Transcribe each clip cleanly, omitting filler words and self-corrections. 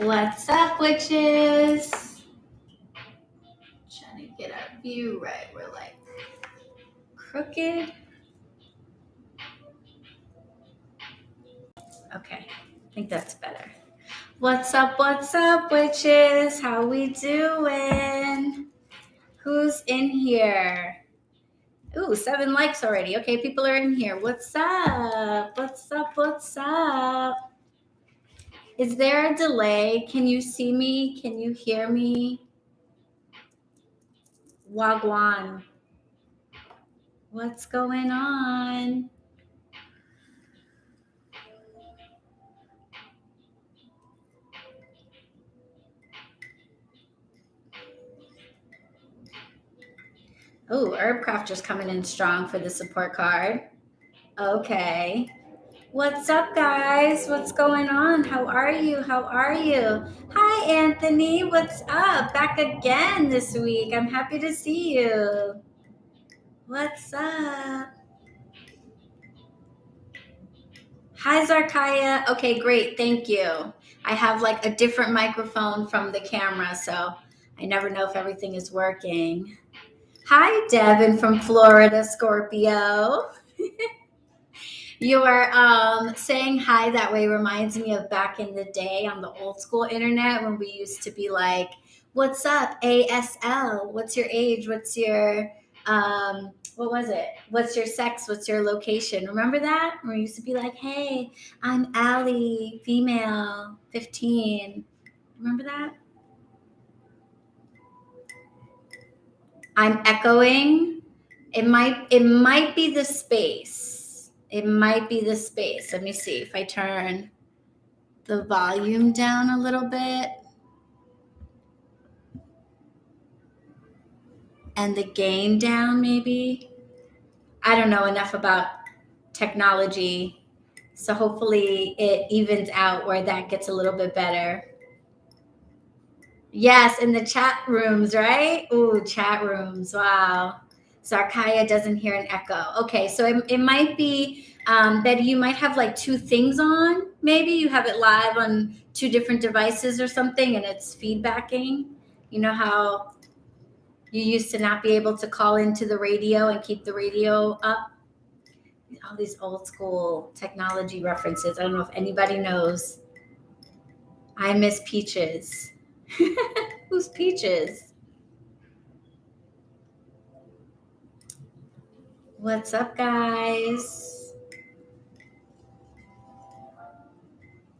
What's up, witches? Trying to get our view right. We're like crooked. Okay, I think that's better. What's up, witches? How we doing? Who's in here? Ooh, 7 likes already. Okay, people are in here. What's up? What's up? Is there a delay? Can you see me? Can you hear me? Wagwan. What's going on? Oh, Herbcraft just coming in strong for the support card. Okay. What's up, guys? What's going on? How are you? Hi, Anthony. What's up? Back again this week. I'm happy to see you. What's up? Hi, Zarkaya. Okay, great. Thank you. I have like a different microphone from the camera, so I never know if everything is working. Hi, Devin from Florida, Scorpio. Your saying hi that way reminds me of back in the day on the old school internet when we used to be like, what's up, ASL? What's your age? What's your, what was it? What's your sex? What's your location? Remember that? Where we used to be like, hey, I'm Allie, female, 15. Remember that? I'm echoing. It might be the space. It might be the space. Let me see if I turn the volume down a little bit and the gain down maybe. I don't know enough about technology, so hopefully it evens out where that gets a little bit better. Yes, in the chat rooms, right? Ooh, chat rooms. Wow. Zarkaya doesn't hear an echo. Okay, so it might be Betty, you might have like 2 things on. Maybe you have it live on 2 different devices or something and it's feedbacking. You know how you used to not be able to call into the radio and keep the radio up? All these old school technology references. I don't know if anybody knows. I miss Peaches. Who's Peaches? What's up, guys?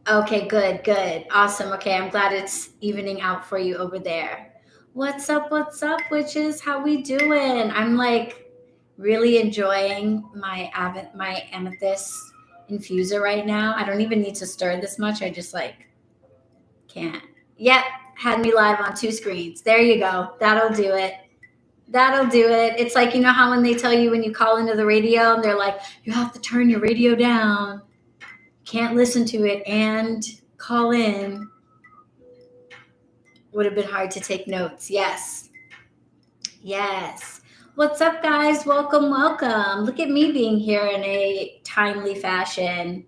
Okay, good. Awesome. Okay, I'm glad it's evening out for you over there. What's up, witches? How we doing? I'm like really enjoying my amethyst infuser right now. I don't even need to stir this much. I just like can't. Yep, had me live on 2 screens. There you go. That'll do it. It's like, you know how when they tell you when you call into the radio and they're like, you have to turn your radio down. Can't listen to it and call in. Would have been hard to take notes. Yes. What's up, guys? Welcome. Look at me being here in a timely fashion.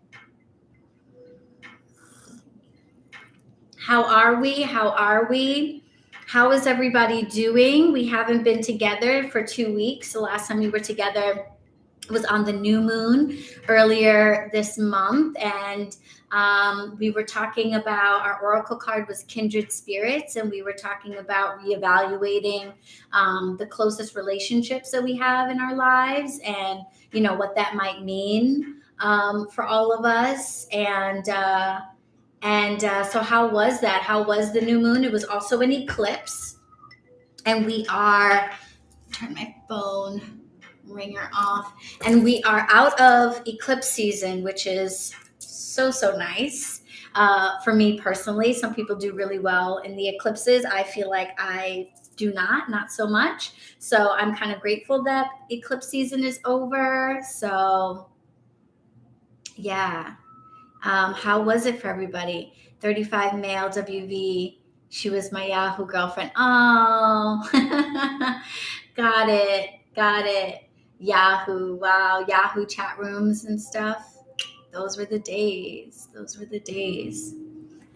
How are we? How is everybody doing? We haven't been together for 2 weeks. The last time we were together was on the new moon earlier this month, and we were talking about, our oracle card was Kindred Spirits, and we were talking about reevaluating the closest relationships that we have in our lives and, you know, what that might mean for all of us. And so how was that? How was the new moon? It was also an eclipse, and we are, turn my phone ringer off, and we are out of eclipse season, which is so nice for me personally. Some people do really well in the eclipses. I feel like I do not so much. So I'm kind of grateful that eclipse season is over. So yeah. How was it for everybody? 35 male WV. She was my Yahoo girlfriend. Oh, got it. Yahoo. Wow. Yahoo chat rooms and stuff. Those were the days.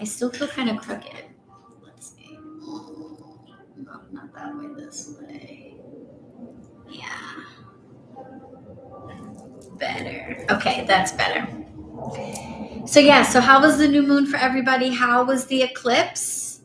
I still feel kind of crooked. Let's see. No, not that way, this way. Yeah. Better. Okay, that's better. So yeah, so how was the new moon for everybody? How was the eclipse?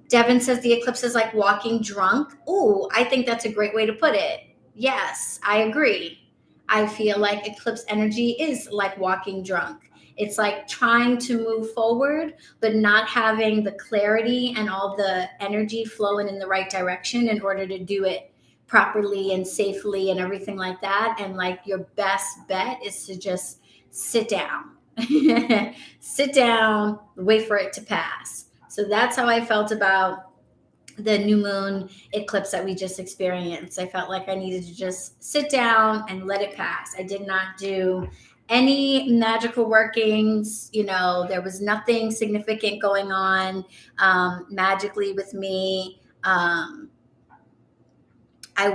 Devin says the eclipse is like walking drunk. Ooh, I think that's a great way to put it. Yes, I agree. I feel like eclipse energy is like walking drunk. It's like trying to move forward, but not having the clarity and all the energy flowing in the right direction in order to do it properly and safely and everything like that. And like your best bet is to just sit down. Sit down, wait for it to pass. So that's how I felt about the new moon eclipse that we just experienced. I felt like I needed to just sit down and let it pass. I did not do any magical workings. You know, there was nothing significant going on magically with me. I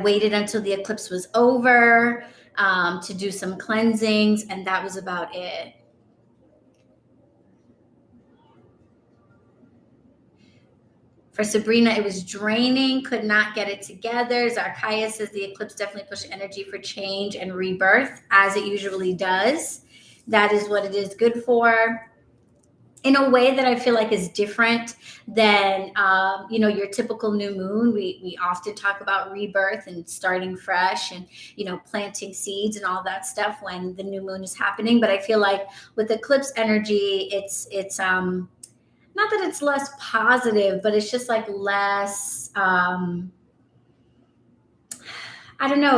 waited until the eclipse was over to do some cleansings, and that was about it. For Sabrina, it was draining, could not get it together. Zarkaya says the eclipse definitely pushed energy for change and rebirth, as it usually does. That is what it is good for. In a way that I feel like is different than your typical new moon. We often talk about rebirth and starting fresh and planting seeds and all that stuff when the new moon is happening. But I feel like with eclipse energy, it's not that it's less positive, but it's just like less I don't know,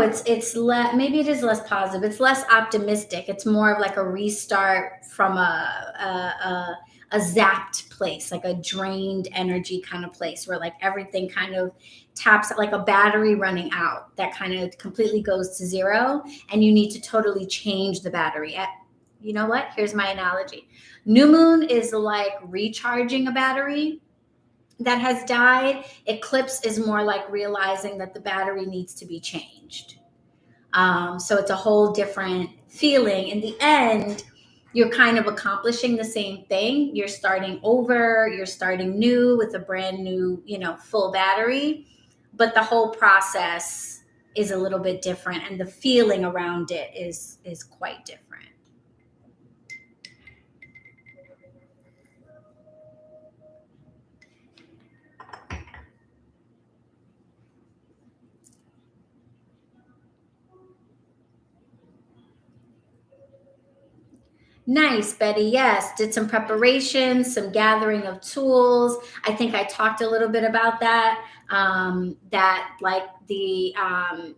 maybe it is less positive, it's less optimistic, it's more of like a restart from a zapped place, like a drained energy kind of place where like everything kind of taps like a battery running out that kind of completely goes to zero, and you need to totally change the battery. You know what, here's my analogy. New moon is like recharging a battery that has died. Eclipse is more like realizing that the battery needs to be changed. So it's a whole different feeling. In the end, you're kind of accomplishing the same thing. You're starting over, you're starting new with a brand new, full battery, but the whole process is a little bit different, and the feeling around it is quite different. Nice, Betty. Yes, did some preparation, some gathering of tools. I think I talked a little bit about that. That like an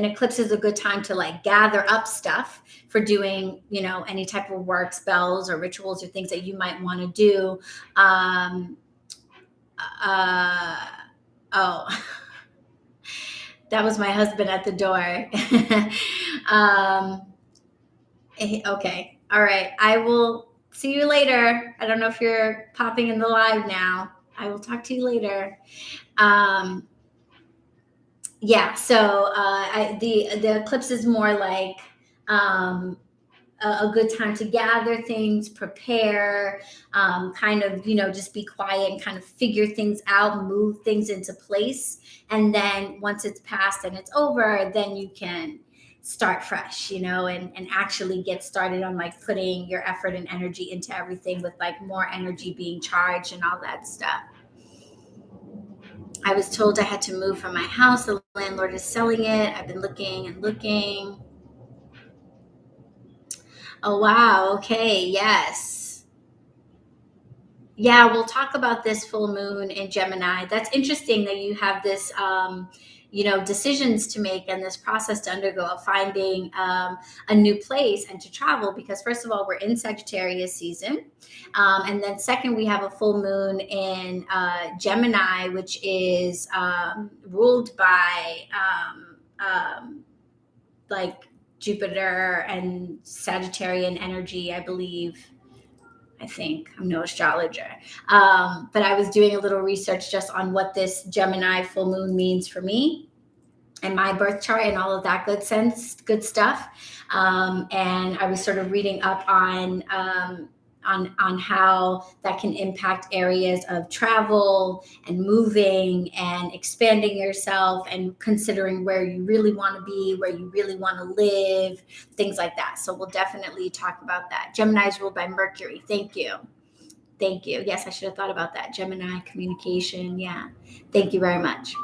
eclipse is a good time to like gather up stuff for doing, any type of work, spells or rituals or things that you might want to do. Oh, that was my husband at the door. Okay. All right. I will see you later. I don't know if you're popping in the live now. I will talk to you later. Yeah. So the eclipse is more like a good time to gather things, prepare, kind of, just be quiet and kind of figure things out, move things into place. And then once it's passed and it's over, then you can start fresh, and actually get started on like putting your effort and energy into everything with like more energy being charged and all that stuff. I was told I had to move from my house. The landlord is selling it. I've been looking and looking. Oh, wow. Okay. Yes. Yeah, we'll talk about this full moon in Gemini. That's interesting that you have this, decisions to make and this process to undergo of finding a new place and to travel. Because first of all, we're in Sagittarius season. And then second, we have a full moon in Gemini, which is ruled by like Jupiter and Sagittarian energy, I believe. I think I'm no astrologer, but I was doing a little research just on what this Gemini full moon means for me and my birth chart and all of that good stuff. And I was sort of reading up on on how that can impact areas of travel and moving and expanding yourself and considering where you really want to be, where you really want to live, things like that. So we'll definitely talk about that. Gemini is ruled by Mercury. Thank you. Thank you. Yes, I should have thought about that. Gemini communication. Yeah. Thank you very much.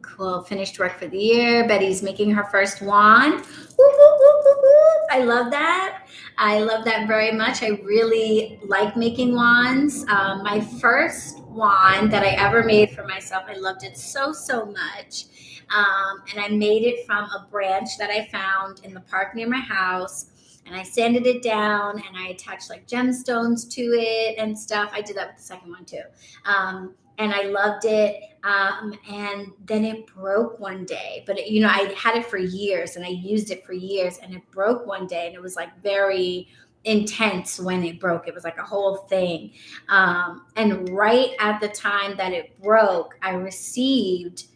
Cool. Finished work for the year. Betty's making her first wand. Woo, woo, woo, woo, woo. I love that. I love that very much. I really like making wands. My first wand that I ever made for myself, I loved it so, so much. And I made it from a branch that I found in the park near my house. And I sanded it down and I attached like gemstones to it and stuff. I did that with the second one too. And I loved it. And then it broke one day, but I had it for years and I used it for years, and it broke one day, and it was like very intense when it broke. It was like a whole thing. And right at the time that it broke, I received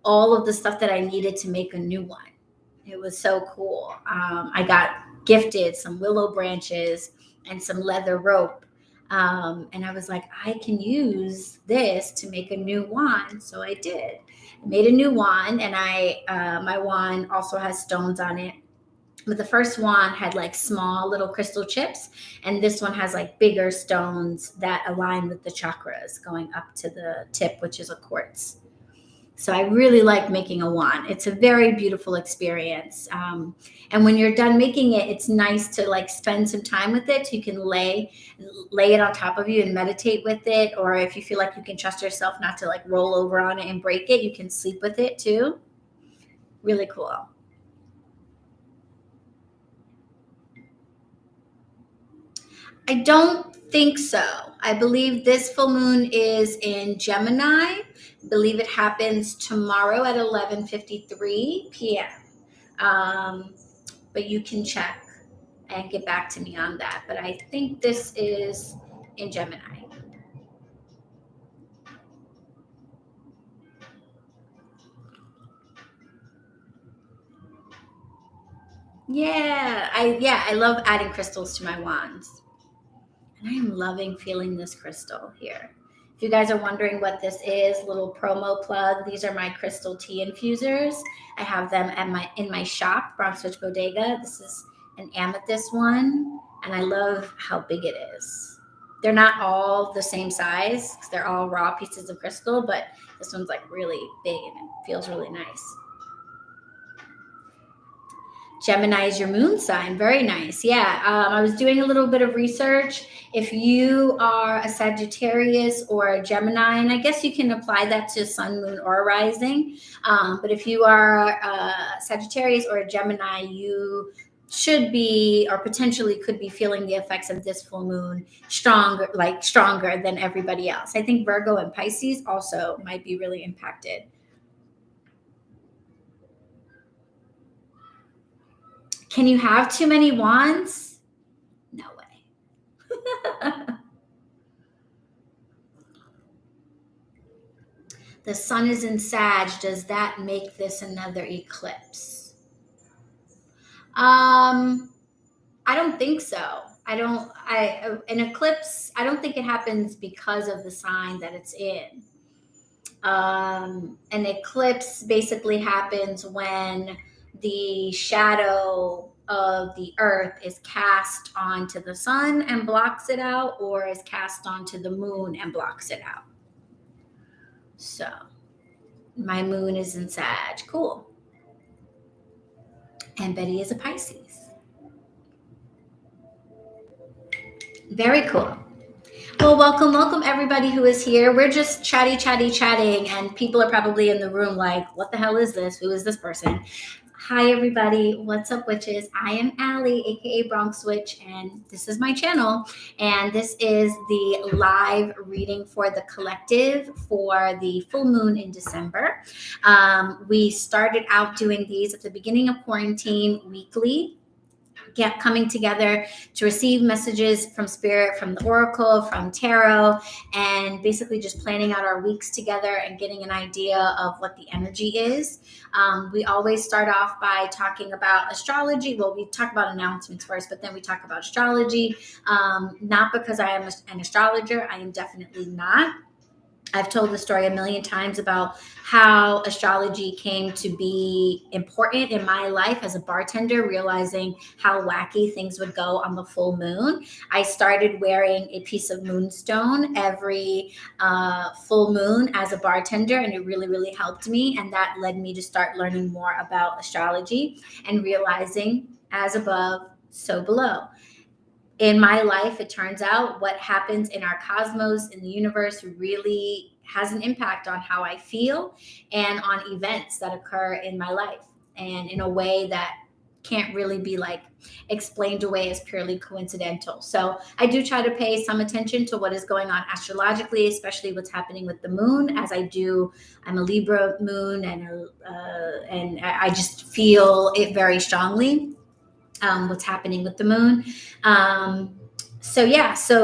all of the stuff that I needed to make a new one. It was so cool. I got gifted some willow branches and some leather rope. And I was like, I can use this to make a new wand. So I did. I made a new wand, and my wand also has stones on it. But the first wand had like small little crystal chips, and this one has like bigger stones that align with the chakras going up to the tip, which is a quartz. So I really like making a wand. It's a very beautiful experience. And when you're done making it, it's nice to like spend some time with it. So you can lay it on top of you and meditate with it. Or if you feel like you can trust yourself not to like roll over on it and break it, you can sleep with it too. Really cool. I don't think so. I believe this full moon is in Gemini. I believe it happens tomorrow at 11:53 p.m. But you can check and get back to me on that. But I think this is in Gemini. Yeah, I love adding crystals to my wands. And I am loving feeling this crystal here. If you guys are wondering what this is, little promo plug, these are my crystal tea infusers. I have them in my shop, BronxWitch Bodega. This is an amethyst one, and I love how big it is. They're not all the same size because they're all raw pieces of crystal, but this one's like really big and it feels really nice. Gemini is your moon sign. Very nice. Yeah. I was doing a little bit of research. If you are a Sagittarius or a Gemini, and I guess you can apply that to sun, moon, or rising. But if you are a Sagittarius or a Gemini, you should be, or potentially could be, feeling the effects of this full moon stronger than everybody else. I think Virgo and Pisces also might be really impacted. Can you have too many wands? No way. The sun is in Sag. Does that make this another eclipse? I don't think so. An eclipse, I don't think it happens because of the sign that it's in. An eclipse basically happens when the shadow of the earth is cast onto the sun and blocks it out, or is cast onto the moon and blocks it out. So my moon is in Sag. Cool. And Betty is a Pisces. Very cool. Well, welcome everybody who is here. We're just chatting, and people are probably in the room like, what the hell is this? Who is this person? Hi, everybody. What's up, witches? I am Allie, aka BronxWitch, and this is my channel. And this is the live reading for the collective for the full moon in December. We started out doing these at the beginning of quarantine weekly. coming together to receive messages from spirit, from the oracle, from tarot, and basically just planning out our weeks together and getting an idea of what the energy is. We always start off by talking about astrology. Well, we talk about announcements first, but then we talk about astrology. Not because I am an astrologer. I am definitely not. I've told the story a million times about how astrology came to be important in my life as a bartender, realizing how wacky things would go on the full moon. I started wearing a piece of moonstone every full moon as a bartender, and it really, really helped me. And that led me to start learning more about astrology and realizing as above, so below. In my life, it turns out what happens in our cosmos, in the universe, really has an impact on how I feel and on events that occur in my life, and in a way that can't really be like explained away as purely coincidental. So I do try to pay some attention to what is going on astrologically, especially what's happening with the moon, as I do. I'm a Libra moon, and I just feel it very strongly. What's happening with the moon. So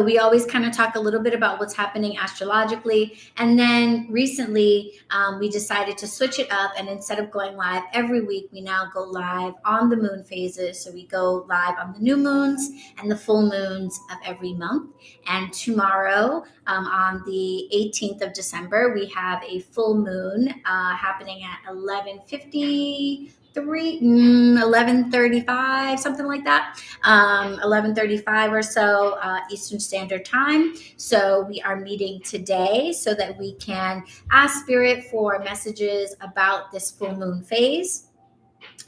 we always kind of talk a little bit about what's happening astrologically. And then recently we decided to switch it up. And instead of going live every week, we now go live on the moon phases. So we go live on the new moons and the full moons of every month. And tomorrow, on the 18th of December, we have a full moon happening at 11:35, something like that, 11:35 or so Eastern Standard Time. So we are meeting today so that we can ask Spirit for messages about this full moon phase.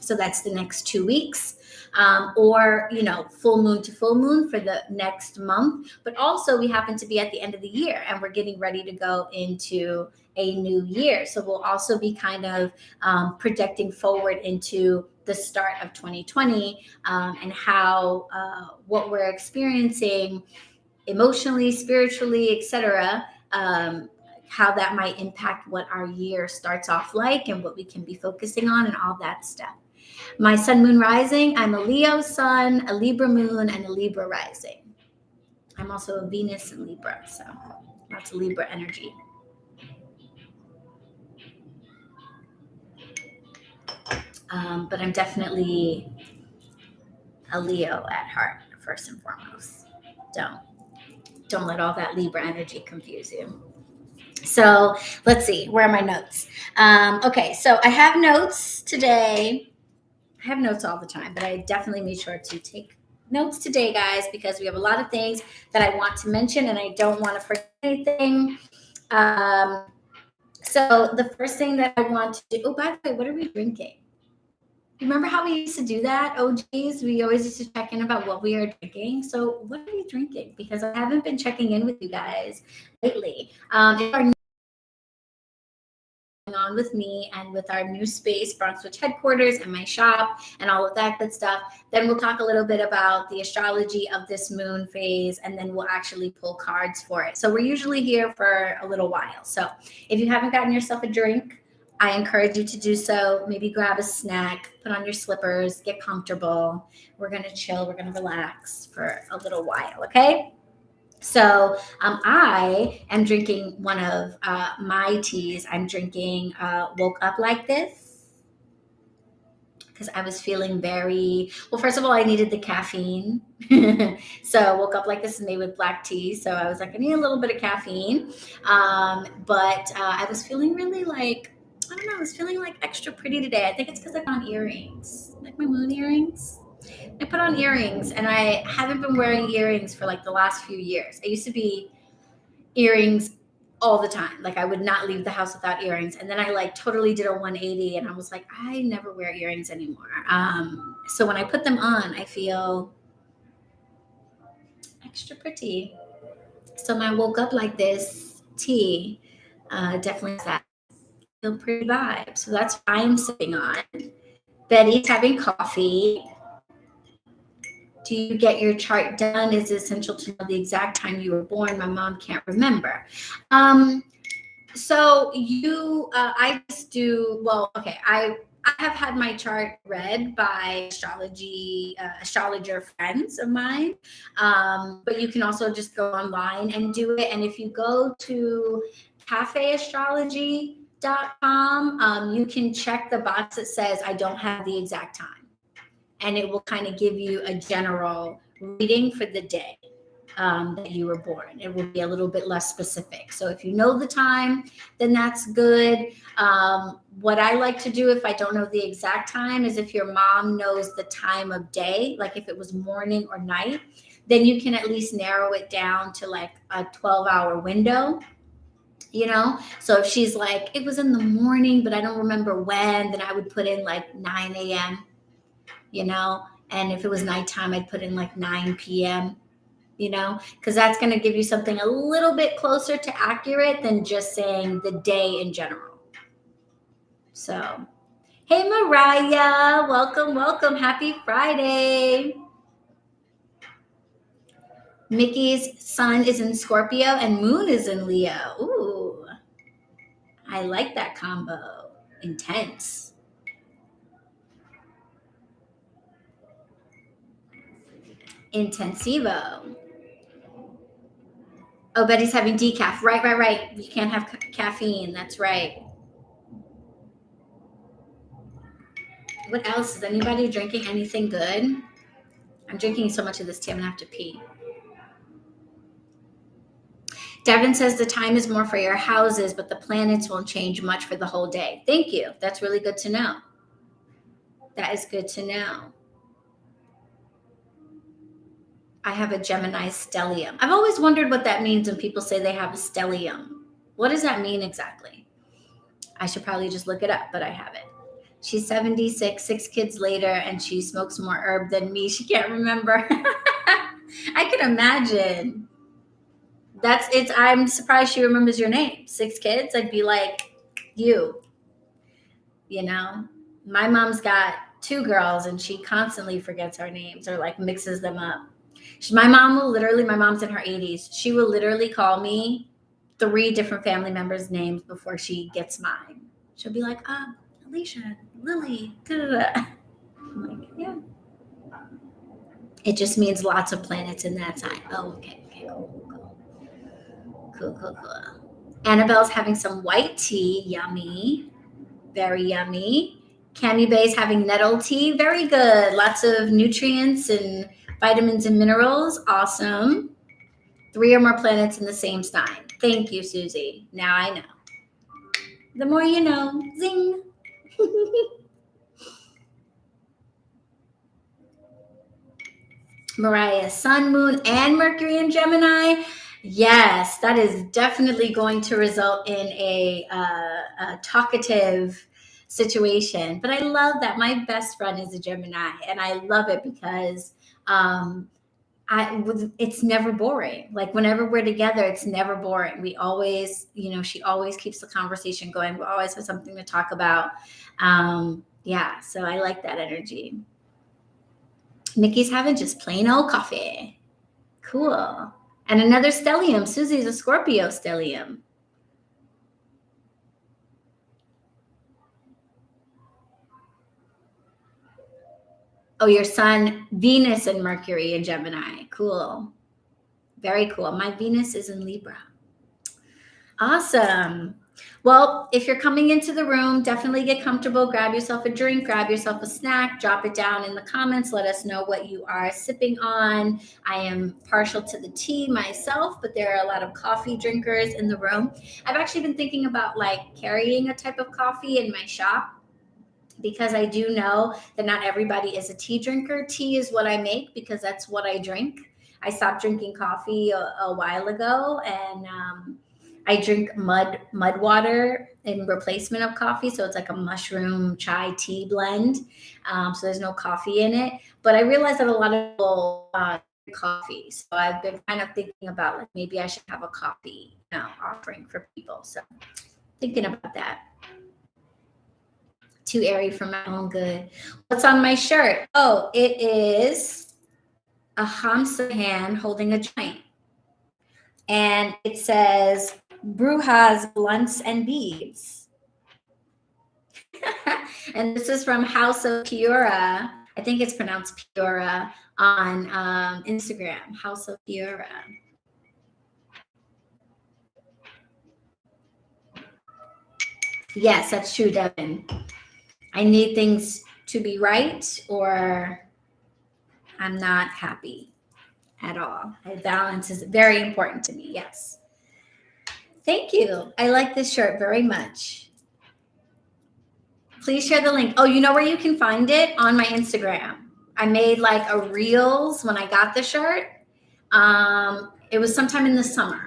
So that's the next 2 weeks, or, full moon to full moon for the next month. But also we happen to be at the end of the year and we're getting ready to go into a new year. So we'll also be kind of projecting forward into the start of 2020 and how what we're experiencing emotionally, spiritually, etc., how that might impact what our year starts off like and what we can be focusing on and all that stuff. My sun, moon, rising, I'm a Leo sun, a Libra moon, and a Libra rising. I'm also a Venus in Libra, so lots of Libra energy. But I'm definitely a Leo at heart, first and foremost. Don't let all that Libra energy confuse you. So let's see, where are my notes? Okay, so I have notes today. I have notes all the time, but I definitely made sure to take notes today, guys, because we have a lot of things that I want to mention and I don't want to forget anything. So the first thing that I want to do, by the way, what are we drinking? Remember how we used to do that? Oh, geez, we always used to check in about what we are drinking. So what are we drinking? Because I haven't been checking in with you guys lately. On with me and with our new space, BronxWitch HeadQuarters, and my shop and all of that good stuff. Then we'll talk a little bit about the astrology of this moon phase, and then we'll actually pull cards for it. So we're usually here for a little while. So if you haven't gotten yourself a drink, I encourage you to do so. Maybe grab a snack, put on your slippers, get comfortable. We're going to chill. We're going to relax for a little while, okay? So I am drinking one of my teas. I'm drinking Woke Up Like This because I was feeling well, first of all, I needed the caffeine. So Woke Up Like This is made with black tea. So I was like, I need a little bit of caffeine. But I was feeling really I was feeling like extra pretty today. I think it's because I got on earrings, like my moon earrings. I put on earrings and I haven't been wearing earrings for like the last few years. I used to be earrings all the time. Like I would not leave the house without earrings. And then I totally did a 180 and I was like, I never wear earrings anymore. So when I put them on, I feel extra pretty. So my Woke Up Like This tea definitely has that feel pretty vibe. So that's what I'm sipping on. Betty's having coffee. Do you get your chart done? Is it essential to know the exact time you were born? My mom can't remember. So I just do, well, okay, I I have had my chart read by astrologer friends of mine, but you can also just go online and do it. And if you go to cafeastrology.com, you can check the box that says I don't have the exact time, and it will kind of give you a general reading for the day that you were born. It will be a little bit less specific. So if you know the time, then that's good. What I like to do if I don't know the exact time is if your mom knows the time of day, like if it was morning or night, then you can at least narrow it down to like a 12-hour window. So if she's like, it was in the morning, but I don't remember when, then I would put in like 9 a.m., and if it was nighttime, I'd put in like 9 p.m., because that's going to give you something a little bit closer to accurate than just saying the day in general. So, hey, Mariah, welcome. Happy Friday. Mickey's sun is in Scorpio and moon is in Leo. Ooh, I like that combo. Intense. Intensivo. Oh, Betty's having decaf. Right. You can't have caffeine. That's right. What else? Is anybody drinking anything good? I'm drinking so much of this tea, I'm going to have to pee. Devin says the time is more for your houses, but the planets won't change much for the whole day. Thank you. That's really good to know. That is good to know. I have a Gemini Stellium. I've always wondered what that means when people say they have a stellium. What does that mean exactly? I should probably just look it up, but I have it. She's 76, 6 kids later, and she smokes more herb than me. She can't remember. I can imagine. I'm surprised she remembers your name. 6 kids. I'd be like, you. My mom's got 2 girls, and she constantly forgets our names or like mixes them up. My mom's in her 80s. She will literally call me 3 different family members' names before she gets mine. She'll be like, Alysha, Lily, da-da-da. I'm like, yeah. It just means lots of planets in that sign. Oh, okay, cool. Annabelle's having some white tea. Yummy. Very yummy. Cami Bay's having nettle tea. Very good. Lots of nutrients and vitamins and minerals. Awesome. 3 or more planets in the same sign. Thank you, Susie. Now I know. The more you know. Zing. Mariah, Sun, Moon, and Mercury in Gemini. Yes, that is definitely going to result in a talkative situation. But I love that. My best friend is a Gemini, and I love it because it's never boring. Like whenever we're together, it's never boring. We always, she always keeps the conversation going. We always have something to talk about. So I like that energy. Mickey's having just plain old coffee. Cool. And another stellium. Susie's a Scorpio stellium. Oh, your sun, Venus and Mercury in Gemini. Cool. Very cool. My Venus is in Libra. Awesome. Well, if you're coming into the room, definitely get comfortable. Grab yourself a drink, grab yourself a snack, drop it down in the comments. Let us know what you are sipping on. I am partial to the tea myself, but there are a lot of coffee drinkers in the room. I've actually been thinking about like carrying a type of coffee in my shop because I do know that not everybody is a tea drinker. Tea is what I make because that's what I drink. I stopped drinking coffee a while ago, and I drink mud water in replacement of coffee. So it's like a mushroom chai tea blend. So there's no coffee in it. But I realized that a lot of people drink coffee. So I've been kind of thinking about like maybe I should have a coffee offering for people. So thinking about that. Too airy for my own good. What's on my shirt? Oh, it is a hamster hand holding a joint. And it says, Brujas, blunts, and beads. And this is from House of Piura. I think it's pronounced Piura on Instagram. House of Piura. Yes, that's true, Devin. I need things to be right or I'm not happy at all. Balance is very important to me. Yes. Thank you. I like this shirt very much. Please share the link. Oh, you know where you can find it? On my Instagram. I made like a reels when I got the shirt. It was sometime in the summer.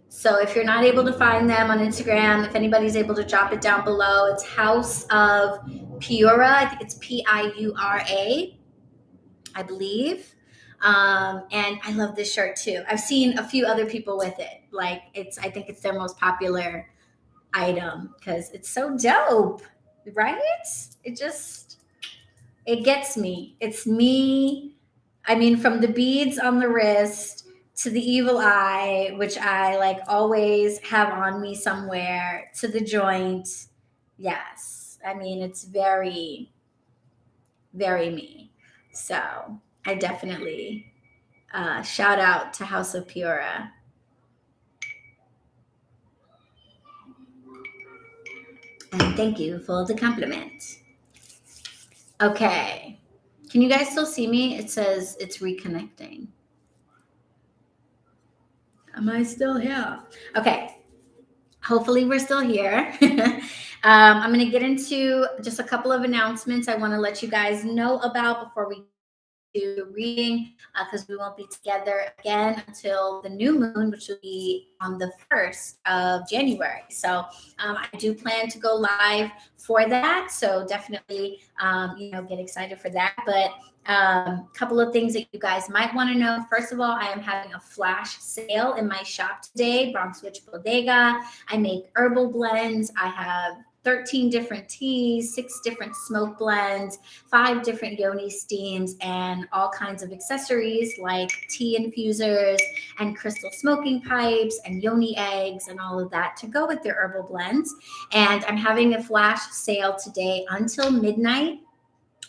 So if you're not able to find them on Instagram, if anybody's able to drop it down below, it's House of Piura. I think it's Piura, I believe. And I love this shirt too. I've seen a few other people with it. Like I think it's their most popular item because it's so dope, right? It gets me. It's me. I mean, from the beads on the wrist to the evil eye, which I like always have on me somewhere, to the joint. Yes. I mean, it's very, very me. So I definitely shout out to House of Piura. And thank you for the compliment. Okay. Can you guys still see me? It says it's reconnecting. Am I still here? Okay. Hopefully we're still here. I'm going to get into just a couple of announcements I want to let you guys know about before we do reading, because we won't be together again until the new moon, which will be on the 1st of January. So I do plan to go live for that. So definitely, get excited for that. But a couple of things that you guys might want to know. First of all, I am having a flash sale in my shop today, BronxWitch Bodega. I make herbal blends. I have 13 different teas, 6 different smoke blends, 5 different yoni steams, and all kinds of accessories like tea infusers and crystal smoking pipes and yoni eggs and all of that to go with their herbal blends. And I'm having a flash sale today until midnight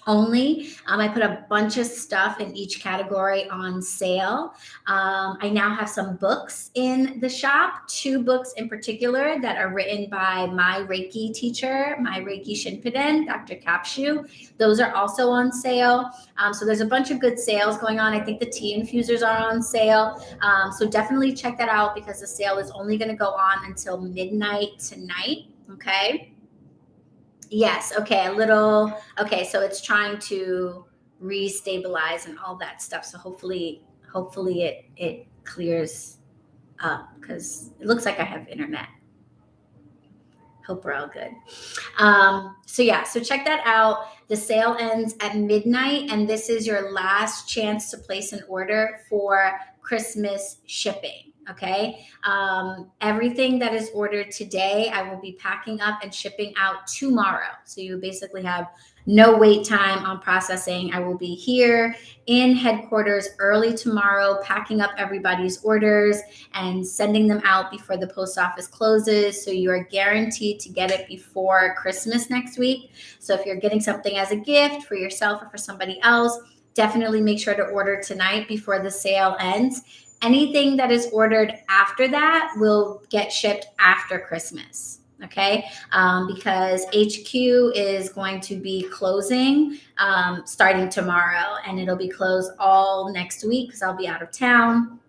only. I put a bunch of stuff in each category on sale. I now have some books in the shop, 2 books in particular that are written by my Reiki teacher, my Reiki Shinpiden, Dr. Kapshu. Those are also on sale. So there's a bunch of good sales going on. I think the tea infusers are on sale. So definitely check that out because the sale is only going to go on until midnight tonight. Okay. Yes. Okay. Okay. So it's trying to restabilize and all that stuff. So hopefully it clears up because it looks like I have internet. Hope we're all good. So check that out. The sale ends at midnight, and this is your last chance to place an order for Christmas shipping. Okay. Everything that is ordered today, I will be packing up and shipping out tomorrow. So you basically have no wait time on processing. I will be here in headquarters early tomorrow, packing up everybody's orders and sending them out before the post office closes. So you are guaranteed to get it before Christmas next week. So if you're getting something as a gift for yourself or for somebody else, definitely make sure to order tonight before the sale ends. Anything that is ordered after that will get shipped after Christmas. Okay. Because HQ is going to be closing starting tomorrow, and it'll be closed all next week because I'll be out of town.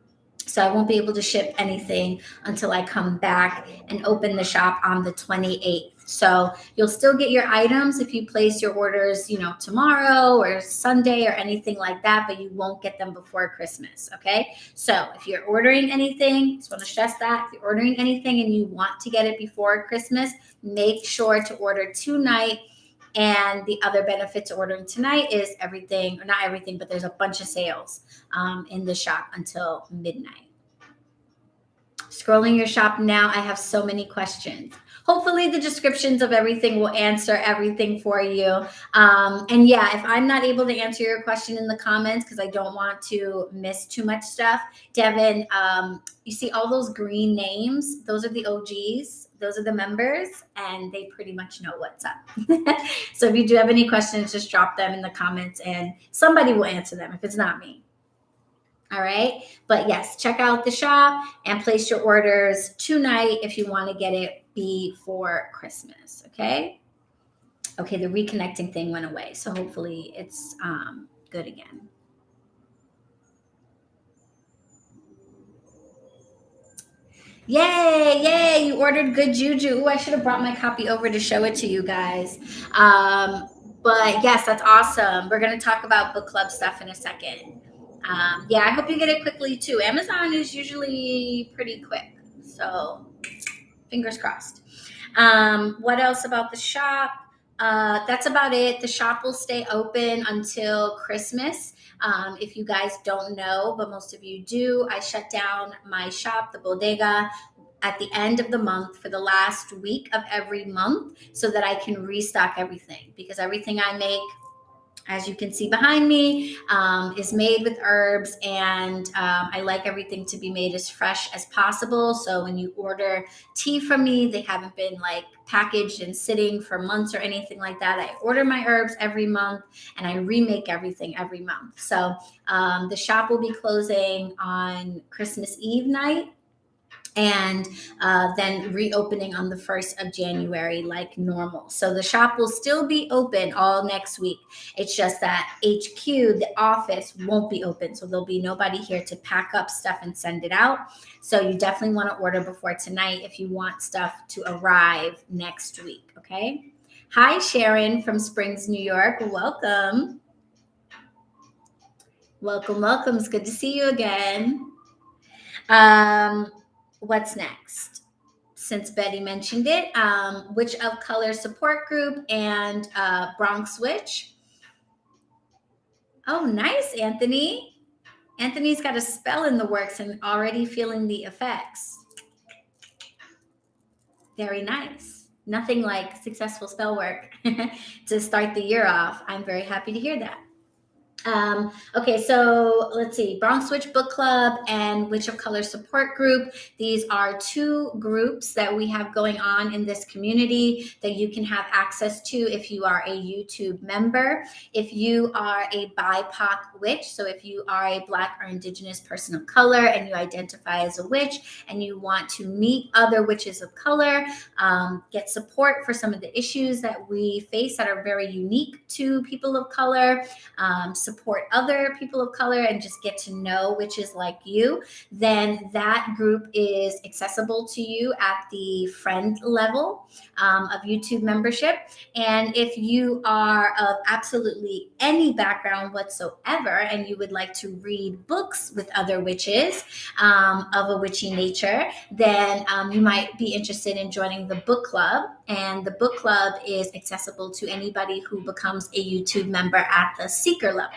So I won't be able to ship anything until I come back and open the shop on the 28th. So you'll still get your items if you place your orders, tomorrow or Sunday or anything like that, but you won't get them before Christmas. Okay. So if you're ordering anything, just want to stress that if you're ordering anything and you want to get it before Christmas, make sure to order tonight. And the other benefit to ordering tonight is everything, or not everything, but there's a bunch of sales in the shop until midnight. Scrolling your shop now, I have so many questions. hopefully the descriptions of everything will answer everything for you. And yeah, if I'm not able to answer your question in the comments, because I don't want to miss too much stuff, Devin, you see all those green names? Those are the OGs. Those are the members, and they pretty much know what's up. So if you do have any questions, just drop them in the comments and somebody will answer them if it's not me. All right. But yes, check out the shop and place your orders tonight if you want to get it before Christmas. Okay. Okay. The reconnecting thing went away. So hopefully it's good again. Yay, yay, you ordered good juju. Ooh, I should have brought my copy over to show it to you guys. But yes, that's awesome. We're going to talk about book club stuff in a second. Yeah, I hope you get it quickly too. Amazon is usually pretty quick. So fingers crossed. What else about the shop? That's about it. The shop will stay open until Christmas. If you guys don't know, but most of you do, I shut down my shop, the bodega, at the end of the month for the last week of every month so that I can restock everything, because everything I make, as you can see behind me, is made with herbs, and I like everything to be made as fresh as possible. So when you order tea from me, they haven't been like packaged and sitting for months or anything like that. I order my herbs every month and I remake everything every month. So the shop will be closing on Christmas Eve night, and then reopening on the 1st of January like normal. So the shop will still be open all next week. It's just that HQ, the office, won't be open. So there'll be nobody here to pack up stuff and send it out. So you definitely want to order before tonight if you want stuff to arrive next week, okay? Hi, Sharon from Springs, New York. Welcome. Welcome, welcome. It's good to see you again. What's next? Since Betty mentioned it, Witch of Color support group and BronxWitch. Oh, nice, Anthony. Anthony's got a spell in the works and already feeling the effects. Very nice. Nothing like successful spell work to start the year off. I'm very happy to hear that. Okay, so let's see, BronxWitch Book Club and Witch of Color Support Group. These are two groups that we have going on in this community that you can have access to if you are a YouTube member. If you are a BIPOC witch, so if you are a Black or Indigenous person of color and you identify as a witch and you want to meet other witches of color, get support for some of the issues that we face that are very unique to people of color, support other people of color, and just get to know witches like you, then that group is accessible to you at the friend level of YouTube membership. And if you are of absolutely any background whatsoever and you would like to read books with other witches of a witchy nature, then you might be interested in joining the book club. And the book club is accessible to anybody who becomes a YouTube member at the seeker level.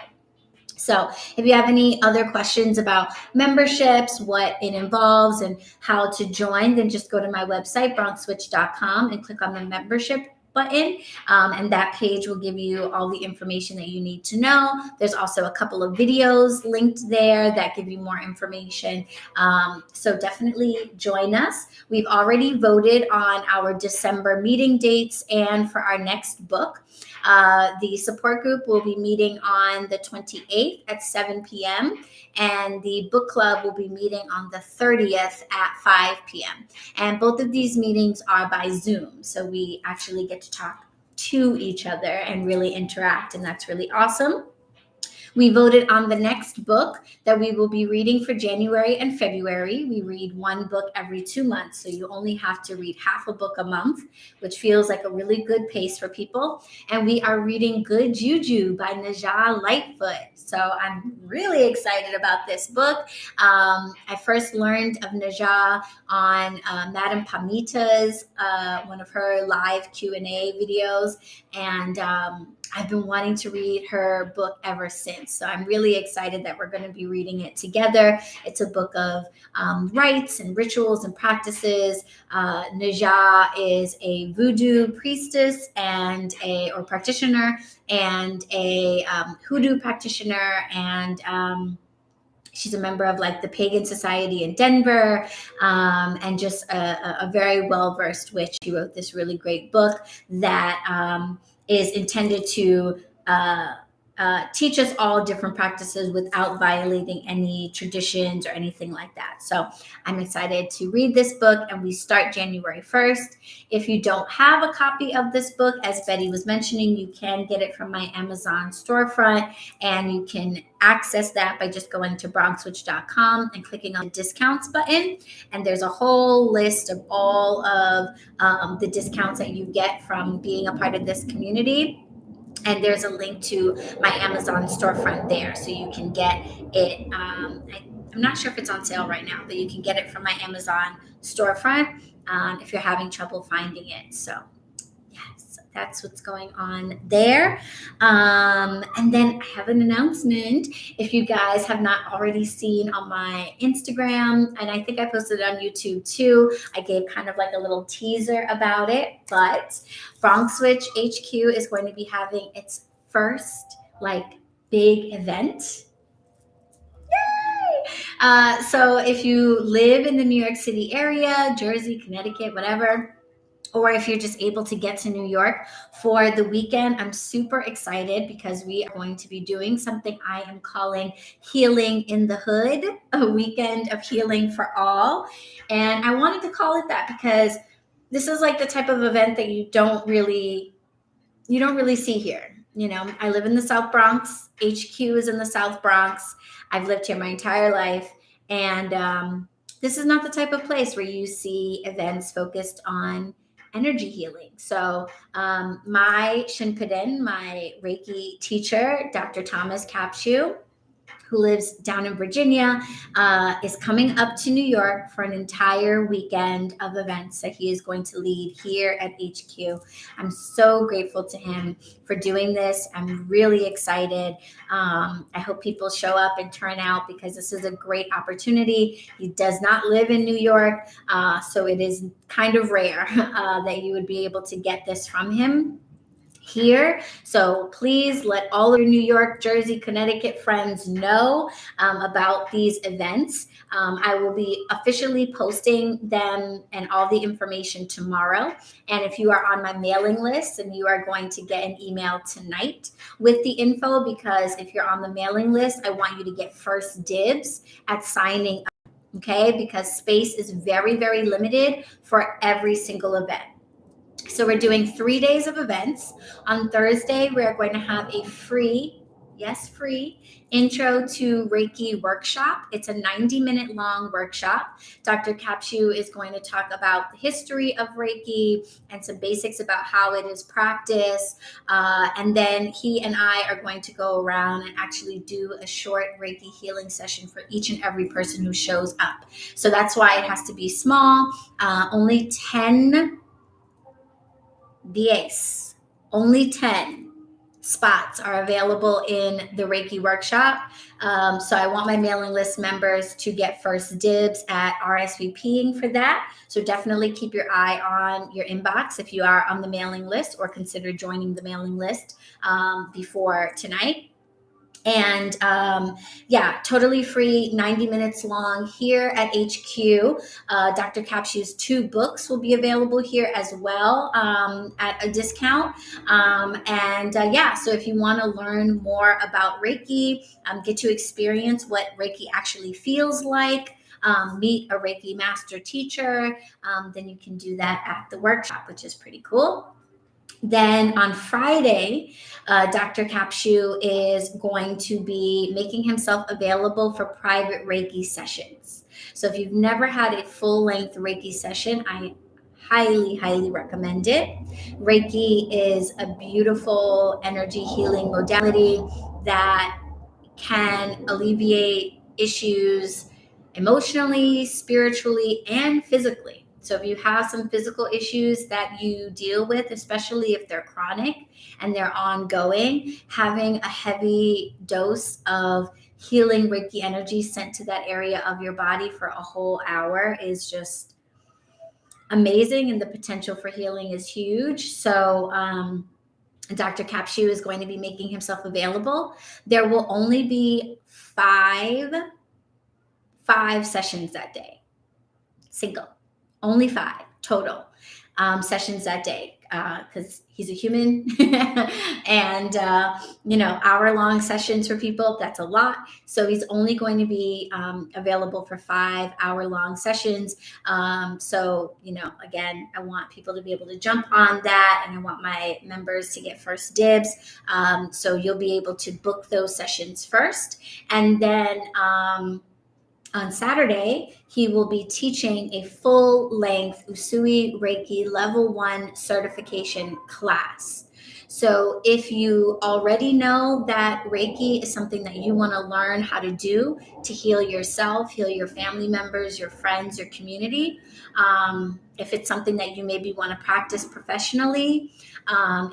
So if you have any other questions about memberships, what it involves, and how to join, then just go to my website, bronxwitch.com, and click on the membership button, and that page will give you all the information that you need to know. There's also a couple of videos linked there that give you more information. So definitely join us. We've already voted on our December meeting dates and for our next book. The support group will be meeting on the 28th at 7 p.m. and the book club will be meeting on the 30th at 5 p.m. And both of these meetings are by Zoom. So we actually get to talk to each other and really interact, and that's really awesome. We voted on the next book that we will be reading for January and February. We read one book every 2 months, so you only have to read half a book a month, which feels like a really good pace for people. And we are reading Good Juju by Najah Lightfoot. So I'm really excited about this book. I first learned of Najah on Madame Pamita's, one of her live Q&A videos. And I've been wanting to read her book ever since. So I'm really excited that we're going to be reading it together. It's a book of rites and rituals and practices. Naja is a voodoo priestess or practitioner, and a hoodoo practitioner, and she's a member of like the Pagan Society in Denver, and just a very well-versed witch. She wrote this really great book that is intended to teach us all different practices without violating any traditions or anything like that. So I'm excited to read this book, and we start January 1st. If you don't have a copy of this book, as Betty was mentioning, you can get it from my Amazon storefront, and you can access that by just going to bronxwitch.com and clicking on the discounts button. And there's a whole list of all of the discounts that you get from being a part of this community. And there's a link to my Amazon storefront there. So you can get it. I'm not sure if it's on sale right now, but you can get it from my Amazon storefront if you're having trouble finding it. So yes, that's what's going on there. And then I have an announcement. If you guys have not already seen on my Instagram, and I think I posted it on YouTube too, I gave kind of like a little teaser about it, but BronxWitch HQ is going to be having its first like big event. Yay! So if you live in the New York City area, Jersey, Connecticut, whatever, or if you're just able to get to New York for the weekend, I'm super excited because we are going to be doing something I am calling Healing in the Hood, a weekend of healing for all. And I wanted to call it that because this is like the type of event that you don't really see here. You know, I live in the South Bronx. HQ is in the South Bronx. I've lived here my entire life. And this is not the type of place where you see events focused on energy healing. So my Shinpuden, my Reiki teacher, Dr. Thomas Capshew, who lives down in Virginia, is coming up to New York for an entire weekend of events that he is going to lead here at HQ. I'm so grateful to him for doing this. I'm really excited. I hope people show up and turn out because this is a great opportunity. He does not live in New York, so it is kind of rare that you would be able to get this from him here. So please let all of your New York, Jersey, Connecticut friends know about these events. I will be officially posting them and all the information tomorrow. And if you are on my mailing list, and you are going to get an email tonight with the info, because if you're on the mailing list, I want you to get first dibs at signing up, okay? Because space is very, very limited for every single event. So we're doing 3 days of events. On Thursday, we're going to have a free intro to Reiki workshop. It's a 90-minute long workshop. Dr. Capshew is going to talk about the history of Reiki and some basics about how it is practiced. And then he and I are going to go around and actually do a short Reiki healing session for each and every person who shows up. So that's why it has to be small. Only 10 VAs, only 10 spots are available in the Reiki workshop. So I want my mailing list members to get first dibs at RSVPing for that. So definitely keep your eye on your inbox if you are on the mailing list, or consider joining the mailing list before tonight. And totally free, 90 minutes long here at HQ. Dr. Capshew's 2 books will be available here as well at a discount. So if you want to learn more about Reiki, get to experience what Reiki actually feels like, meet a Reiki master teacher, then you can do that at the workshop, which is pretty cool. Then on Friday, Dr. Capshew is going to be making himself available for private Reiki sessions. So if you've never had a full-length Reiki session, I highly, highly recommend it. Reiki is a beautiful energy healing modality that can alleviate issues emotionally, spiritually, and physically. So if you have some physical issues that you deal with, especially if they're chronic and they're ongoing, having a heavy dose of healing Reiki energy sent to that area of your body for a whole hour is just amazing, and the potential for healing is huge. So Dr. Capshu is going to be making himself available. There will only be five sessions that day, single, only 5 total sessions that day, because he's a human. And hour-long sessions for people, that's a lot. So he's only going to be available for 5 hour-long sessions. So again, I want people to be able to jump on that, and I want my members to get first dibs. So you'll be able to book those sessions first, and then on Saturday, he will be teaching a full-length Usui Reiki Level 1 certification class. So if you already know that Reiki is something that you want to learn how to do to heal yourself, heal your family members, your friends, your community, if it's something that you maybe want to practice professionally,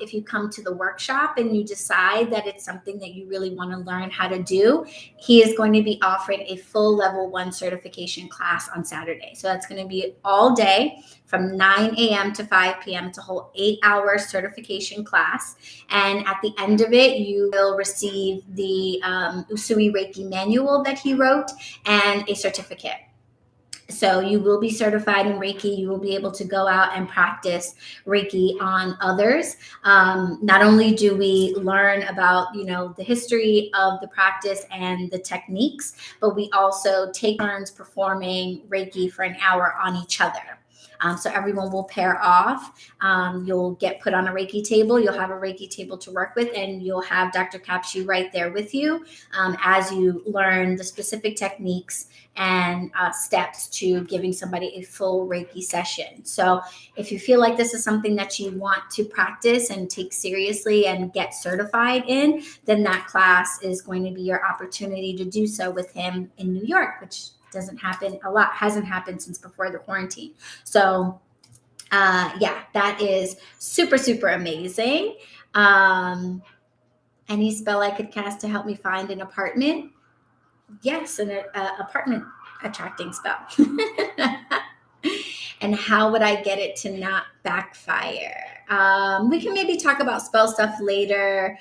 if you come to the workshop and you decide that it's something that you really want to learn how to do, he is going to be offering a full Level 1 certification class on Saturday. So that's going to be all day from 9 a.m. to 5 p.m. It's a whole 8-hour certification class. And at the end of it, you will receive the Usui Reiki manual that he wrote and a certificate. So you will be certified in Reiki. You will be able to go out and practice Reiki on others. Not only do we learn about, the history of the practice and the techniques, but we also take turns performing Reiki for an hour on each other. So everyone will pair off. You'll get put on a Reiki table. You'll have a Reiki table to work with, and you'll have Dr. Capshu right there with you as you learn the specific techniques and steps to giving somebody a full Reiki session. So if you feel like this is something that you want to practice and take seriously and get certified in, then that class is going to be your opportunity to do so with him in New York, which doesn't happen a lot, hasn't happened since before the quarantine. So that is super, super amazing. Any spell I could cast to help me find an apartment? Yes, an apartment attracting spell. And how would I get it to not backfire? We can maybe talk about spell stuff later.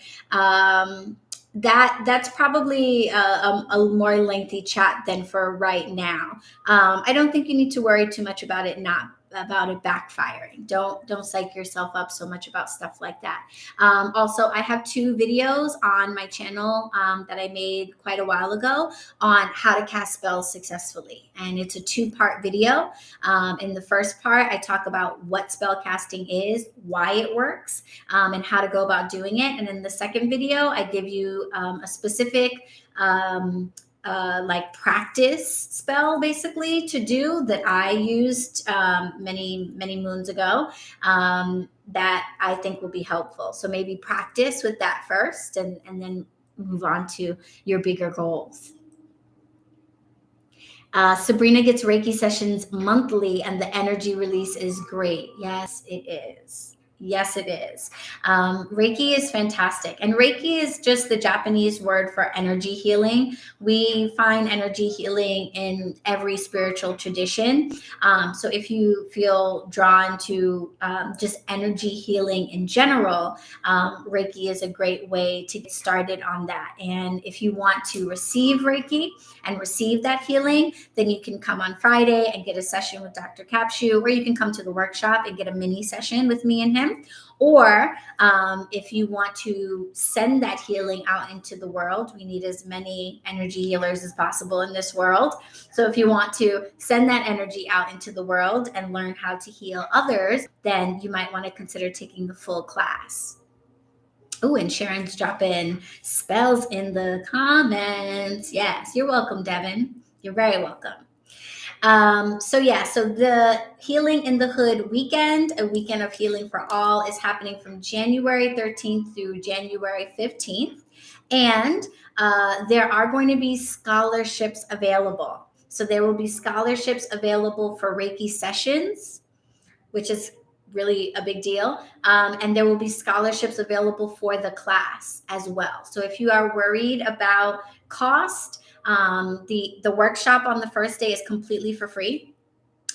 That's probably a more lengthy chat than for right now. I don't think you need to worry too much about it backfiring. Don't psych yourself up so much about stuff like that. Also, I have 2 videos on my channel that I made quite a while ago on how to cast spells successfully. And it's a 2-part video. In the first part, I talk about what spell casting is, why it works, and how to go about doing it. And in the second video, I give you a specific practice spell basically to do that I used many moons ago that I think will be helpful. So maybe practice with that first and then move on to your bigger goals. Sabrina gets Reiki sessions monthly and the energy release is great. Yes, it is. Yes, it is. Reiki is fantastic. And Reiki is just the Japanese word for energy healing. We find energy healing in every spiritual tradition. So if you feel drawn to just energy healing in general, Reiki is a great way to get started on that. And if you want to receive Reiki and receive that healing, then you can come on Friday and get a session with Dr. Capshu, or you can come to the workshop and get a mini session with me and him. Or if you want to send that healing out into the world, we need as many energy healers as possible in this world. So if you want to send that energy out into the world and learn how to heal others, then you might want to consider taking the full class. Oh, and Sharon's dropping spells in the comments. Yes, you're welcome, Devin. You're very welcome. So the Healing in the Hood weekend, a weekend of healing for all, is happening from January 13th through January 15th. And there are going to be scholarships available. So there will be scholarships available for Reiki sessions, which is really a big deal. And there will be scholarships available for the class as well. So if you are worried about cost, the workshop on the first day is completely for free.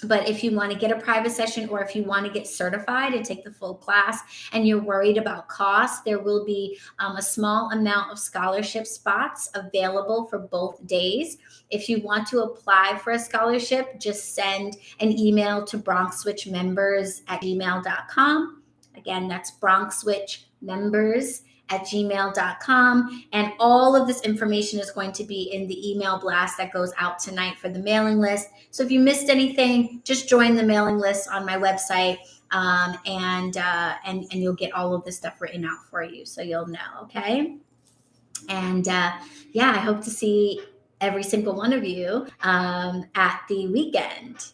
But if you want to get a private session, or if you want to get certified and take the full class and you're worried about cost, there will be a small amount of scholarship spots available for both days. If you want to apply for a scholarship, just send an email to bronxwitchmembers@gmail.com. Again, that's bronxwitchmembers@gmail.com. And all of this information is going to be in the email blast that goes out tonight for the mailing list. So if you missed anything, just join the mailing list on my website, and you'll get all of this stuff written out for you, so you'll know. Okay. And yeah, I hope to see every single one of you at the weekend.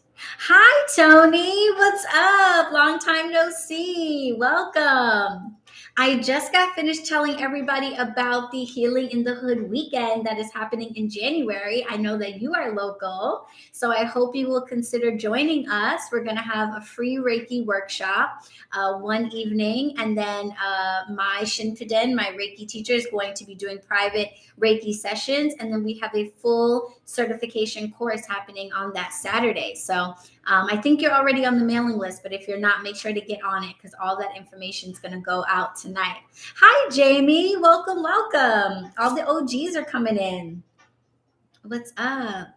Hi, Tony. What's up? Long time no see. Welcome. I just got finished telling everybody about the Healing in the Hood weekend that is happening in January. I know that you are local, so I hope you will consider joining us. We're going to have a free Reiki workshop one evening, and then my Shinpuden, my Reiki teacher, is going to be doing private Reiki sessions, and then we have a full certification course happening on that Saturday. So I think you're already on the mailing list, but if you're not, make sure to get on it, because all that information is going to go out tonight. Hi, Jamie. Welcome, welcome. All the OGs are coming in. What's up?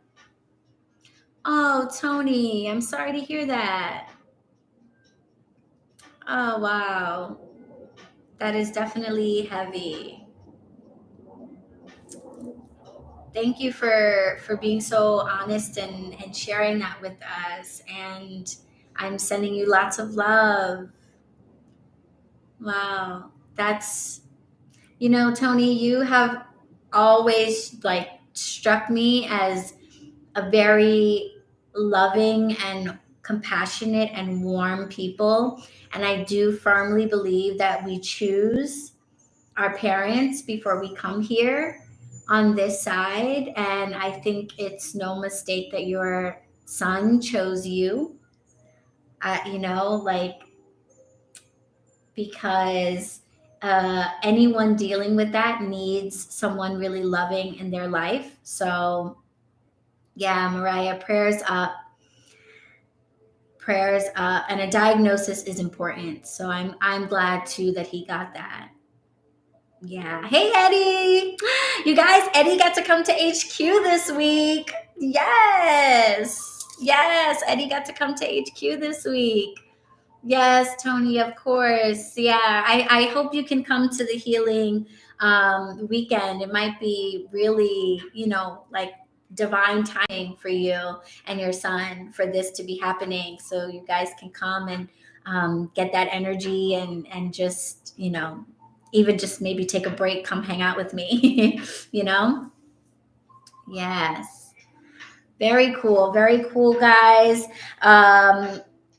Oh, Tony, I'm sorry to hear that. Oh, wow. That is definitely heavy. Thank you for being so honest and sharing that with us. And I'm sending you lots of love. Wow. That's, Tony, you have always struck me as a very loving and compassionate and warm people. And I do firmly believe that we choose our parents before we come here on this side. And I think it's no mistake that your son chose you, because anyone dealing with that needs someone really loving in their life. So yeah, Mariah, prayers up. And a diagnosis is important. So I'm glad too that he got that. Yeah. Hey, Eddie. You guys, Eddie got to come to HQ this week. Yes. Eddie got to come to HQ this week. Yes, Tony, of course. Yeah. I hope you can come to the healing weekend. It might be really, divine timing for you and your son for this to be happening. So you guys can come and get that energy and just, even just maybe take a break, come hang out with me, Yes. Very cool, guys.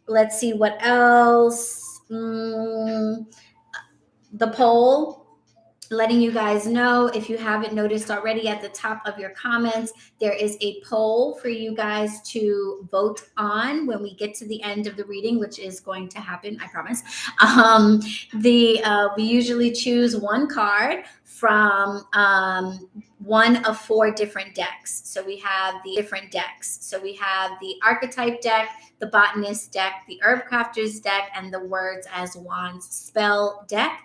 Let's see what else. The poll, letting you guys know, if you haven't noticed already, at the top of your comments, there is a poll for you guys to vote on when we get to the end of the reading, which is going to happen, I promise. We usually choose one card from one of 4 different decks. So we have the different decks. So we have the Archetype Deck, the Botanist Deck, the Herb Crafters Deck, and the Words as Wands Spell Deck.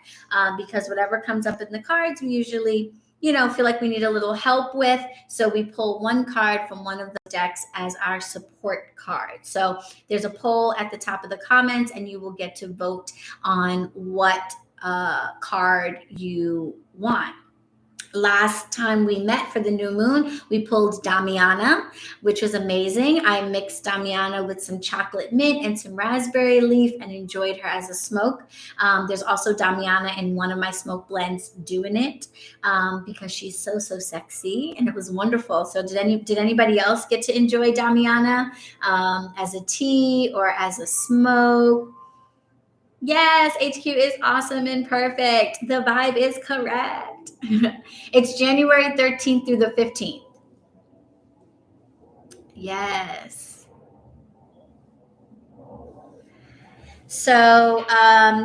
Because whatever comes up in the cards, we usually, feel like we need a little help with. So we pull one card from one of the decks as our support card. So there's a poll at the top of the comments, and you will get to vote on what card you want. Last time we met for the new moon, we pulled Damiana, which was amazing. I mixed Damiana with some chocolate mint and some raspberry leaf and enjoyed her as a smoke. There's also Damiana in one of my smoke blends doing it because she's so sexy, and it was wonderful. So did anybody else get to enjoy Damiana as a tea or as a smoke? Yes, HQ is awesome and perfect. The vibe is correct. It's January 13th through the 15th. Yes. So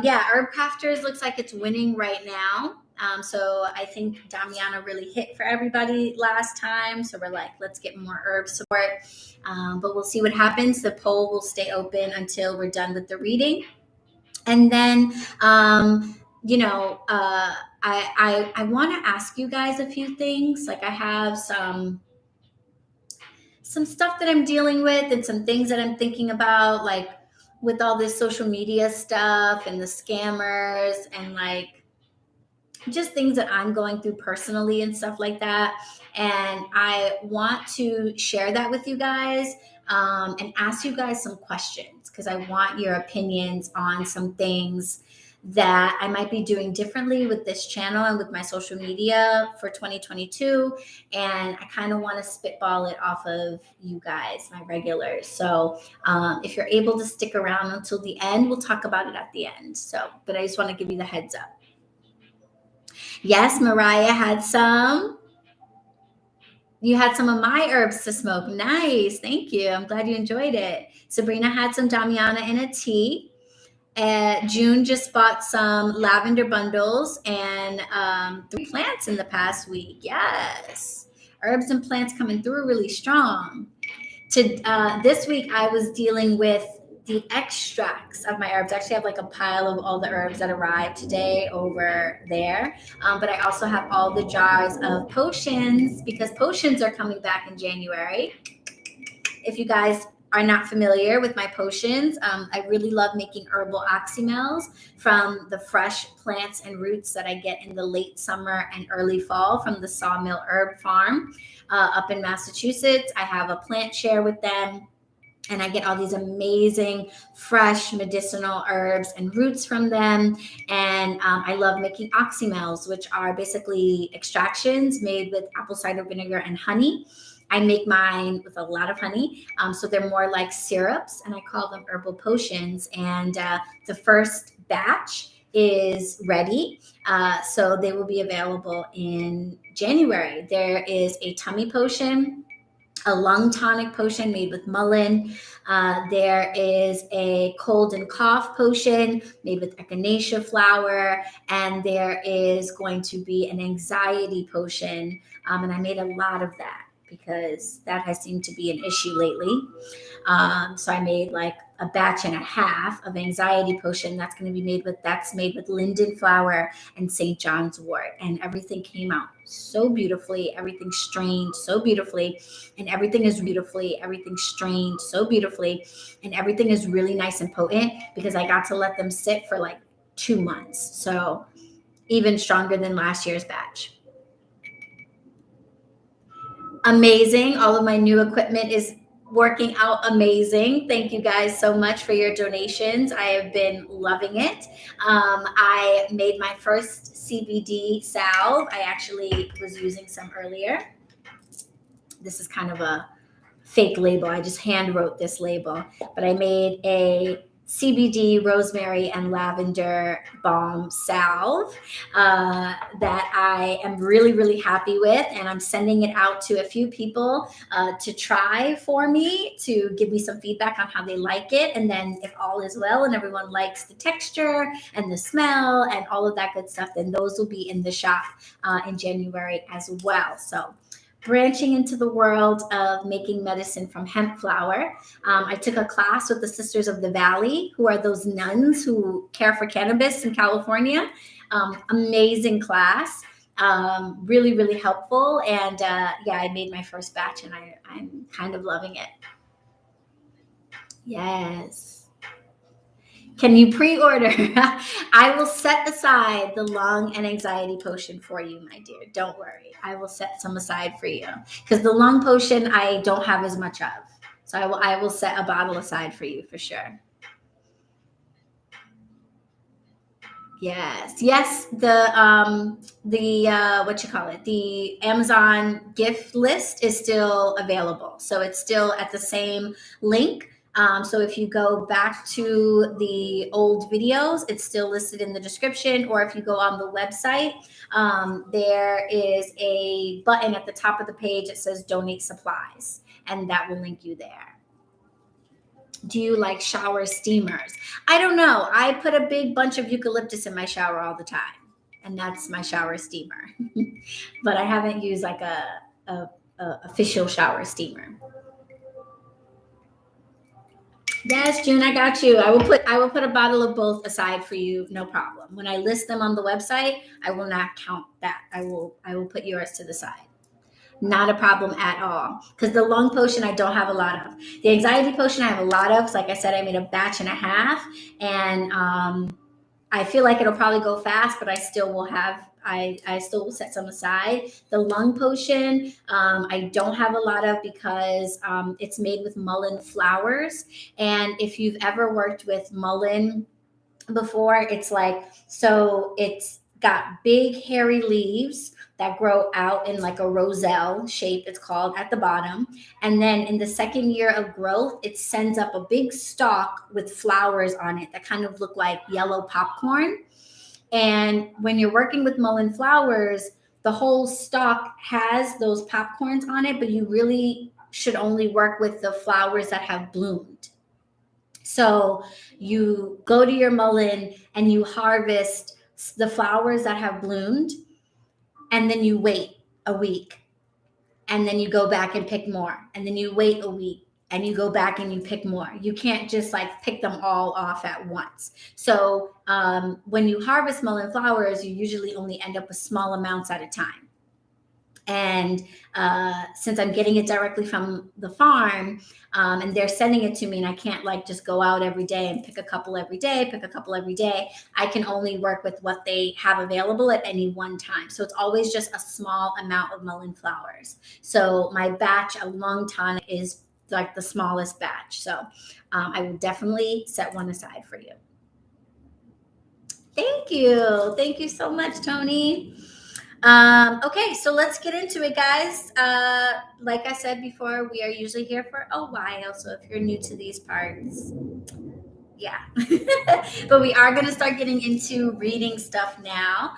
yeah, Herb Crafters looks like it's winning right now. So I think Damiana really hit for everybody last time. So we're like, let's get more herb support. But we'll see what happens. The poll will stay open until we're done with the reading. And then, I want to ask you guys a few things. Like I have some stuff that I'm dealing with and some things that I'm thinking about, like with all this social media stuff and the scammers and like just things that I'm going through personally and stuff like that. And I want to share that with you guys and ask you guys some questions because I want your opinions on some things that I might be doing differently with this channel and with my social media for 2022. And I kind of want to spitball it off of you guys, my regulars. So if you're able to stick around until the end, we'll talk about it at the end. So, but I just want to give you the heads up. Yes, Mariah had some. You had some of my herbs to smoke. Nice. Thank you. I'm glad you enjoyed it. Sabrina had some Damiana in a tea. June just bought some lavender bundles and 3 plants in the past week. Yes. Herbs and plants coming through really strong. This week, I was dealing with the extracts of my herbs. I actually have like a pile of all the herbs that arrived today over there. But I also have all the jars of potions because potions are coming back in January. If you guys are not familiar with my potions, I really love making herbal oxymels from the fresh plants and roots that I get in the late summer and early fall from the Sawmill Herb Farm up in Massachusetts. I have a plant share with them. And I get all these amazing, fresh medicinal herbs and roots from them. And I love making oxymels, which are basically extractions made with apple cider vinegar and honey. I make mine with a lot of honey. So they're more like syrups, and I call them herbal potions. And the first batch is ready. So they will be available in January. There is a tummy potion, a lung tonic potion made with mullein. There is a cold and cough potion made with echinacea flower. And there is going to be an anxiety potion. And I made a lot of that because that has seemed to be an issue lately. So I made like a batch and a half of anxiety potion that's made with linden flower and St. John's wort. And everything came out so beautifully. Everything strained so beautifully. And everything strained so beautifully. And everything is really nice and potent because I got to let them sit for like 2 months. So even stronger than last year's batch. Amazing. All of my new equipment is working out amazing. Thank you guys so much for your donations. I have been loving it. I made my first CBD salve. I actually was using some earlier. This is kind of a fake label. I just hand wrote this label, but I made a CBD, rosemary, and lavender balm salve that I am really, really happy with. And I'm sending it out to a few people to try for me, to give me some feedback on how they like it. And then if all is well and everyone likes the texture and the smell and all of that good stuff, then those will be in the shop in January as well. So branching into the world of making medicine from hemp flower. I took a class with the Sisters of the Valley, who are those nuns who care for cannabis in California. Amazing class, really, really helpful. And I made my first batch and I'm kind of loving it. Yes. Can you pre-order? I will set aside the lung and anxiety potion for you, my dear. Don't worry. I will set some aside for you because the lung potion I don't have as much of. So I will set a bottle aside for you for sure. Yes. The the Amazon gift list is still available. So it's still at the same link. So if you go back to the old videos, it's still listed in the description, or if you go on the website, there is a button at the top of the page that says donate supplies. and that will link you there. Do you like shower steamers? I don't know. I put a big bunch of eucalyptus in my shower all the time, and that's my shower steamer. But I haven't used like a official shower steamer. Yes, June, I got you. I will put a bottle of both aside for you, no problem. When I list them on the website, I will not count that. I will put yours to the side. Not a problem at all. Because the lung potion I don't have a lot of. The anxiety potion I have a lot of. Like I said, I made a batch and a half, and I feel like it'll probably go fast, but I still will have. I still will set some aside. The lung potion I don't have a lot of because it's made with mullein flowers. And if you've ever worked with mullein before, it's like, so it's got big hairy leaves that grow out in like a roselle shape, it's called, at the bottom. And then in the second year of growth, it sends up a big stalk with flowers on it that kind of look like yellow popcorn. And when you're working with mullein flowers, the whole stalk has those popcorns on it, but you really should only work with the flowers that have bloomed. So you go to your mullein and you harvest the flowers that have bloomed, and then you wait a week, and then you go back and pick more, and then you wait a week, and you go back and you pick more. You can't just like pick them all off at once. So when you harvest mullein flowers, you usually only end up with small amounts at a time. And since I'm getting it directly from the farm, and they're sending it to me, and I can't like just go out every day and pick a couple every day, I can only work with what they have available at any one time. So it's always just a small amount of mullein flowers. So my batch, a lung tonic, is like the smallest batch. So I will definitely set one aside for you. Thank you. Thank you so much, Tony. Okay, so let's get into it, guys. Like I said before, we are usually here for a while. So if you're new to these parts, yeah. But we are going to start getting into reading stuff now.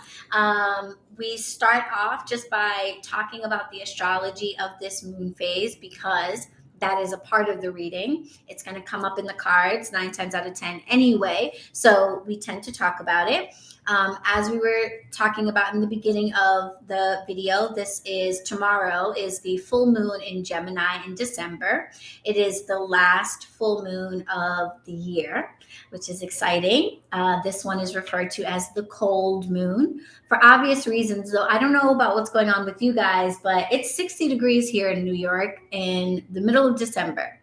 We start off just by talking about the astrology of this moon phase, because that is a part of the reading. It's going to come up in the cards 9 times out of 10 anyway. So we tend to talk about it. As we were talking about in the beginning of the video, tomorrow is the full moon in Gemini in December. It is the last full moon of the year, which is exciting. This one is referred to as the cold moon for obvious reasons, though I don't know about what's going on with you guys, but it's 60 degrees here in New York in the middle of December.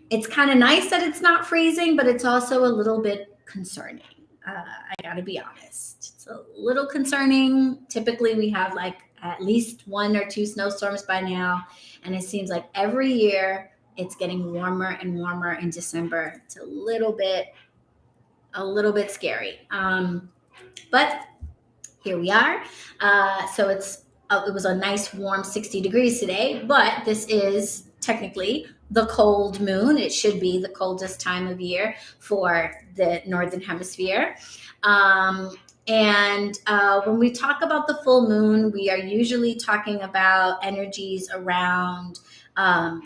It's kind of nice that it's not freezing, but it's also a little bit concerning. I gotta be honest. It's a little concerning. Typically we have like at least 1 or 2 snowstorms by now. And it seems like every year it's getting warmer and warmer in December. It's a little bit scary. But here we are. So it was a nice warm 60 degrees today, but this is technically the cold moon. It should be the coldest time of year for the Northern Hemisphere. And when we talk about the full moon, we are usually talking about energies around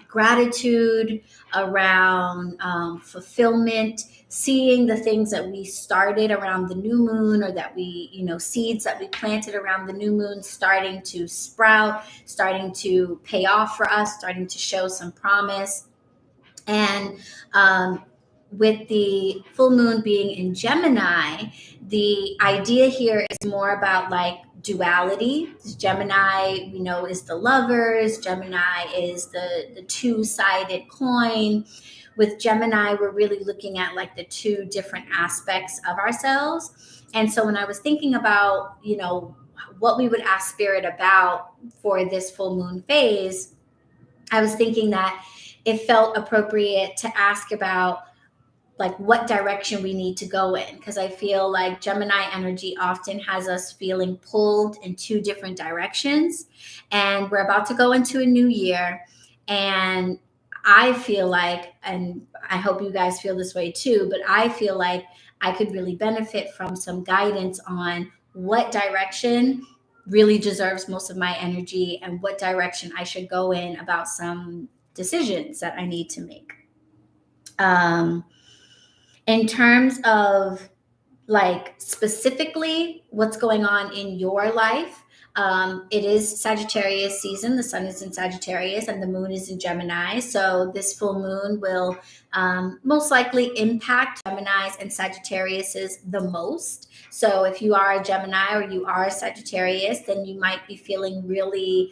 gratitude, around fulfillment, seeing the things that we started around the new moon, or that we, seeds that we planted around the new moon starting to sprout, starting to pay off for us, starting to show some promise. And with the full moon being in Gemini, the idea here is more about like duality. Gemini, we know, is the lovers. Gemini is the two-sided coin. With Gemini, we're really looking at like the 2 different aspects of ourselves. And so when I was thinking about, what we would ask Spirit about for this full moon phase, I was thinking that it felt appropriate to ask about like what direction we need to go in, because I feel like Gemini energy often has us feeling pulled in 2 different directions. And we're about to go into a new year, and I feel like, and I hope you guys feel this way too, but I feel like I could really benefit from some guidance on what direction really deserves most of my energy and what direction I should go in about some decisions that I need to make. In terms of like specifically what's going on in your life, it is Sagittarius season. The sun is in Sagittarius and the moon is in Gemini. So this full moon will most likely impact Geminis and Sagittariuses the most. So if you are a Gemini or you are a Sagittarius, then you might be feeling really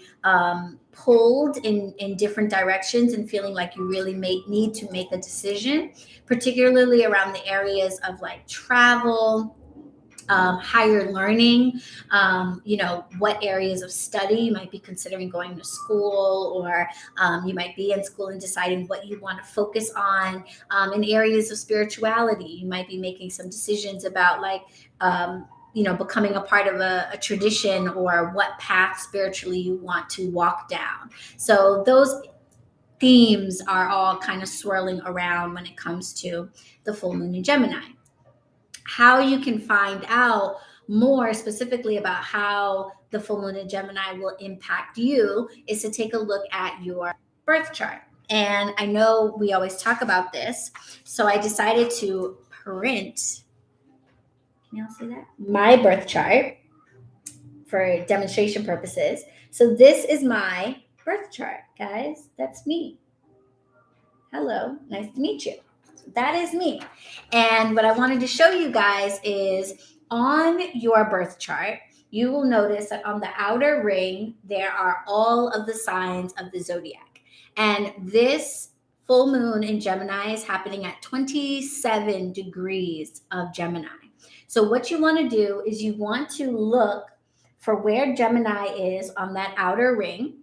pulled in different directions and feeling like you really need to make a decision, particularly around the areas of like travel, higher learning, what areas of study you might be considering going to school, or you might be in school and deciding what you want to focus on. In areas of spirituality, you might be making some decisions about like, becoming a part of a tradition, or what path spiritually you want to walk down. So those themes are all kind of swirling around when it comes to the full moon in Gemini. How you can find out more specifically about how the full moon in Gemini will impact you is to take a look at your birth chart. And I know we always talk about this, so I decided to print, can y'all see that? My birth chart for demonstration purposes. So this is my birth chart, guys. That's me. Hello, nice to meet you. That is me. And what I wanted to show you guys is on your birth chart, you will notice that on the outer ring, there are all of the signs of the zodiac. And this full moon in Gemini is happening at 27 degrees of Gemini. So what you want to do is you want to look for where Gemini is on that outer ring,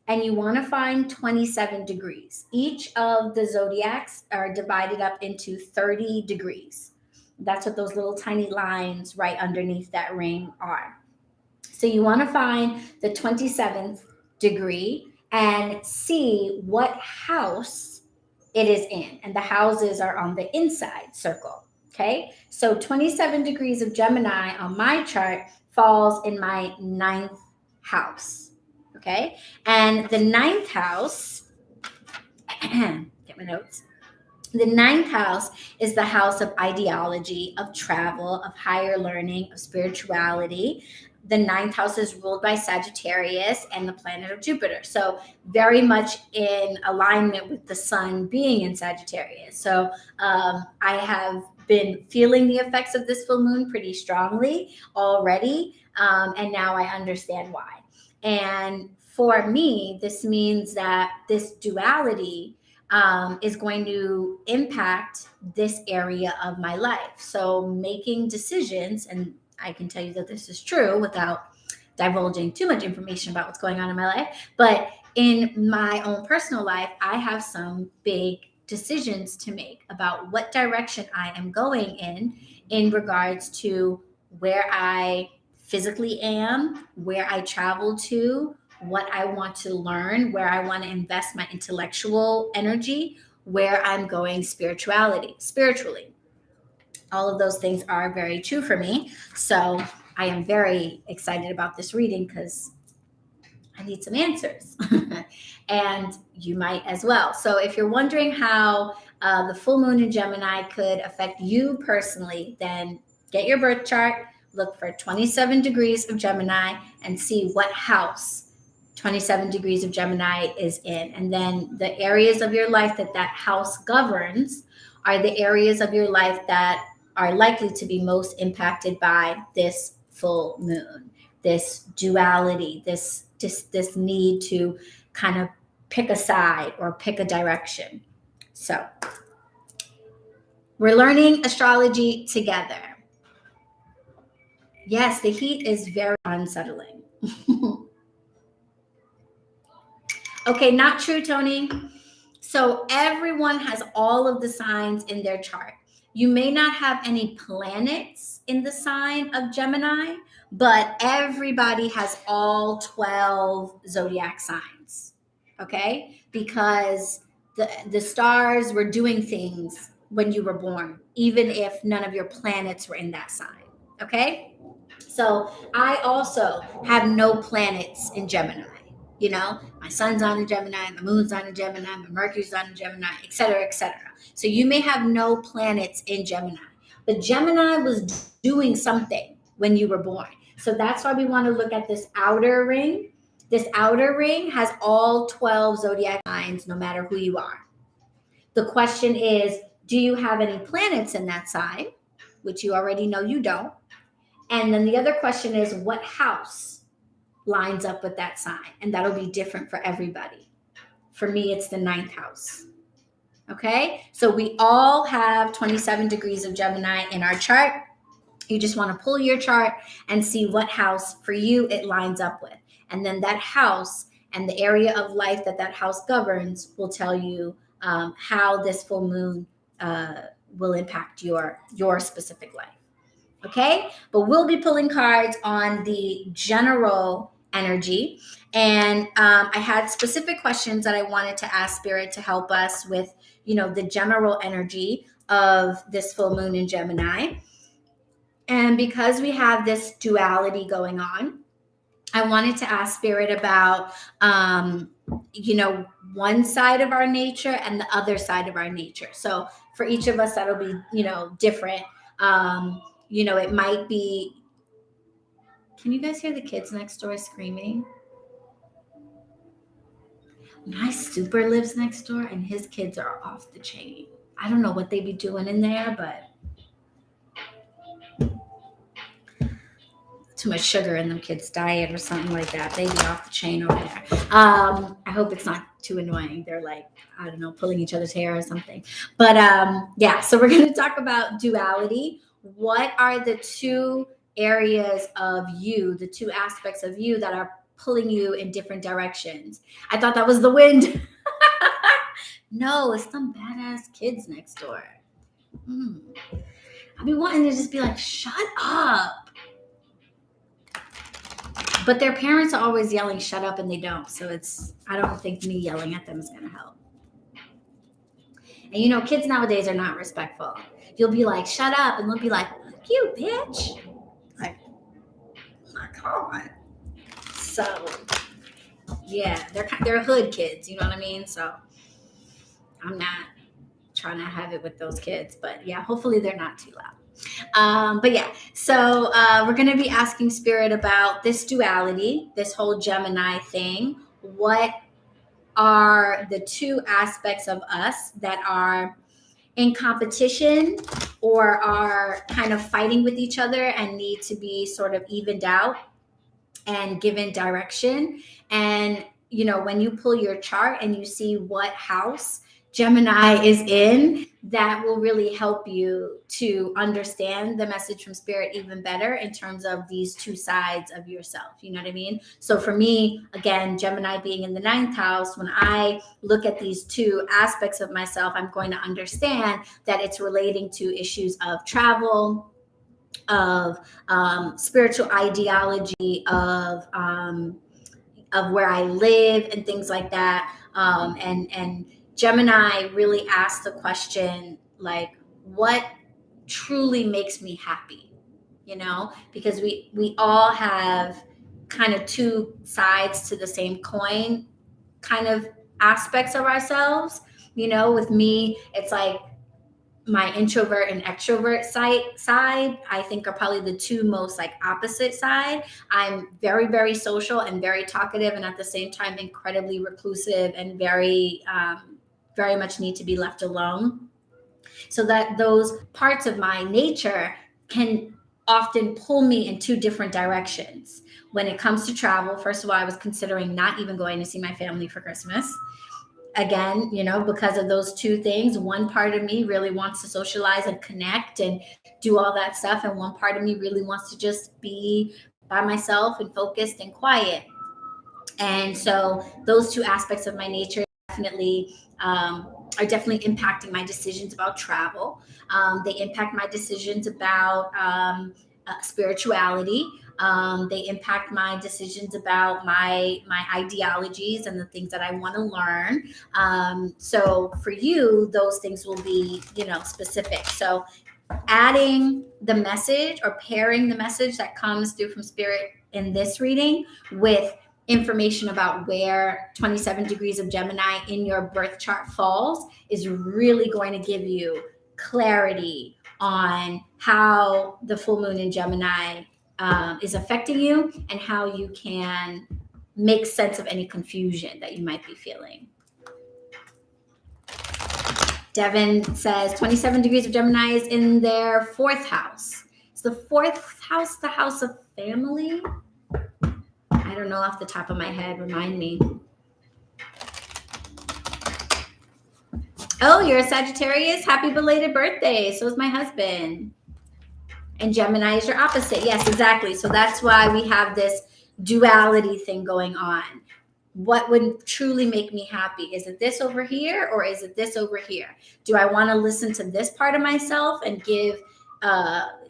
and you want to find 27 degrees. Each of the zodiacs are divided up into 30 degrees. That's what those little tiny lines right underneath that ring are. So you want to find the 27th degree and see what house it is in. And the houses are on the inside circle. Okay. So 27 degrees of Gemini on my chart falls in my 9th house. Okay. And the 9th house, get my notes. The 9th house is the house of ideology, of travel, of higher learning, of spirituality. The 9th house is ruled by Sagittarius and the planet of Jupiter. So very much in alignment with the sun being in Sagittarius. So I have been feeling the effects of this full moon pretty strongly already. And now I understand why. And for me, this means that this duality is going to impact this area of my life. So making decisions, and I can tell you that this is true without divulging too much information about what's going on in my life, but in my own personal life, I have some big decisions to make about what direction I am going in regards to where I physically am, where I travel to, what I want to learn, where I want to invest my intellectual energy, where I'm going spiritually. All of those things are very true for me. So I am very excited about this reading because I need some answers. And you might as well. So if you're wondering how the full moon in Gemini could affect you personally, then get your birth chart, look for 27 degrees of Gemini, and see what house 27 degrees of Gemini is in. And then the areas of your life that house governs are the areas of your life that are likely to be most impacted by this full moon, this duality, this need to kind of pick a side or pick a direction. So we're learning astrology together. Yes, the heat is very unsettling. Okay, not true, Tony. So everyone has all of the signs in their chart. You may not have any planets in the sign of Gemini, but everybody has all 12 zodiac signs, okay? Because the stars were doing things when you were born, even if none of your planets were in that sign, Okay. So I also have no planets in Gemini. You know, my sun's on a Gemini, my moon's on a Gemini, my Mercury's on a Gemini, et cetera, et cetera. So you may have no planets in Gemini, but Gemini was doing something when you were born. So that's why we want to look at this outer ring. This outer ring has all 12 zodiac signs, no matter who you are. The question is, do you have any planets in that sign? Which you already know you don't. And then the other question is, what house lines up with that sign? And that'll be different for everybody. For me, it's the 9th house. Okay, so we all have 27 degrees of Gemini in our chart. You just want to pull your chart and see what house for you it lines up with. And then that house and the area of life that that house governs will tell you how this full moon will impact your specific life. Okay, but we'll be pulling cards on the general energy. And I had specific questions that I wanted to ask Spirit to help us with, you know, the general energy of this full moon in Gemini. And because we have this duality going on, I wanted to ask Spirit about, you know, one side of our nature and the other side of our nature. So for each of us, that'll be, you know, different. You know, it might be, can you guys hear the kids next door screaming? My super lives next door and his kids are off the chain. I don't know what they be doing in there, but too much sugar in them kids' diet or something like that. They be off the chain over there. I hope it's not too annoying. They're like, I don't know, pulling each other's hair or something. But yeah, so we're going to talk about duality. What are the two areas of you, the two aspects of you that are pulling you in different directions? I thought that was the wind. No, it's some badass kids next door. I've been wanting to just be like, shut up. But their parents are always yelling, shut up, and they don't. So I don't think me yelling at them is going to help. And you know, kids nowadays are not respectful. You'll be like, shut up. And they'll be like, fuck you, bitch. Like, oh my God. So, yeah, they're hood kids. You know what I mean? So I'm not trying to have it with those kids. But yeah, hopefully they're not too loud. But yeah, so we're going to be asking Spirit about this duality, this whole Gemini thing. What are the two aspects of us that are in competition or are kind of fighting with each other and need to be sort of evened out and given direction? And, you know, when you pull your chart and you see what house Gemini is in, that will really help you to understand the message from Spirit even better in terms of these two sides of yourself. You know what I mean? So for me, again, Gemini being in the 9th house, when I look at these two aspects of myself, I'm going to understand that it's relating to issues of travel, of spiritual ideology, of where I live and things like that. And Gemini really asks the question, like, what truly makes me happy? You know, because we all have kind of two sides to the same coin, kind of aspects of ourselves. You know, with me, it's like my introvert and extrovert side, I think, are probably the two most like opposite side. I'm very, very social and very talkative, and at the same time, incredibly reclusive and very much need to be left alone. So that those parts of my nature can often pull me in two different directions. When it comes to travel, first of all, I was considering not even going to see my family for Christmas. Again, you know, because of those two things, one part of me really wants to socialize and connect and do all that stuff. And one part of me really wants to just be by myself and focused and quiet. And so those two aspects of my nature definitely are definitely impacting my decisions about travel. They impact my decisions about spirituality. They impact my decisions about my ideologies and the things that I want to learn. So for you, those things will be, you know, specific. So adding the message or pairing the message that comes through from Spirit in this reading with information about where 27 degrees of Gemini in your birth chart falls is really going to give you clarity on how the full moon in Gemini is affecting you and how you can make sense of any confusion that you might be feeling. Devin says 27 degrees of Gemini is in their 4th house. Is the 4th house the house of family? I don't know off the top of my head. Remind me. Oh, you're a Sagittarius. Happy belated birthday. So is my husband. And Gemini is your opposite. Yes, exactly. So that's why we have this duality thing going on. What would truly make me happy? Is it this over here or is it this over here? Do I want to listen to this part of myself and give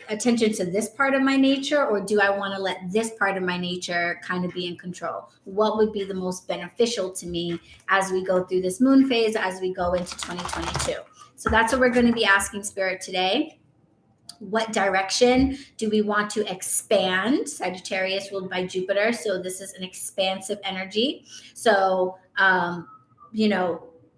attention to this part of my nature, or do I want to let this part of my nature kind of be in control? What would be the most beneficial to me as we go through this moon phase, as we go into 2022? So that's what we're going to be asking Spirit today. What direction do we want to expand? Sagittarius ruled by Jupiter. So this is an expansive energy. So,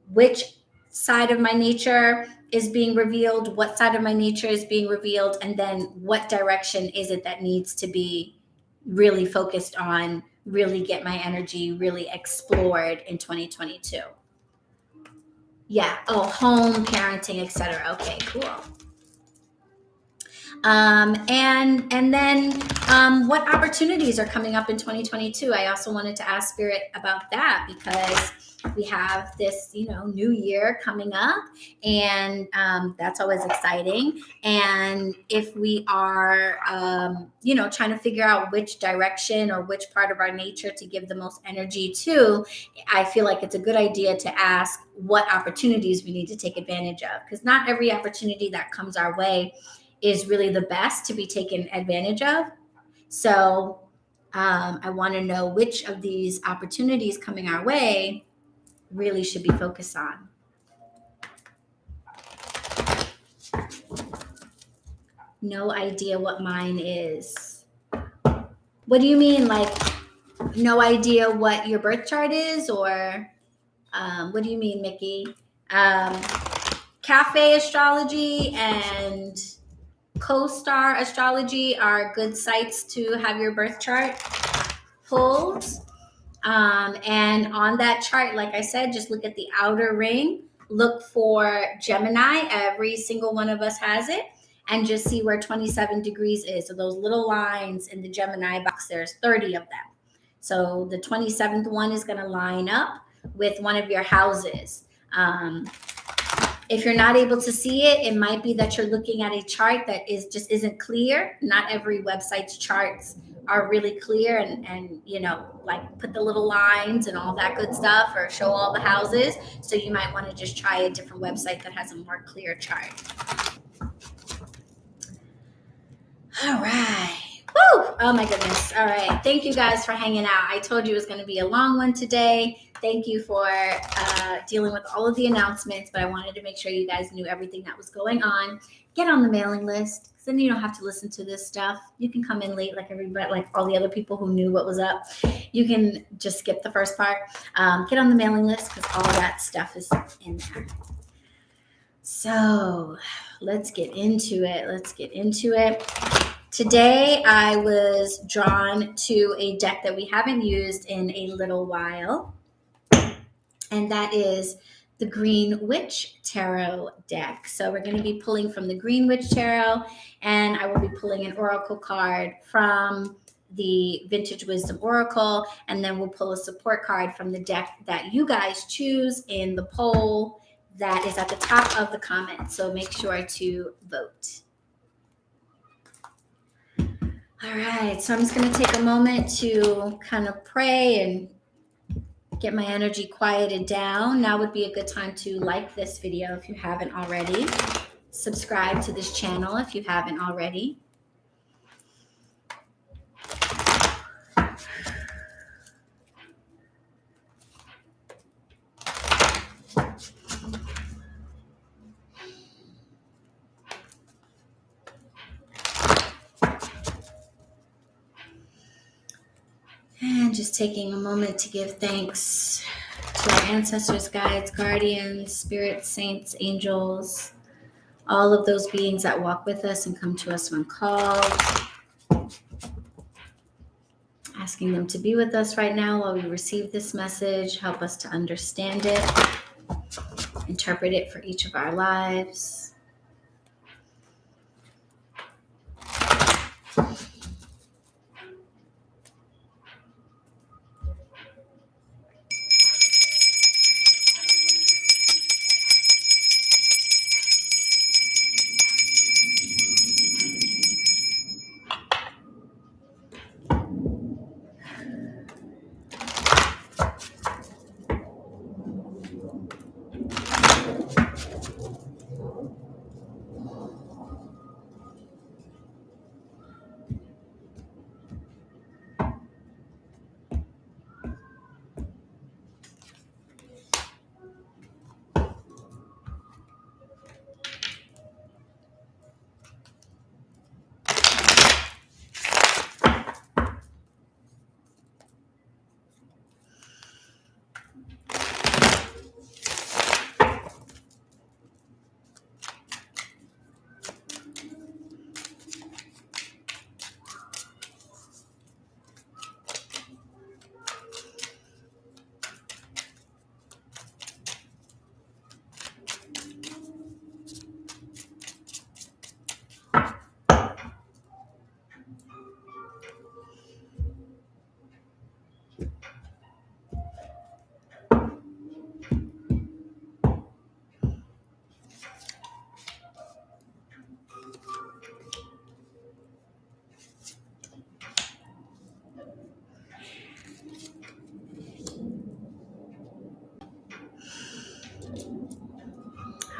which side of my nature is being revealed? What side of my nature is being revealed? And then what direction is it that needs to be really focused on, really get my energy really explored in 2022? Yeah. Oh, home, parenting, etc. Okay, cool. And then what opportunities are coming up in 2022? I also wanted to ask Spirit about that because we have this, new year coming up, and that's always exciting. And if we are, trying to figure out which direction or which part of our nature to give the most energy to, I feel like it's a good idea to ask what opportunities we need to take advantage of, because not every opportunity that comes our way is really the best to be taken advantage of. So I want to know which of these opportunities coming our way really should be focused on. No idea what mine is. What do you mean? Like, no idea what your birth chart is? Or what do you mean, Mickey? Cafe Astrology and CoStar Astrology are good sites to have your birth chart pulled. And on that chart, like I said, just look at the outer ring, look for Gemini. Every single one of us has it. And just see where 27 degrees is. So those little lines in the Gemini box, there's 30 of them. So the 27th one is going to line up with one of your houses. If you're not able to see it, it might be that you're looking at a chart that isn't clear. Not every website's charts are really clear and like put the little lines and all that good stuff, or show all the houses. So you might want to just try a different website that has a more clear chart. All right. Woo! Oh my goodness. All right. Thank you guys for hanging out. I told you it was going to be a long one today. Thank you for dealing with all of the announcements, but I wanted to make sure you guys knew everything that was going on. Get on the mailing list, because then you don't have to listen to this stuff. You can come in late like everybody, like all the other people who knew what was up. You can just skip the first part. Get on the mailing list, because all that stuff is in there. So let's get into it. Today, I was drawn to a deck that we haven't used in a little while, and that is the Green Witch Tarot deck. So we're going to be pulling from the Green Witch Tarot, and I will be pulling an oracle card from the Vintage Wisdom Oracle, and then we'll pull a support card from the deck that you guys choose in the poll that is at the top of the comments. So make sure to vote. All right, so I'm just going to take a moment to kind of pray and get my energy quieted down. Now would be a good time to like this video if you haven't already. Subscribe to this channel if you haven't already. And just taking a moment to give thanks to our ancestors, guides, guardians, spirits, saints, angels, all of those beings that walk with us and come to us when called. Asking them to be with us right now while we receive this message, help us to understand it, interpret it for each of our lives.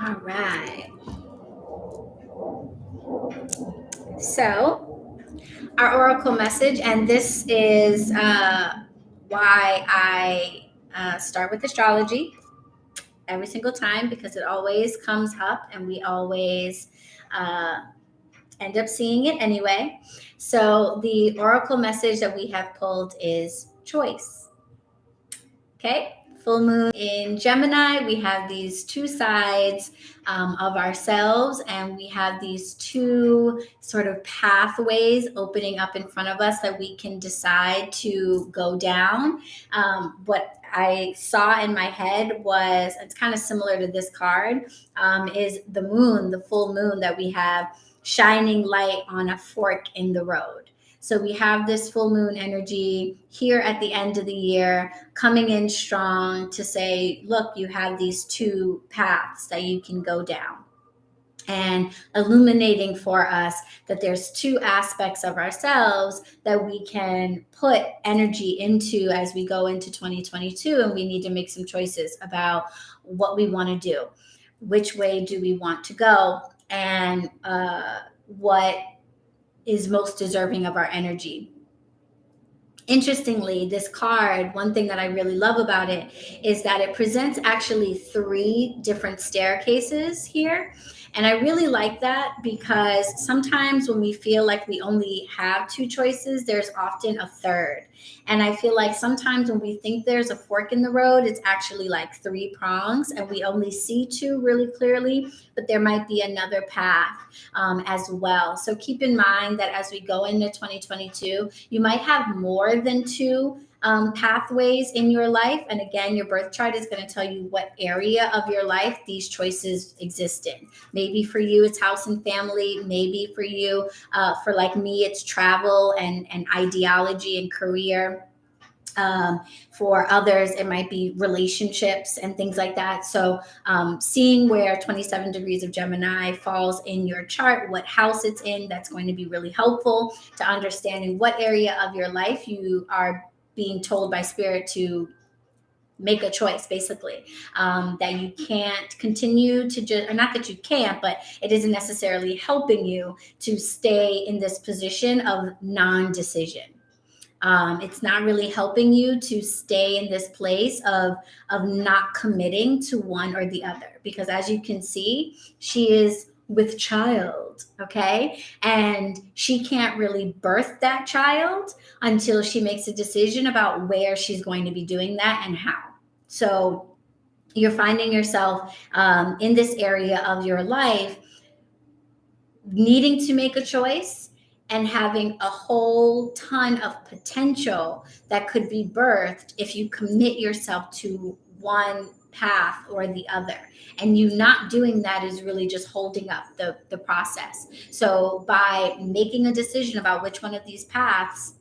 All right. So, our oracle message, and this is why I start with astrology every single time, because it always comes up and we always end up seeing it anyway. So, the oracle message that we have pulled is choice. Okay. Full moon in Gemini, we have these two sides of ourselves, and we have these two sort of pathways opening up in front of us that we can decide to go down. What I saw in my head was, it's kind of similar to this card, is the moon, the full moon that we have shining light on a fork in the road. So we have this full moon energy here at the end of the year coming in strong to say, look, you have these two paths that you can go down, and illuminating for us that there's two aspects of ourselves that we can put energy into as we go into 2022. And we need to make some choices about what we want to do. Which way do we want to go? And what is most deserving of our energy. Interestingly, this card, one thing that I really love about it is that it presents actually 3 different staircases here. And I really like that, because sometimes when we feel like we only have 2 choices, there's often a third. And I feel like sometimes when we think there's a fork in the road, it's actually like 3 prongs and we only see 2 really clearly, but there might be another path as well. So keep in mind that as we go into 2022, you might have more than 2 pathways in your life. And again, your birth chart is going to tell you what area of your life these choices exist in. Maybe for you, it's house and family. Maybe for you, for like me, it's travel and ideology and career. For others, it might be relationships and things like that. So seeing where 27 degrees of Gemini falls in your chart, what house it's in, that's going to be really helpful to understanding what area of your life you are being told by spirit to make a choice, basically, that you can't continue to just, or not that you can't, but it isn't necessarily helping you to stay in this position of non-decision. It's not really helping you to stay in this place of not committing to one or the other, because as you can see, she is with child, okay? And she can't really birth that child until she makes a decision about where she's going to be doing that and how. So you're finding yourself in this area of your life needing to make a choice and having a whole ton of potential that could be birthed if you commit yourself to one path or the other. And you not doing that is really just holding up the process. So by making a decision about which one of these paths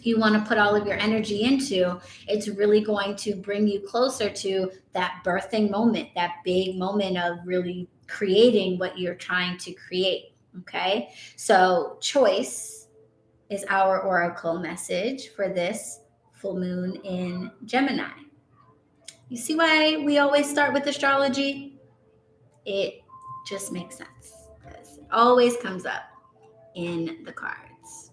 you want to put all of your energy into, it's really going to bring you closer to that birthing moment, that big moment of really creating what you're trying to create. Okay. So choice is our oracle message for this full moon in Gemini. You see why we always start with astrology? It just makes sense because it always comes up in the cards.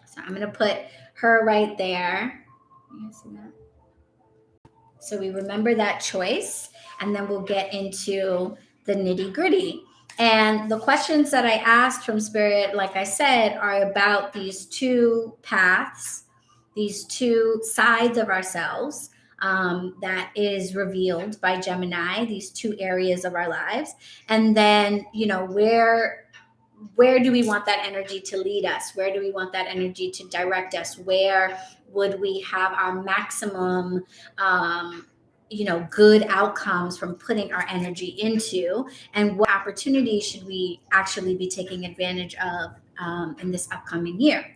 So I'm going to put her right there. You guys see that? So we remember that choice, and then we'll get into the nitty gritty. And the questions that I asked from Spirit, like I said, are about these two paths, these two sides of ourselves that is revealed by Gemini, these two areas of our lives. And then, you know, where do we want that energy to lead us? Where do we want that energy to direct us? Where would we have our maximum good outcomes from putting our energy into, and what opportunities should we actually be taking advantage of in this upcoming year?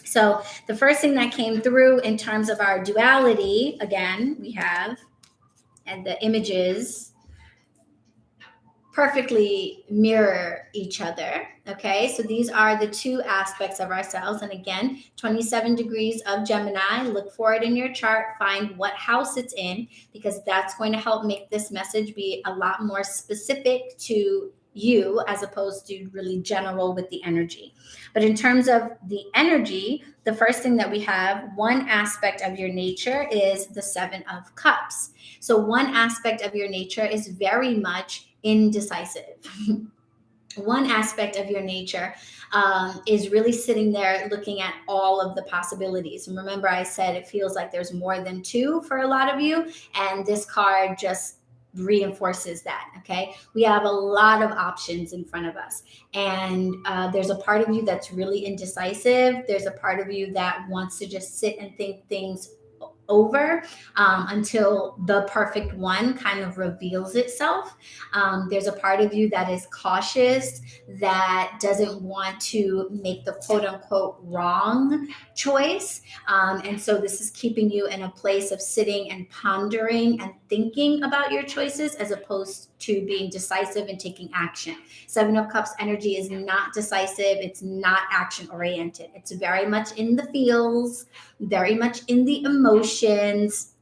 So the first thing that came through in terms of our duality, again, we have, and the images perfectly mirror each other. Okay, so these are the two aspects of ourselves. And again, 27 degrees of Gemini. Look for it in your chart. Find what house it's in, because that's going to help make this message be a lot more specific to you as opposed to really general with the energy. But in terms of the energy, the first thing that we have, one aspect of your nature is the Seven of Cups. So one aspect of your nature is very much indecisive. One aspect of your nature is really sitting there looking at all of the possibilities. And remember, I said it feels like there's more than two for a lot of you, and this card just reinforces that. Okay, we have a lot of options in front of us, and there's a part of you that's really indecisive. There's a part of you that wants to just sit and think things over until the perfect one kind of reveals itself. There's a part of you that is cautious, that doesn't want to make the quote unquote wrong choice. And so this is keeping you in a place of sitting and pondering and thinking about your choices as opposed to being decisive and taking action. Seven of Cups energy is not decisive. It's not action oriented. It's very much in the feels, very much in the emotions,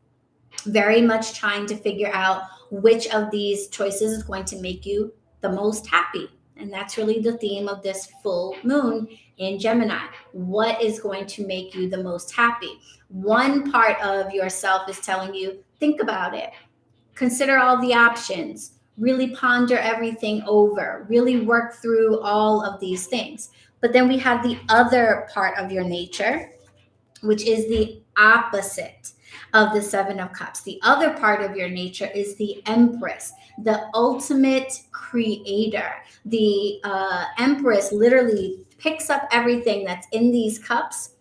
very much trying to figure out which of these choices is going to make you the most happy. And that's really the theme of this full moon in Gemini. What is going to make you the most happy? One part of yourself is telling you, think about it. Consider all the options. Really ponder everything over. Really work through all of these things. But then we have the other part of your nature, which is the opposite of the Seven of Cups. The other part of your nature is the Empress, the ultimate creator. The Empress literally picks up everything that's in these cups,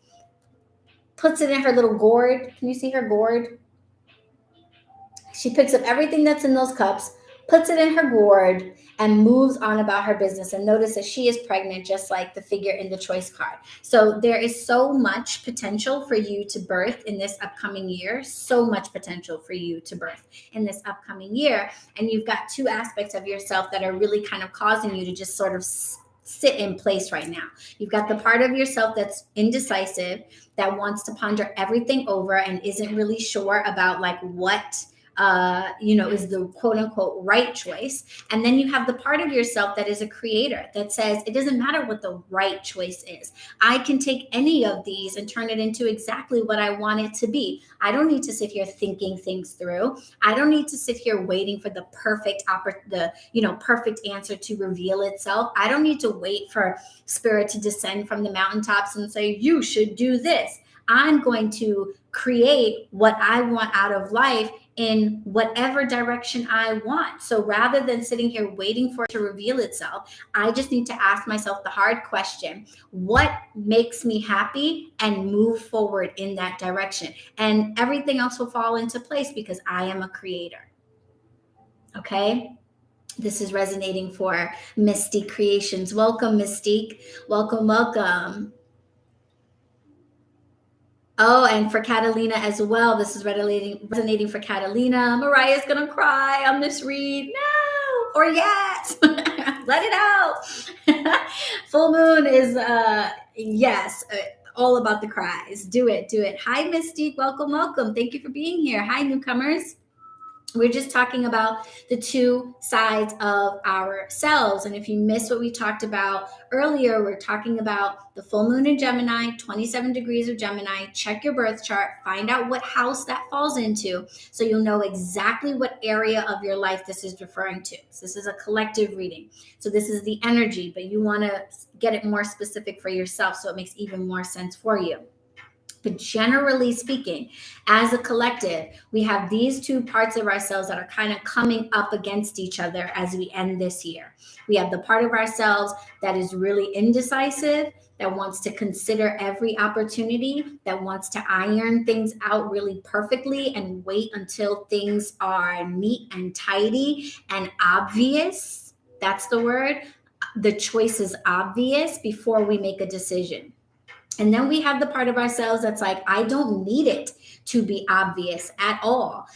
puts it in her little gourd. Can you see her gourd? She picks up everything that's in those cups, puts it in her gourd, and moves on about her business. And notice that she is pregnant, just like the figure in the choice card. So there is so much potential for you to birth in this upcoming year, so much potential for you to birth in this upcoming year. And you've got two aspects of yourself that are really kind of causing you to just sort of sit in place right now. You've got the part of yourself that's indecisive, that wants to ponder everything over and isn't really sure about like what is the quote unquote right choice. And then you have the part of yourself that is a creator that says, it doesn't matter what the right choice is. I can take any of these and turn it into exactly what I want it to be. I don't need to sit here thinking things through. I don't need to sit here waiting for the perfect answer to reveal itself. I don't need to wait for spirit to descend from the mountaintops and say, you should do this. I'm going to create what I want out of life in whatever direction I want. So rather than sitting here waiting for it to reveal itself, I just need to ask myself the hard question: what makes me happy, and move forward in that direction. And everything else will fall into place because I am a creator. Okay? This is resonating for Mystique Creations. Welcome, Mystique. Welcome, welcome. Oh, and for Catalina as well. This is resonating for Catalina. Mariah's going to cry on this read. No, or yes. Let it out. Full moon is, yes, all about the cries. Do it, do it. Hi, Mystique. Welcome, welcome. Thank you for being here. Hi, newcomers. We're just talking about the two sides of ourselves. And if you missed what we talked about earlier, we're talking about the full moon in Gemini, 27 degrees of Gemini. Check your birth chart, find out what house that falls into, so you'll know exactly what area of your life this is referring to. So this is a collective reading. So this is the energy, but you want to get it more specific for yourself so it makes even more sense for you. But generally speaking, as a collective, we have these two parts of ourselves that are kind of coming up against each other as we end this year. We have the part of ourselves that is really indecisive, that wants to consider every opportunity, that wants to iron things out really perfectly and wait until things are neat and tidy and obvious. That's the word. The choice is obvious before we make a decision. And then we have the part of ourselves that's like, I don't need it to be obvious at all.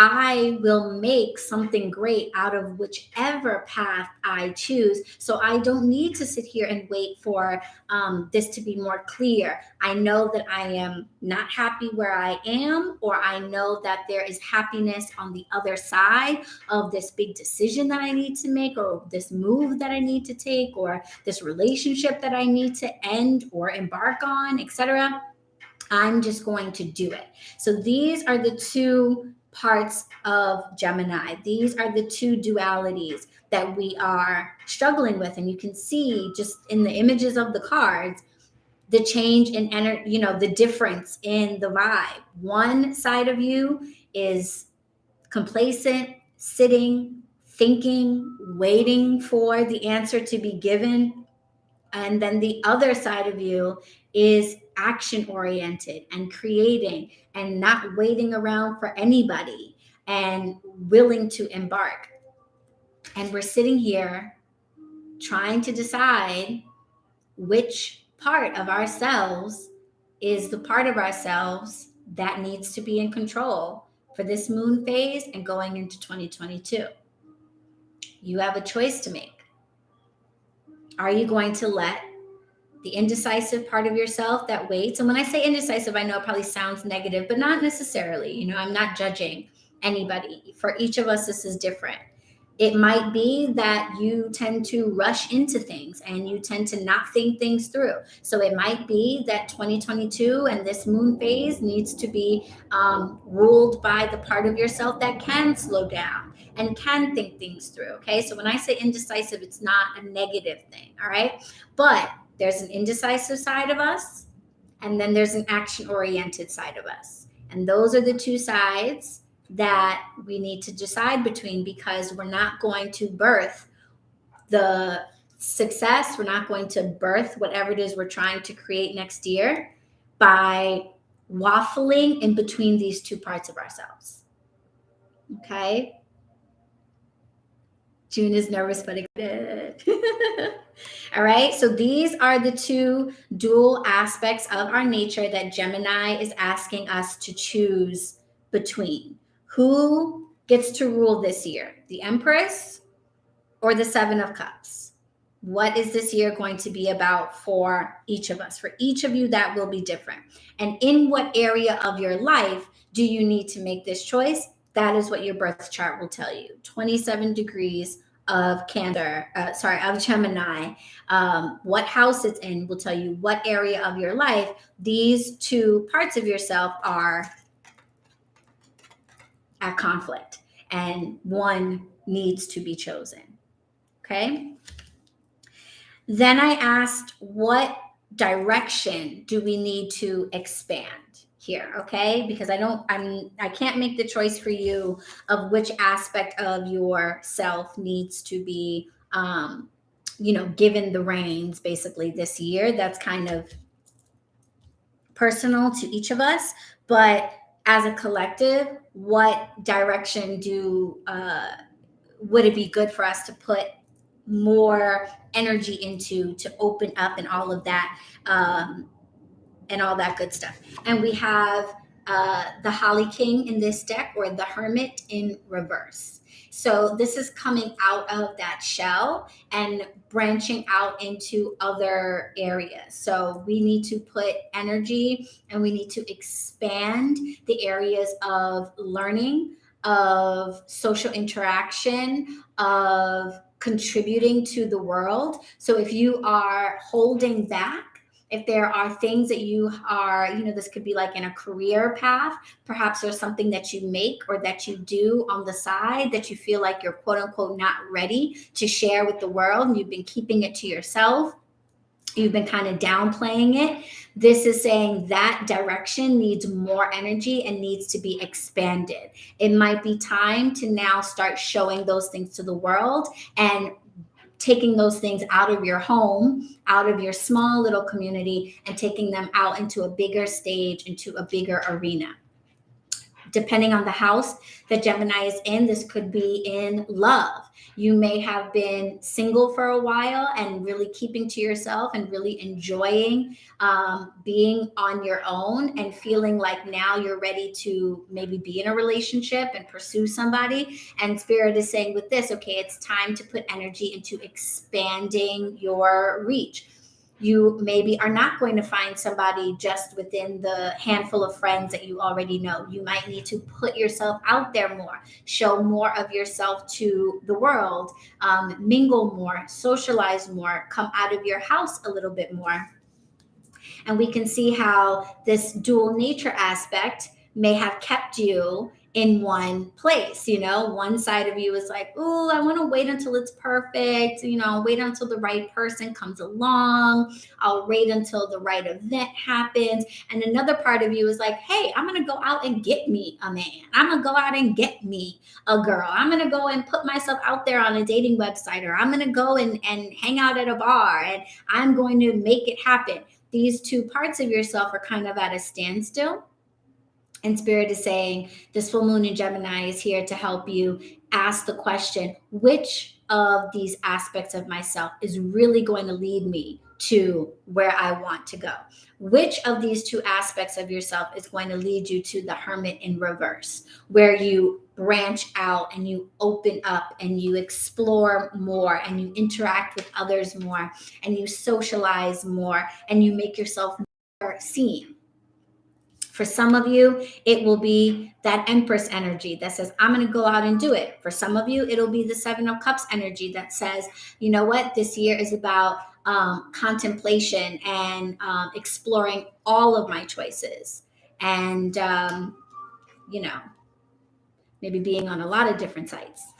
I will make something great out of whichever path I choose. So I don't need to sit here and wait for this to be more clear. I know that I am not happy where I am, or I know that there is happiness on the other side of this big decision that I need to make, or this move that I need to take, or this relationship that I need to end or embark on, etc. I'm just going to do it. So these are the two parts of Gemini. These are the two dualities that we are struggling with. And you can see just in the images of the cards, the change in energy, the difference in the vibe. One side of you is complacent, sitting, thinking, waiting for the answer to be given. And then the other side of you is action oriented and creating and not waiting around for anybody and willing to embark. And we're sitting here trying to decide which part of ourselves is the part of ourselves that needs to be in control for this moon phase and going into 2022. You have a choice to make. Are you going to let the indecisive part of yourself that waits? And when I say indecisive, I know it probably sounds negative, but not necessarily. I'm not judging anybody. For each of us, this is different. It might be that you tend to rush into things and you tend to not think things through. So it might be that 2022 and this moon phase needs to be ruled by the part of yourself that can slow down and can think things through. Okay. So when I say indecisive, it's not a negative thing. All right. But there's an indecisive side of us, and then there's an action-oriented side of us. And those are the two sides that we need to decide between, because we're not going to birth the success. We're not going to birth whatever it is we're trying to create next year by waffling in between these two parts of ourselves. Okay? June is nervous but excited. All right. So these are the two dual aspects of our nature that Gemini is asking us to choose between. Who gets to rule this year? The Empress or the Seven of Cups? What is this year going to be about for each of us? For each of you, that will be different. And in what area of your life do you need to make this choice? that is what your birth chart will tell you. 27 degrees of of Gemini. What house it's in will tell you what area of your life these two parts of yourself are at conflict, and one needs to be chosen. Okay. Then I asked, what direction do we need to expand here? Okay. Because I can't make the choice for you of which aspect of yourself needs to be, given the reins basically this year. That's kind of personal to each of us, but as a collective, what direction would it be good for us to put more energy into, to open up and all of that, and all that good stuff? And we have the Holly King in this deck, or the Hermit in reverse. So this is coming out of that shell and branching out into other areas. So we need to put energy and we need to expand the areas of learning, of social interaction, of contributing to the world. So if you are holding back, if there are things that you are, this could be like in a career path, perhaps there's something that you make or that you do on the side that you feel like you're quote unquote not ready to share with the world, and you've been keeping it to yourself. You've been kind of downplaying it. This is saying that direction needs more energy and needs to be expanded. It might be time to now start showing those things to the world and taking those things out of your home, out of your small little community, and taking them out into a bigger stage, into a bigger arena. Depending on the house that Gemini is in, this could be in love. You may have been single for a while and really keeping to yourself and really enjoying being on your own, and feeling like now you're ready to maybe be in a relationship and pursue somebody. And Spirit is saying with this, okay, it's time to put energy into expanding your reach. You maybe are not going to find somebody just within the handful of friends that you already know. You might need to put yourself out there more, show more of yourself to the world, mingle more, socialize more, come out of your house a little bit more. And we can see how this dual nature aspect may have kept you in one place. One side of you is like, oh, I want to wait until it's perfect. Wait until the right person comes along. I'll wait until the right event happens. And another part of you is like, hey, I'm going to go out and get me a man. I'm going to go out and get me a girl. I'm going to go and put myself out there on a dating website, or I'm going to go and hang out at a bar, and I'm going to make it happen. These two parts of yourself are kind of at a standstill. And Spirit is saying this full moon in Gemini is here to help you ask the question, which of these aspects of myself is really going to lead me to where I want to go? Which of these two aspects of yourself is going to lead you to the Hermit in reverse, where you branch out and you open up and you explore more and you interact with others more and you socialize more and you make yourself more seen? For some of you, it will be that Empress energy that says, I'm going to go out and do it. For some of you, it'll be the Seven of Cups energy that says, you know what, this year is about contemplation and exploring all of my choices. And, maybe being on a lot of different sites.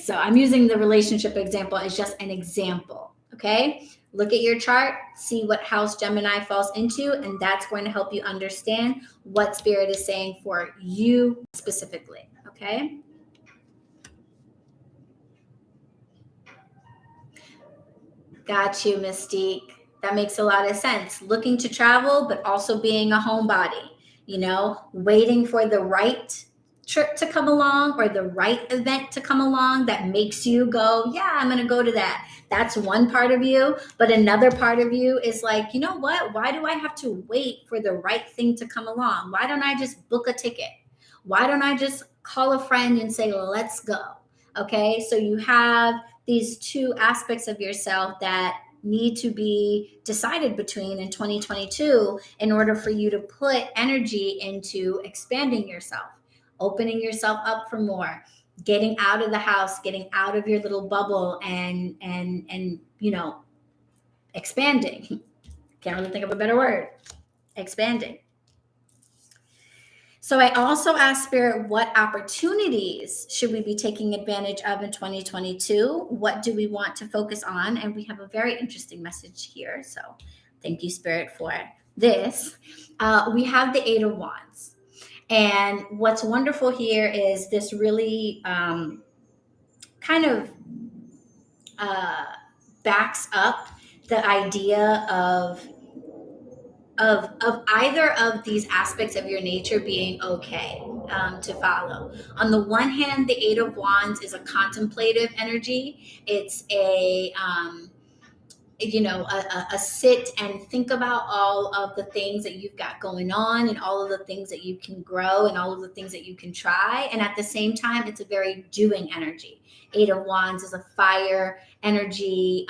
So I'm using the relationship example as just an example. Okay. Look at your chart, see what house Gemini falls into, and that's going to help you understand what Spirit is saying for you specifically, okay? Got you, Mystique. That makes a lot of sense. Looking to travel, but also being a homebody, waiting for the right trip to come along or the right event to come along that makes you go, yeah, I'm going to go to that. That's one part of you. But another part of you is like, you know what? Why do I have to wait for the right thing to come along? Why don't I just book a ticket? Why don't I just call a friend and say, let's go? Okay. So you have these two aspects of yourself that need to be decided between in 2022 in order for you to put energy into expanding yourself, opening yourself up for more, getting out of the house, getting out of your little bubble, and expanding. Can't really think of a better word. Expanding. So I also asked Spirit, what opportunities should we be taking advantage of in 2022? What do we want to focus on? And we have a very interesting message here. So thank you, Spirit, for this. We have the Eight of Wands. And what's wonderful here is this really kind of backs up the idea of either of these aspects of your nature being okay to follow. On the one hand, the Eight of Wands is a contemplative energy. It's a sit and think about all of the things that you've got going on and all of the things that you can grow and all of the things that you can try. And at the same time, it's a very doing energy. Eight of Wands is a fire energy.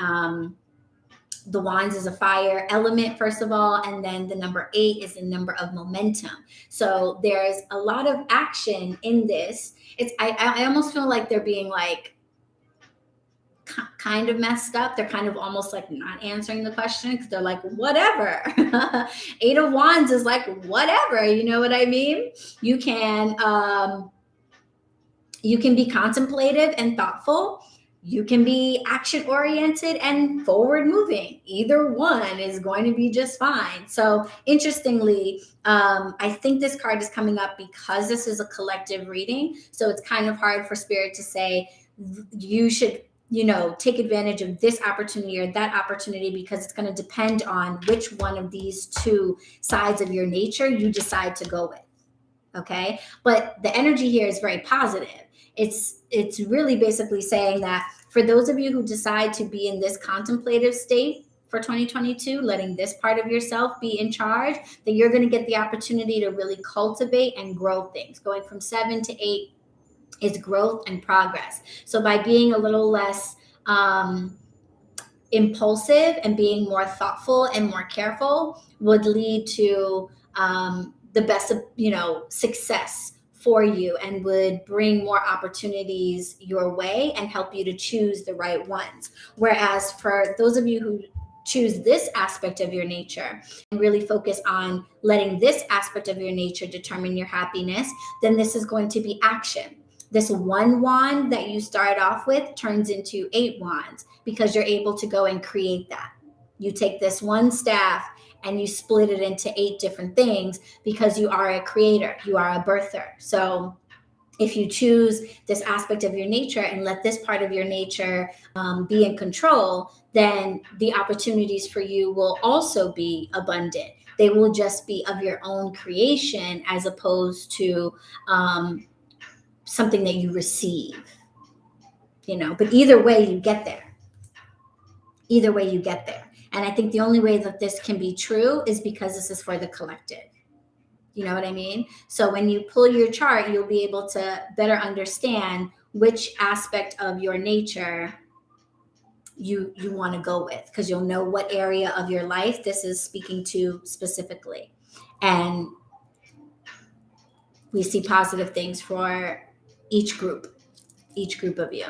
The Wands is a fire element, first of all, and then the number 8 is the number of momentum. So there's a lot of action in this. I almost feel like they're being like kind of messed up. They're kind of almost like not answering the question because they're like, whatever. Eight of Wands is like, whatever. You know what I mean? You can be contemplative and thoughtful. You can be action-oriented and forward-moving. Either one is going to be just fine. So interestingly, I think this card is coming up because this is a collective reading. So it's kind of hard for Spirit to say, you should, take advantage of this opportunity or that opportunity, because it's going to depend on which one of these two sides of your nature you decide to go with. Okay. But the energy here is very positive. It's really basically saying that for those of you who decide to be in this contemplative state for 2022, letting this part of yourself be in charge, that you're going to get the opportunity to really cultivate and grow things. Going from 7 to 8 is growth and progress. So by being a little less impulsive and being more thoughtful and more careful would lead to the best of, success for you, and would bring more opportunities your way and help you to choose the right ones. Whereas for those of you who choose this aspect of your nature and really focus on letting this aspect of your nature determine your happiness, then this is going to be action. This one wand that you start off with turns into 8 wands because you're able to go and create that. You take this one staff and you split it into 8 different things because you are a creator, you are a birther. So if you choose this aspect of your nature and let this part of your nature be in control, then the opportunities for you will also be abundant. They will just be of your own creation as opposed to something that you receive, but either way you get there. Either way you get there. And I think the only way that this can be true is because this is for the collective. You know what I mean? So when you pull your chart, you'll be able to better understand which aspect of your nature you want to go with, because you'll know what area of your life this is speaking to specifically. And we see positive things for each group of you.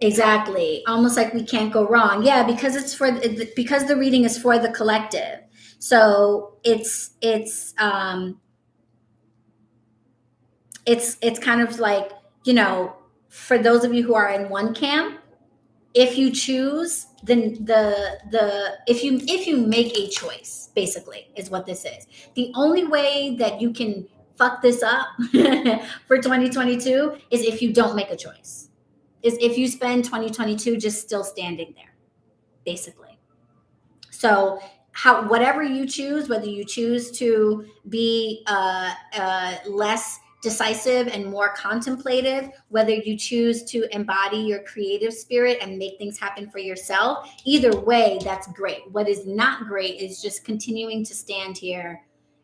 Exactly. Almost like we can't go wrong. Yeah, because because the reading is for the collective. So it's kind of like, for those of you who are in one camp, if you choose if you make a choice, basically is what this is. The only way that you can fuck this up for 2022 is if you don't make a choice. Is if you spend 2022 just still standing there, basically. So whatever you choose, whether you choose to be less decisive and more contemplative, whether you choose to embody your creative spirit and make things happen for yourself, either way, that's great. What is not great is just continuing to stand here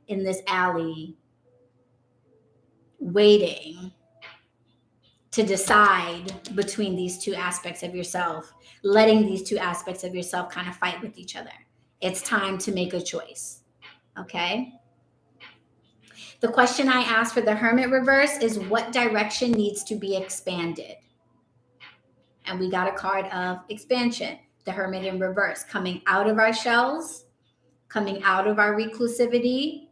in this alley waiting to decide between these two aspects of yourself, letting these two aspects of yourself kind of fight with each other. It's time to make a choice. Okay. The question I asked for the Hermit reverse is, what direction needs to be expanded? And we got a card of expansion, the Hermit in reverse, coming out of our shells, coming out of our reclusivity,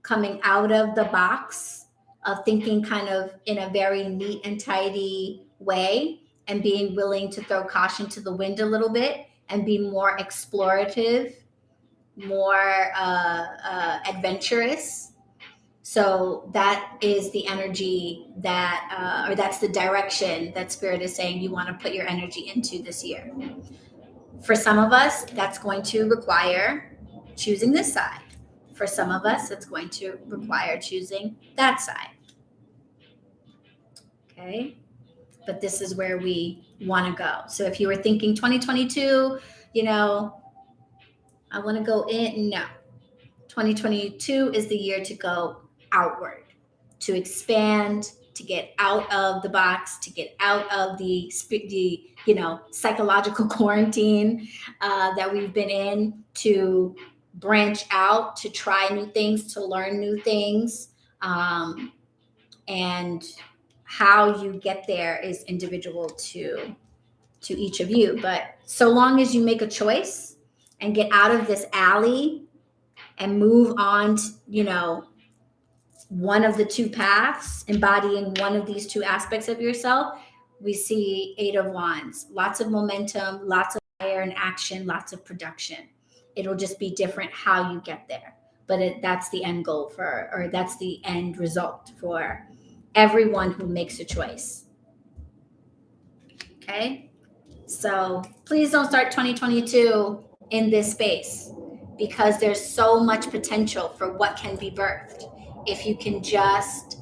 coming out of the box of thinking kind of in a very neat and tidy way, and being willing to throw caution to the wind a little bit and be more explorative, more adventurous. So that is the energy that, or that's the direction that Spirit is saying you want to put your energy into this year. For some of us, that's going to require choosing this side. For some of us, it's going to require choosing that side. Okay. But this is where we want to go. So if you were thinking 2022, I want to go in. No. 2022 is the year to go outward, to expand, to get out of the box, to get out of the psychological quarantine that we've been in, to branch out, to try new things, to learn new things. And how you get there is individual to each of you. But so long as you make a choice and get out of this alley and move on to, one of the two paths, embodying one of these two aspects of yourself, we see Eight of Wands, lots of momentum, lots of fire and action, lots of production. It'll just be different how you get there. But that's the end goal or that's the end result for everyone who makes a choice. Okay? So please don't start 2022 in this space, because there's so much potential for what can be birthed if you can just,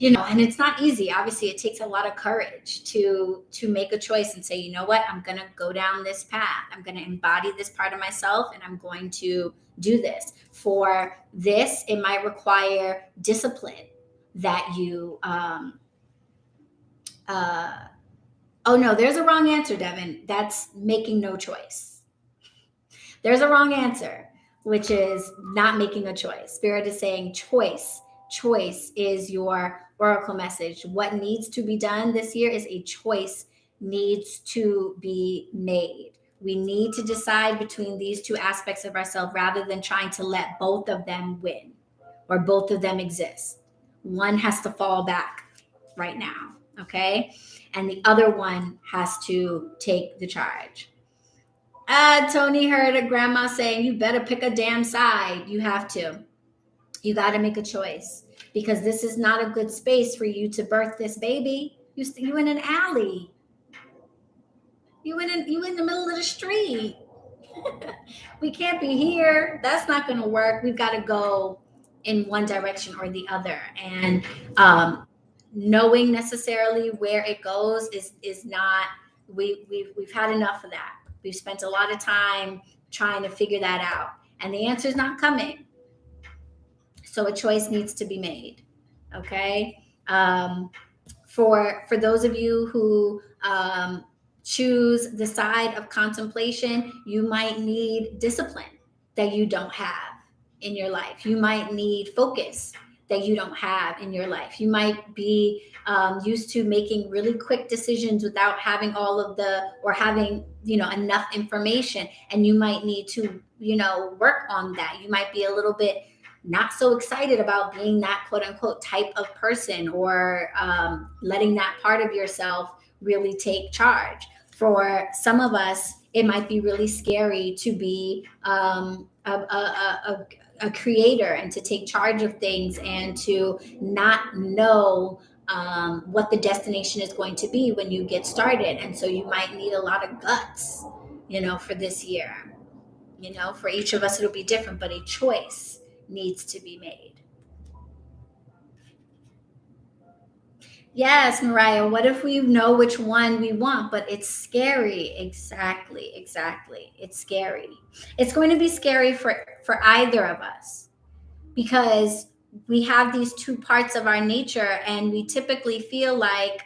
and it's not easy. Obviously, it takes a lot of courage to make a choice and say, you know what, I'm going to go down this path. I'm going to embody this part of myself, and I'm going to do this. For this, it might require discipline that you, oh no, there's a wrong answer, Devin. That's making no choice. There's a wrong answer, which is not making a choice. Spirit is saying choice. Choice is your oracle message. What needs to be done this year is a choice needs to be made. We need to decide between these two aspects of ourselves rather than trying to let both of them win or both of them exist. One has to fall back right now, okay? And the other one has to take the charge. Tony heard a grandma saying, you better pick a damn side. You have to. You got to make a choice, because this is not a good space for you to birth this baby. You in an alley. You in the middle of the street. We can't be here. That's not going to work. We've got to go in one direction or the other. And knowing necessarily where it goes is not. We've had enough of that. We've spent a lot of time trying to figure that out, and the answer is not coming. So a choice needs to be made. Okay. For those of you who choose the side of contemplation, you might need discipline that you don't have in your life. You might need focus that you don't have in your life. You might be used to making really quick decisions without having having enough information, and you might need to work on that. You might be a little bit not so excited about being that quote unquote type of person, or letting that part of yourself really take charge. For some of us, it might be really scary to be a creator and to take charge of things and to not know what the destination is going to be when you get started. And so you might need a lot of guts, for this year. For each of us, it'll be different, but a choice needs to be made. Yes, Mariah, what if we know which one we want, but it's scary? Exactly. It's scary. It's going to be scary for either of us, because we have these two parts of our nature, and we typically feel like,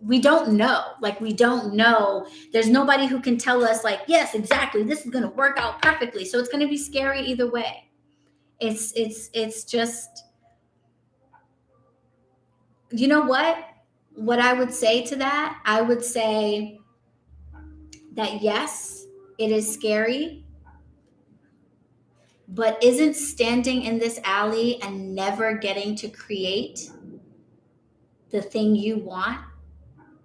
we don't know. Like, we don't know. There's nobody who can tell us, like, yes, exactly, this is going to work out perfectly. So it's going to be scary either way. It's just, you know what I would say to that? I would say that yes, it is scary, but isn't standing in this alley and never getting to create the thing you want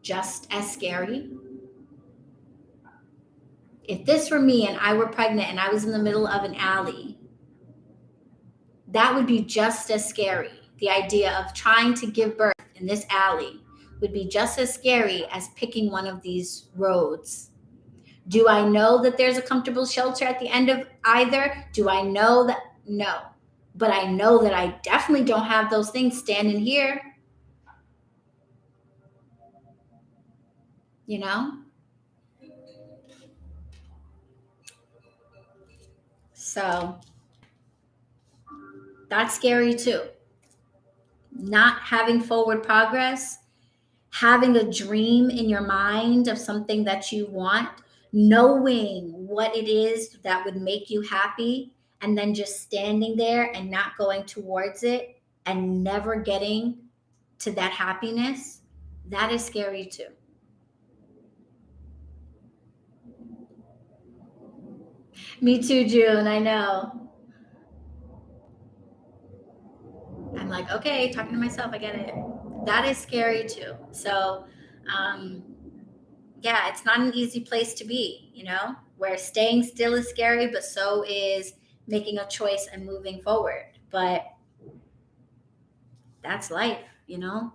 just as scary? If this were me and I were pregnant and I was in the middle of an alley, that would be just as scary. The idea of trying to give birth in this alley would be just as scary as picking one of these roads. Do I know that there's a comfortable shelter at the end of either? Do I know that? No. But I know that I definitely don't have those things standing here. You know? So that's scary too. Not having forward progress, having a dream in your mind of something that you want, knowing what it is that would make you happy, and then just standing there and not going towards it and never getting to that happiness, that is scary too. Me too, June. I know. I'm like, okay, talking to myself, I get it. That is scary too. So, yeah, it's not an easy place to be, you know, where staying still is scary, but so is making a choice and moving forward. But that's life, you know?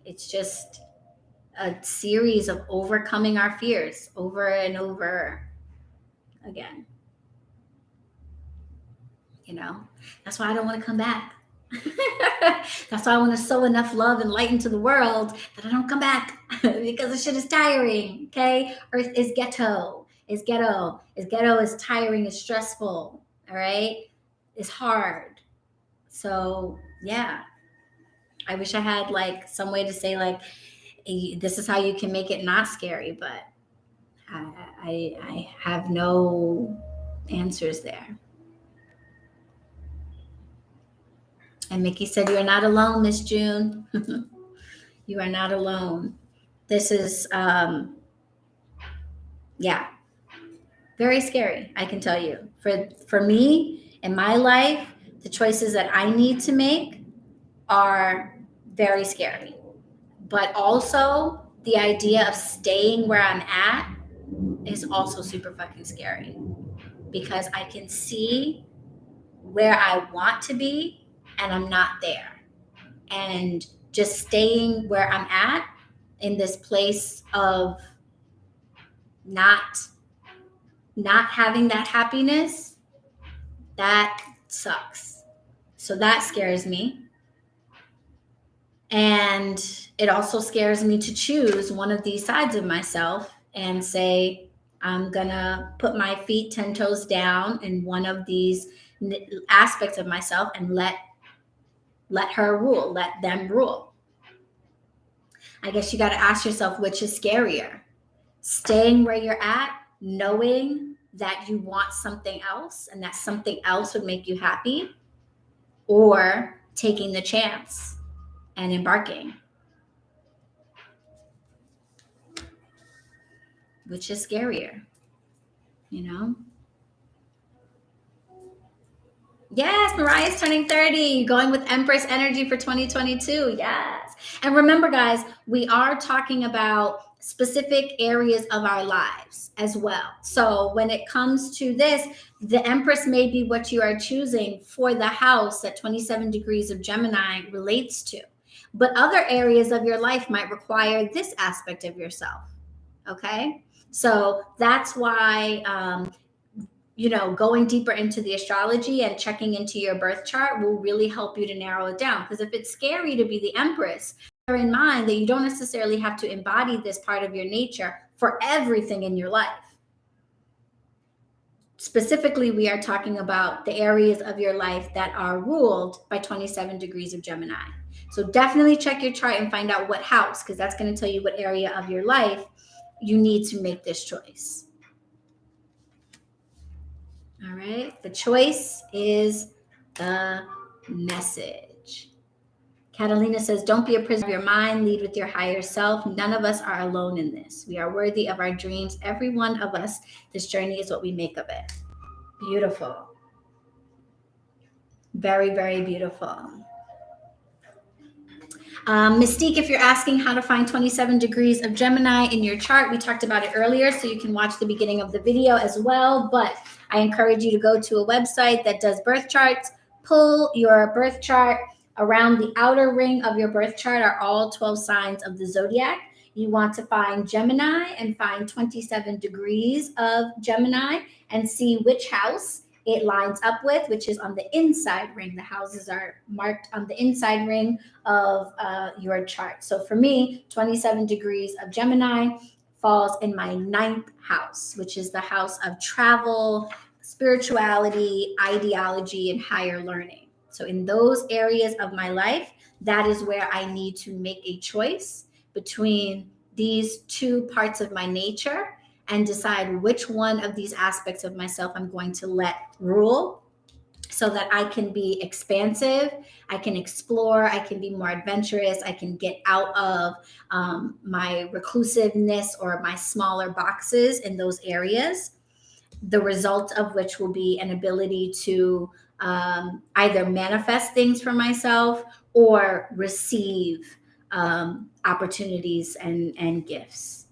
It's just a series of overcoming our fears over and over again. You know, that's why I don't want to come back. That's why I want to sow enough love and light into the world that I don't come back because the shit is tiring. Okay. Earth is ghetto. It's ghetto. It's ghetto. It's tiring. It's stressful. All right. It's hard. So yeah, I wish I had like some way to say like, this is how you can make it not scary, but I have no answers there. And Mickey said, you are not alone, Miss June. You are not alone. This is, yeah, very scary, I can tell you. For me, in my life, the choices that I need to make are very scary. But also, the idea of staying where I'm at is also super fucking scary. Because I can see where I want to be and I'm not there. And just staying where I'm at in this place of not having that happiness, that sucks. So that scares me. And it also scares me to choose one of these sides of myself and say, I'm gonna put my feet 10 toes down in one of these aspects of myself and let her rule, let them rule. I guess you got to ask yourself, which is scarier? Staying where you're at, knowing that you want something else and that something else would make you happy, or taking the chance and embarking? Which is scarier, you know? Yes, Mariah's turning 30, going with Empress energy for 2022. Yes. And remember, guys, we are talking about specific areas of our lives as well. So when it comes to this, the Empress may be what you are choosing for the house that 27 degrees of Gemini relates to. But other areas of your life might require this aspect of yourself. Okay? So that's why going deeper into the astrology and checking into your birth chart will really help you to narrow it down. Because if it's scary to be the Empress, bear in mind that you don't necessarily have to embody this part of your nature for everything in your life. specifically, we are talking about the areas of your life that are ruled by 27 degrees of Gemini. So definitely check your chart and find out what house, because that's going to tell you what area of your life you need to make this choice. All right. The choice is the message. Catalina says, don't be a prisoner of your mind. Lead with your higher self. None of us are alone in this. We are worthy of our dreams. Every one of us. This journey is what we make of it. Beautiful. Very, very beautiful. Mystique, if you're asking how to find 27 degrees of Gemini in your chart, we talked about it earlier, so you can watch the beginning of the video as well. But I encourage you to go to a website that does birth charts, pull your birth chart. Around the outer ring of your birth chart are all 12 signs of the zodiac. You want to find Gemini and find 27 degrees of Gemini and see which house it lines up with, which is on the inside ring. The houses are marked on the inside ring of your chart. So for me, 27 degrees of Gemini falls in my 9th house, which is the house of travel, spirituality, ideology, and higher learning. So in those areas of my life, that is where I need to make a choice between these two parts of my nature and decide which one of these aspects of myself I'm going to let rule, so that I can be expansive, I can explore, I can be more adventurous, I can get out of my reclusiveness or my smaller boxes in those areas, the result of which will be an ability to either manifest things for myself or receive opportunities and gifts.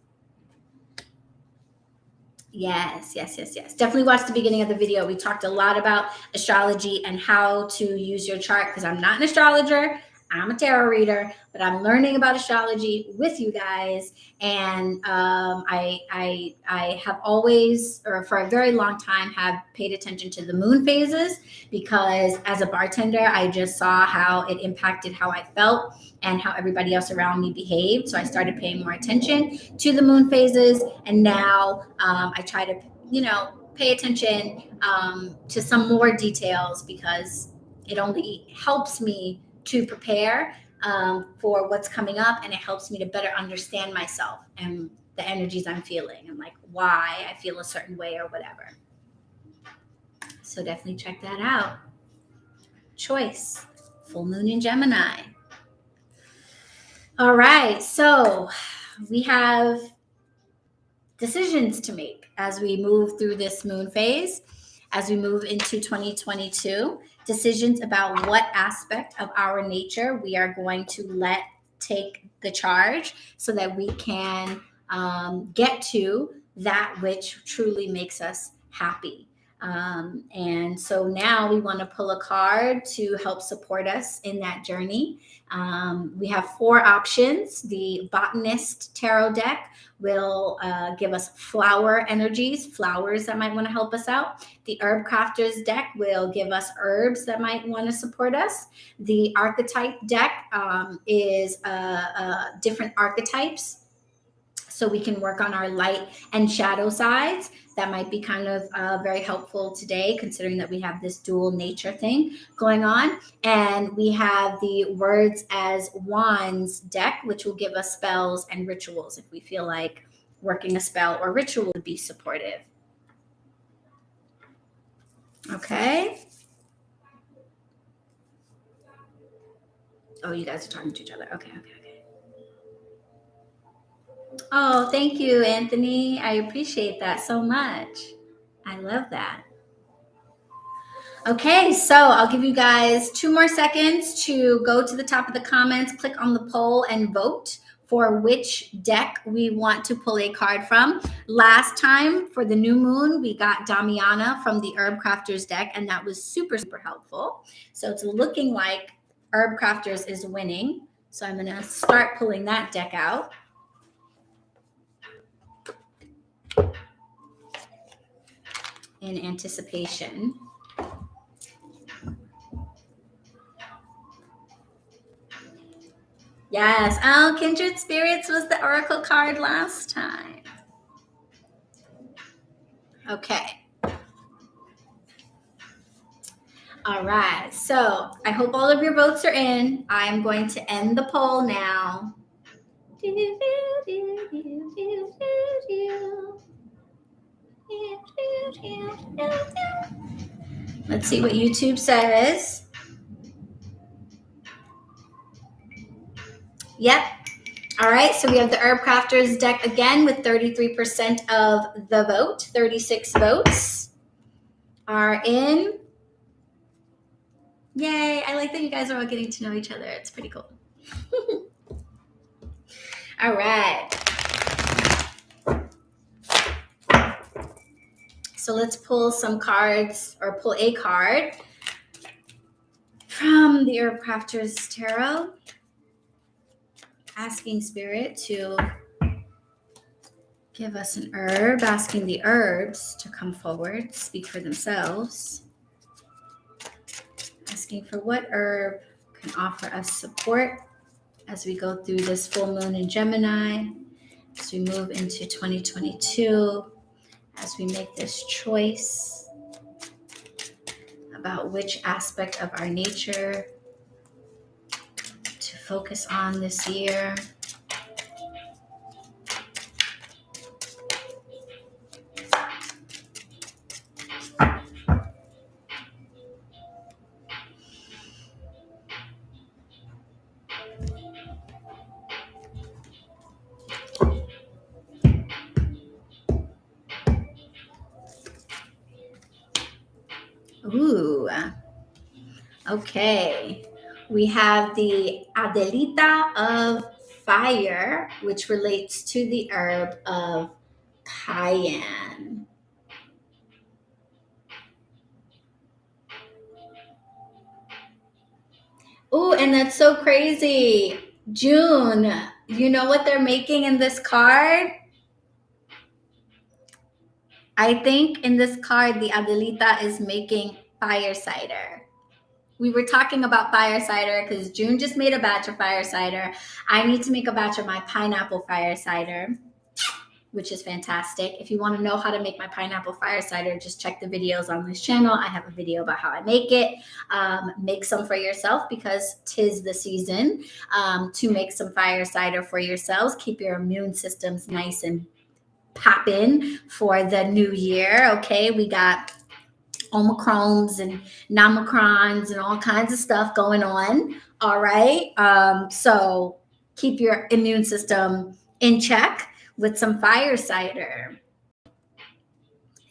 Yes. Definitely watch the beginning of the video. We talked a lot about astrology and how to use your chart, because I'm not an astrologer. I'm a tarot reader, but I'm learning about astrology with you guys. And I have always, or for a very long time, have paid attention to the moon phases, because as a bartender, I just saw how it impacted how I felt and how everybody else around me behaved. So I started paying more attention to the moon phases. And now I try to, pay attention to some more details, because it only helps me to prepare for what's coming up, and it helps me to better understand myself and the energies I'm feeling and like why I feel a certain way or whatever. So definitely check that out. Choice, full moon in Gemini. All right, so we have decisions to make as we move through this moon phase, as we move into 2022, decisions about what aspect of our nature we are going to let take the charge, so that we can get to that which truly makes us happy. And so now we want to pull a card to help support us in that journey. We have 4 options. The Botanist Tarot deck will give us flower energies, flowers that might want to help us out. The Herb Crafters deck will give us herbs that might want to support us. The Archetype deck is different archetypes, so we can work on our light and shadow sides. That might be kind of very helpful today, considering that we have this dual nature thing going on. And we have the Words as Wands deck, which will give us spells and rituals if we feel like working a spell or ritual would be supportive. Okay. Oh, you guys are talking to each other. Okay. Oh, thank you, Anthony. I appreciate that so much. I love that. Okay, so I'll give you guys 2 more seconds to go to the top of the comments, click on the poll, and vote for which deck we want to pull a card from. Last time for the new moon, we got Damiana from the Herb Crafters deck, and that was super, super helpful. So it's looking like Herb Crafters is winning. So I'm going to start pulling that deck out. In anticipation. Yes. Oh, Kindred Spirits was the Oracle card last time. Okay. All right. So I hope all of your votes are in. I'm going to end the poll now. Let's see what YouTube says. Yep. All right. So we have the Herb Crafters deck again with 33% of the vote. 36 votes are in. Yay. I like that you guys are all getting to know each other. It's pretty cool. All right. So let's pull some cards, or pull a card from the Herb Crafters Tarot. Asking Spirit to give us an herb, asking the herbs to come forward, speak for themselves. Asking for what herb can offer us support as we go through this full moon in Gemini, as we move into 2022, as we make this choice about which aspect of our nature to focus on this year. Ooh, okay. We have the Adelita of Fire, which relates to the herb of cayenne. Ooh, and that's so crazy. June, you know what they're making in this card? I think in this card, the Adelita is making fire cider. We were talking about fire cider because June just made a batch of fire cider. I need to make a batch of my pineapple fire cider, which is fantastic. If you want to know how to make my pineapple fire cider, just check the videos on this channel. I have a video about how I make it. Make some for yourself because 'tis the season to make some fire cider for yourselves. Keep your immune systems nice and popping for the new year. Okay, we got Omicrons and Nomicrons and all kinds of stuff going on. All right. So keep your immune system in check with some fire cider.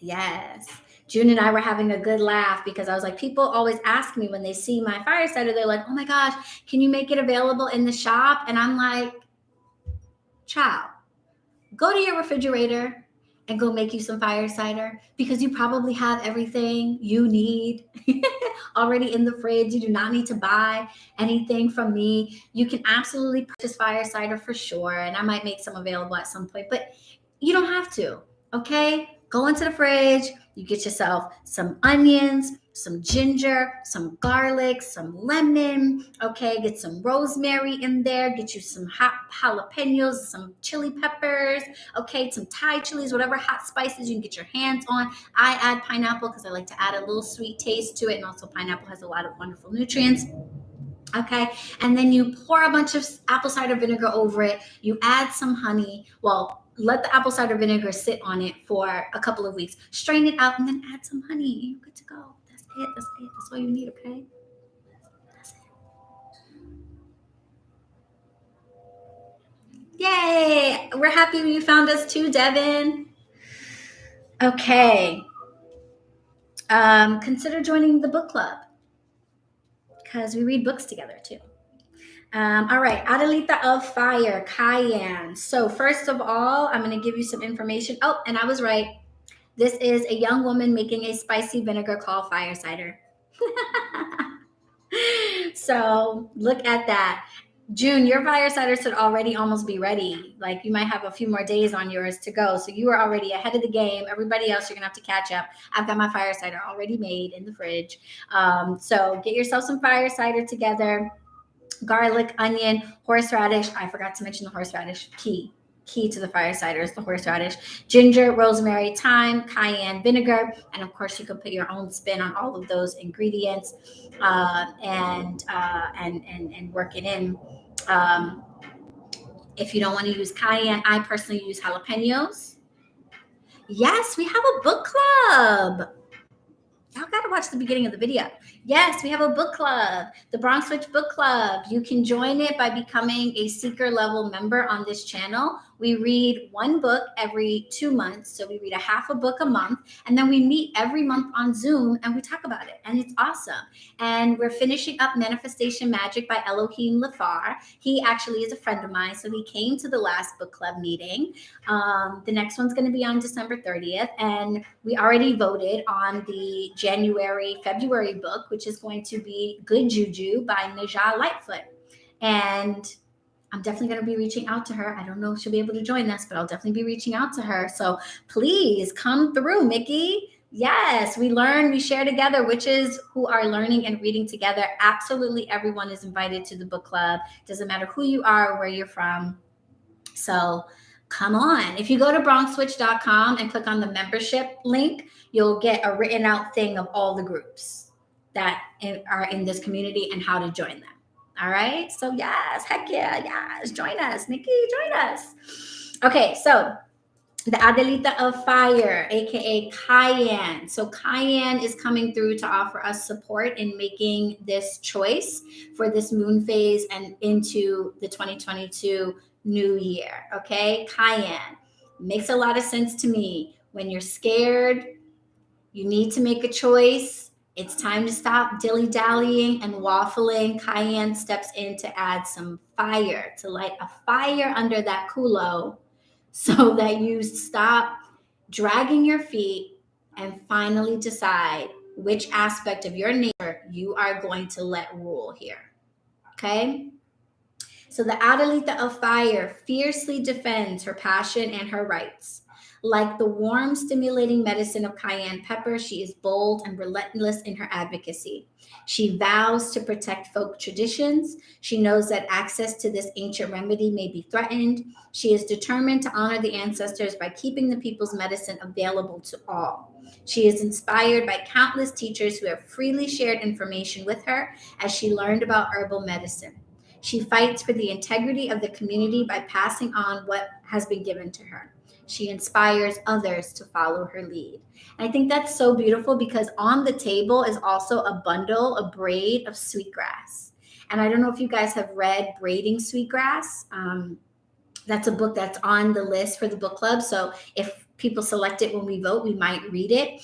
Yes. June and I were having a good laugh because I was like, people always ask me when they see my fire cider, they're like, oh my gosh, can you make it available in the shop? And I'm like, child, go to your refrigerator and go make you some fire cider because you probably have everything you need already in the fridge. You do not need to buy anything from me. You can absolutely purchase fire cider for sure. And I might make some available at some point, but you don't have to, okay? Go into the fridge, you get yourself some onions, some ginger, some garlic, some lemon, okay? Get some rosemary in there, get you some hot jalapenos, some chili peppers, okay? Some Thai chilies, whatever hot spices you can get your hands on. I add pineapple because I like to add a little sweet taste to it, and also pineapple has a lot of wonderful nutrients. Okay, and then you pour a bunch of apple cider vinegar over it. You add some honey. Well, let the apple cider vinegar sit on it for a couple of weeks. Strain it out and then add some honey. You're good to go. That's it. That's it. That's all you need, okay? That's it. Yay! We're happy you found us too, Devin. Okay. Consider joining the book club because we read books together too. All right, Adelita of Fire, cayenne. So first of all, I'm going to give you some information. Oh, and I was right. This is a young woman making a spicy vinegar called fire cider. So look at that. June, your fire cider should already almost be ready. Like you might have a few more days on yours to go. So you are already ahead of the game. Everybody else, you're going to have to catch up. I've got my fire cider already made in the fridge. So get yourself some fire cider together. Garlic, onion, horseradish. I forgot to mention the horseradish. Key. key to the firesiders, the horseradish, ginger, rosemary, thyme, cayenne vinegar, and of course you can put your own spin on all of those ingredients and work it in. If you don't want to use cayenne, I personally use jalapenos. Yes, we have a book club. Y'all got to watch the beginning of the video. Yes, we have a book club, the BronxWitch Book Club. You can join it by becoming a seeker level member on this channel. We read one book every 2 months. So we read a half a book a month, and then we meet every month on Zoom and we talk about it. And it's awesome. And we're finishing up Manifestation Magic by Elohim Lafar. He actually is a friend of mine. So he came to the last book club meeting. The next one's going to be on December 30th. And we already voted on the February book, which is going to be Good Juju by Najah Lightfoot. And I'm definitely going to be reaching out to her. I don't know if she'll be able to join us, but I'll definitely be reaching out to her. So please come through, Mickey. Yes, we learn, we share together, witches who are learning and reading together. Absolutely everyone is invited to the book club. Doesn't matter who you are or where you're from. So come on. If you go to bronxwitch.com and click on the membership link, you'll get a written out thing of all the groups that are in this community and how to join them. All right. So yes, heck yeah. Yes. Join us, Nikki, join us. Okay. So the Adelita of Fire, aka Cayenne. So Cayenne is coming through to offer us support in making this choice for this moon phase and into the 2022 new year. Okay. Cayenne makes a lot of sense to me. When you're scared, you need to make a choice. It's time to stop dilly-dallying and waffling. Cayenne steps in to add some fire, to light a fire under that culo so that you stop dragging your feet and finally decide which aspect of your nature you are going to let rule here. Okay? So the Adelita of Fire fiercely defends her passion and her rights. Like the warm, stimulating medicine of cayenne pepper, she is bold and relentless in her advocacy. She vows to protect folk traditions. She knows that access to this ancient remedy may be threatened. She is determined to honor the ancestors by keeping the people's medicine available to all. She is inspired by countless teachers who have freely shared information with her as she learned about herbal medicine. She fights for the integrity of the community by passing on what has been given to her. She inspires others to follow her lead. And I think that's so beautiful because on the table is also a bundle, a braid of sweetgrass. And I don't know if you guys have read Braiding Sweetgrass. That's a book that's on the list for the book club. So if people select it when we vote, we might read it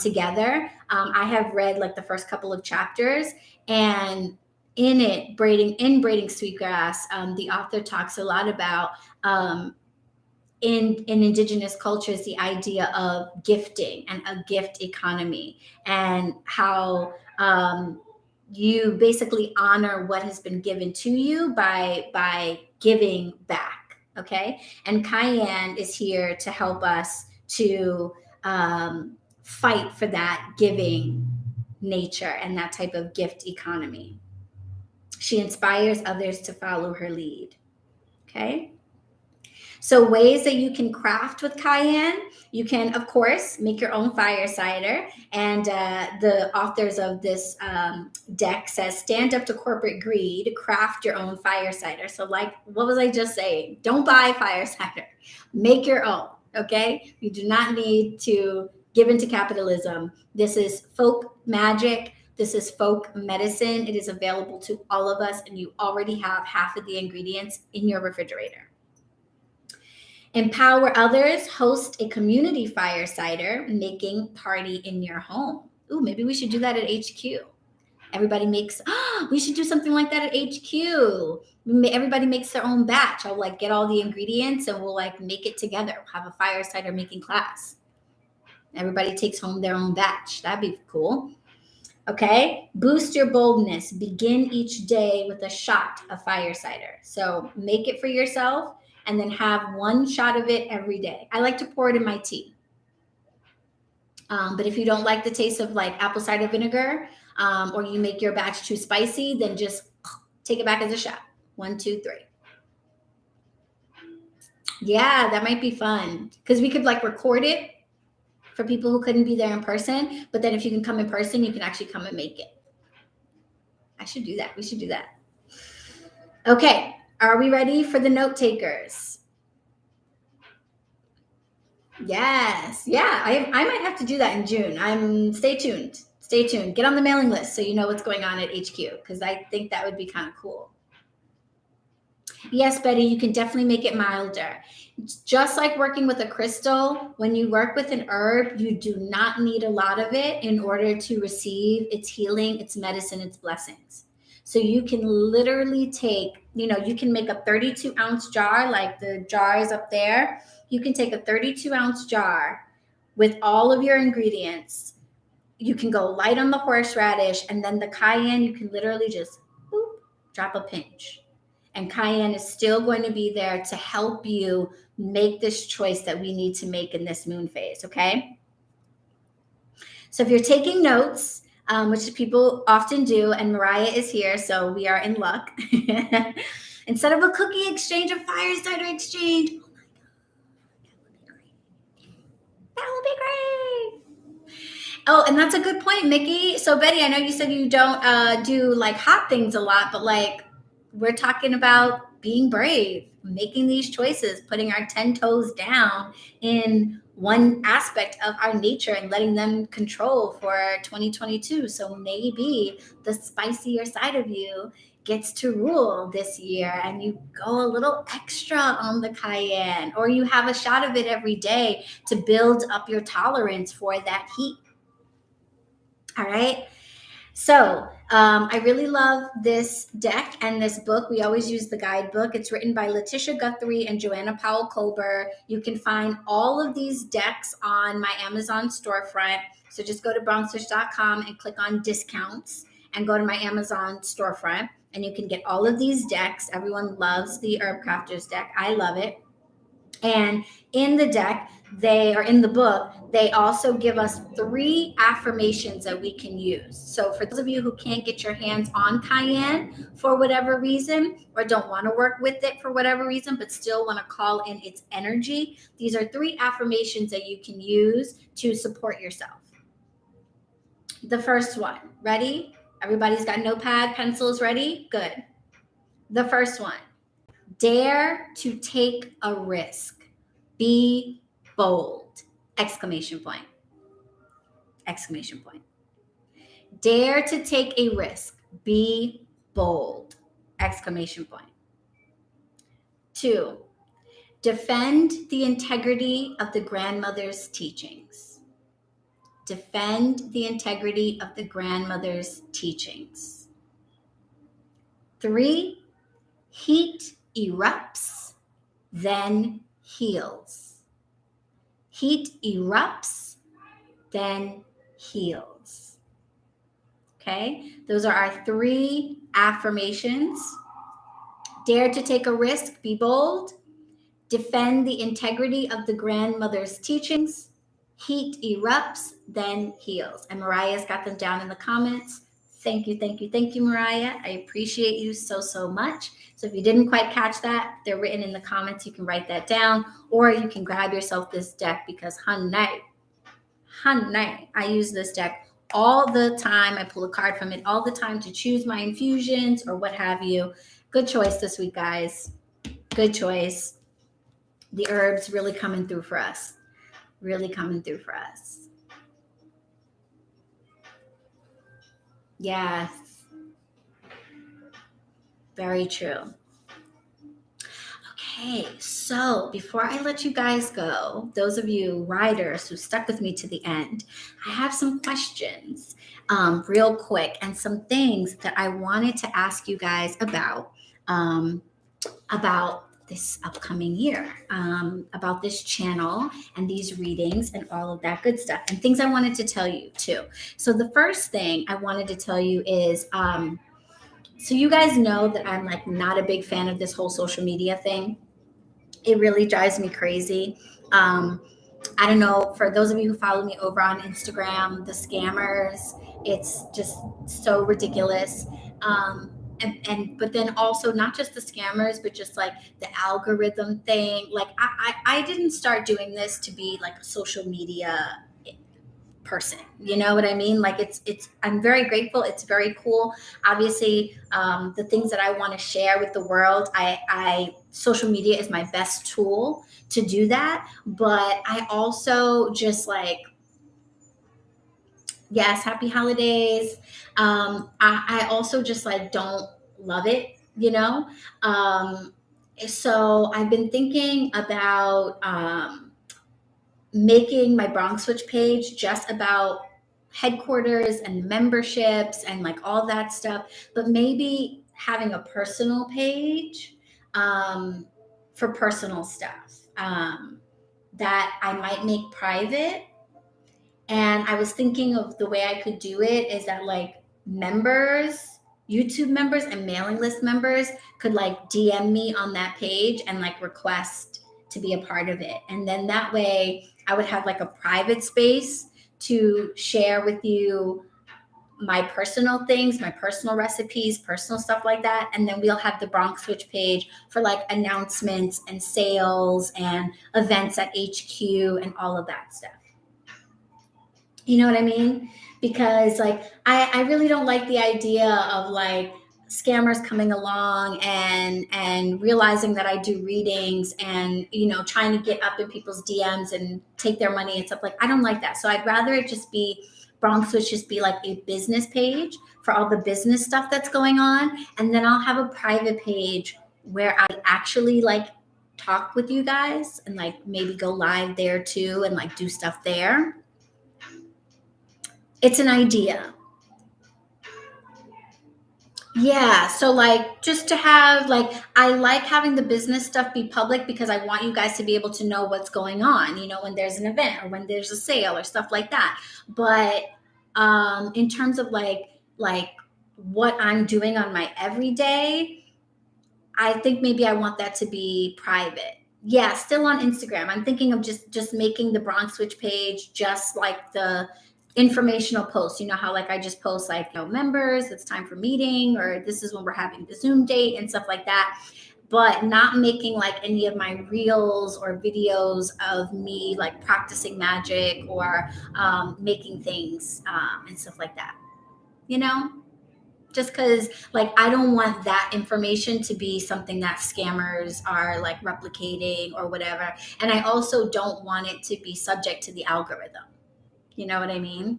together. I have read like the first couple of chapters, and in it, Braiding Sweetgrass, the author talks a lot about in indigenous cultures, the idea of gifting and a gift economy, and how you basically honor what has been given to you by giving back. Okay. And Cayenne is here to help us to fight for that giving nature and that type of gift economy. She inspires others to follow her lead. Okay. So ways that you can craft with cayenne, you can, of course, make your own fire cider. And the authors of this deck says, stand up to corporate greed, craft your own fire cider. So like, what was I just saying? Don't buy fire cider, make your own, okay? You do not need to give into capitalism. This is folk magic. This is folk medicine. It is available to all of us, and you already have half of the ingredients in your refrigerator. Empower others, host a community fire cider making party in your home. Ooh, maybe we should do that at HQ. Everybody makes, we should do something like that at HQ. Everybody makes their own batch. I'll like get all the ingredients and we'll like make it together. We'll have a fire cider making class. Everybody takes home their own batch. That'd be cool. Okay, boost your boldness. Begin each day with a shot of fire cider. So make it for yourself and then have one shot of it every day. I like to pour it in my tea. But if you don't like the taste of like apple cider vinegar, or you make your batch too spicy, then just take it back as a shot. 1, 2, 3. Yeah, that might be fun because we could like record it for people who couldn't be there in person. But then if you can come in person, you can actually come and make it. I should do that. We should do that. Okay. Are we ready for the note takers? Yes. Yeah. I might have to do that in June. Stay tuned. Stay tuned. Get on the mailing list so you know what's going on at HQ because I think that would be kind of cool. Yes, Betty, you can definitely make it milder. Just like working with a crystal, when you work with an herb, you do not need a lot of it in order to receive its healing, its medicine, its blessings. So you can literally take, you can make a 32-ounce jar, like the jars up there. You can take a 32-ounce jar with all of your ingredients. You can go light on the horseradish, and then the cayenne, you can literally just boop, drop a pinch. And cayenne is still going to be there to help you make this choice that we need to make in this moon phase, okay? So if you're taking notes, which people often do, and Mariah is here, so we are in luck. Instead of a cookie exchange, a fire starter exchange. Oh my God, that would be great. Oh, and that's a good point, Mickey. So Betty, I know you said you don't do like hot things a lot, but like we're talking about being brave, making these choices, putting our 10 toes down in one aspect of our nature and letting them control for 2022. So maybe the spicier side of you gets to rule this year and you go a little extra on the cayenne, or you have a shot of it every day to build up your tolerance for that heat. All right. So I really love this deck and this book. We always use the guidebook. It's written by Letitia Guthrie and Joanna Powell Colber. You can find all of these decks on my Amazon storefront. So just go to bronxwitch.com and click on discounts and go to my Amazon storefront. And you can get all of these decks. Everyone loves the Herb Crafters deck. I love it. And in the deck, in the book, they also give us 3 affirmations that we can use. So for those of you who can't get your hands on cayenne for whatever reason, or don't want to work with it for whatever reason, but still want to call in its energy, these are 3 affirmations that you can use to support yourself. The first one, ready? Everybody's got notepad, pencils ready? Good. The first one, dare to take a risk. Be bold! Exclamation point. Exclamation point. Dare to take a risk. Be bold! Exclamation point. 2, defend the integrity of the grandmother's teachings. Defend the integrity of the grandmother's teachings. 3, heat erupts, then heals. Heat erupts, then heals. Okay, those are our 3 affirmations. Dare to take a risk, be bold. Defend the integrity of the grandmother's teachings. Heat erupts, then heals. And Mariah's got them down in the comments. Thank you, thank you, thank you, Mariah. I appreciate you so, so much. So if you didn't quite catch that, they're written in the comments. You can write that down, or you can grab yourself this deck because, honey, I use this deck all the time. I pull a card from it all the time to choose my infusions or what have you. Good choice this week, guys. Good choice. The herbs really coming through for us. Really coming through for us. Yes. Very true. Okay, so before I let you guys go, those of you riders who stuck with me to the end, I have some questions real quick and some things that I wanted to ask you guys about this upcoming year, about this channel and these readings and all of that good stuff, and things I wanted to tell you too. So the first thing I wanted to tell you is, so you guys know that I'm like not a big fan of this whole social media thing. It really drives me crazy. I don't know, for those of you who follow me over on Instagram, the scammers, it's just so ridiculous. but then also not just the scammers, but just like the algorithm thing. Like I didn't start doing this to be like a social media person, you know what I mean? Like it's I'm very grateful, it's very cool. Obviously, the things that I want to share with the world, I social media is my best tool to do that. But I also just like, yes, happy holidays. I also just like don't love it, you know. So I've been thinking about making my BronxWitch page just about headquarters and memberships and like all that stuff, but maybe having a personal page for personal stuff that I might make private. And I was thinking of the way I could do it is that like members, YouTube members and mailing list members could like DM me on that page and like request to be a part of it. And then that way I would have like a private space to share with you my personal things, my personal recipes, personal stuff like that. And then we'll have the BronxWitch page for like announcements and sales and events at HQ and all of that stuff. You know what I mean? Because like I really don't like the idea of like scammers coming along and realizing that I do readings and you know trying to get up in people's DMs and take their money and stuff. Like I don't like that. So I'd rather it just be BronxWitch just be like a business page for all the business stuff that's going on, and then I'll have a private page where I actually like talk with you guys and like maybe go live there too and like do stuff there. It's an idea. Yeah. So like just to have like I like having the business stuff be public because I want you guys to be able to know what's going on, you know, when there's an event or when there's a sale or stuff like that. But in terms of like what I'm doing on my everyday, I think maybe I want that to be private. Yeah, still on Instagram. I'm thinking of just making the BronxWitch page just like the informational posts. You know how like I just post like, you know, members, it's time for meeting, or this is when we're having the Zoom date and stuff like that. But not making like any of my reels or videos of me like practicing magic or making things and stuff like that. You know? Just because like I don't want that information to be something that scammers are like replicating or whatever, and I also don't want it to be subject to the algorithm, you know what I mean?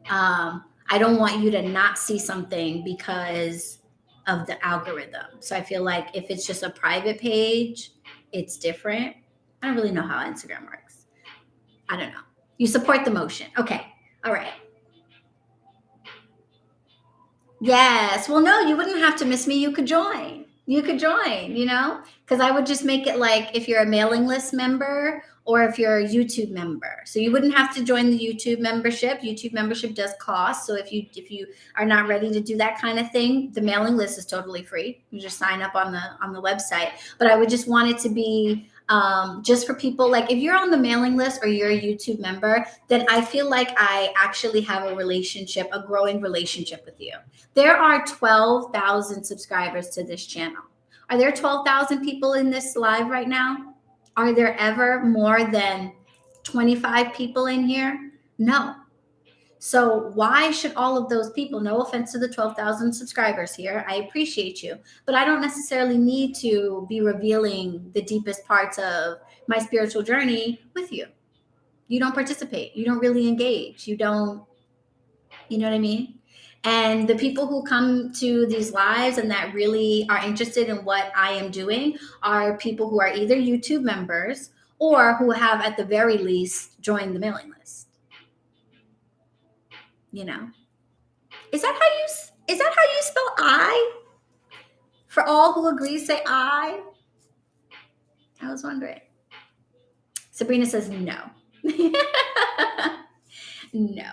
I don't want you to not see something because of the algorithm. So I feel like if it's just a private page, it's different. I don't really know how Instagram works. I don't know. You support the motion. Okay. All right. Yes. Well, no, you wouldn't have to miss me. You could join. You could join, you know, because I would just make it like if you're a mailing list member or if you're a YouTube member. So you wouldn't have to join the YouTube membership. YouTube membership does cost. So if you are not ready to do that kind of thing, the mailing list is totally free. You just sign up on the website. But I would just want it to be just for people like if you're on the mailing list or you're a YouTube member, then I feel like I actually have a relationship, a growing relationship with you. There are 12,000 subscribers to this channel. Are there 12,000 people in this live right now? Are there ever more than 25 people in here? No. So why should all of those people, no offense to the 12,000 subscribers here, I appreciate you, but I don't necessarily need to be revealing the deepest parts of my spiritual journey with you. You don't participate. You don't really engage. You don't, you know what I mean? And the people who come to these lives and that really are interested in what I am doing are people who are either YouTube members or who have at the very least joined the mailing list. You know? Is that how you spell I? For all who agree, say I. I was wondering. Sabrina says no. No,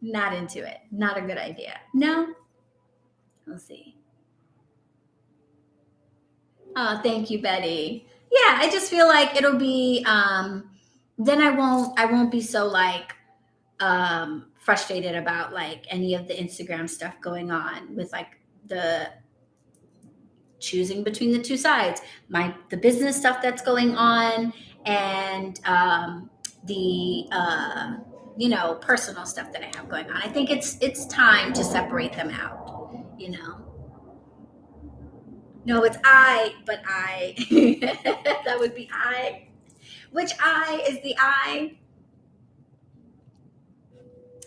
not into it. Not a good idea. No. Let's see. Oh, thank you, Betty. Yeah, I just feel like it'll be then I won't be so like frustrated about like any of the Instagram stuff going on with like the choosing between the two sides, the business stuff that's going on, and the personal stuff that I have going on. I think it's time to separate them out. No, it's I, but I. That would be I. Which I is the I?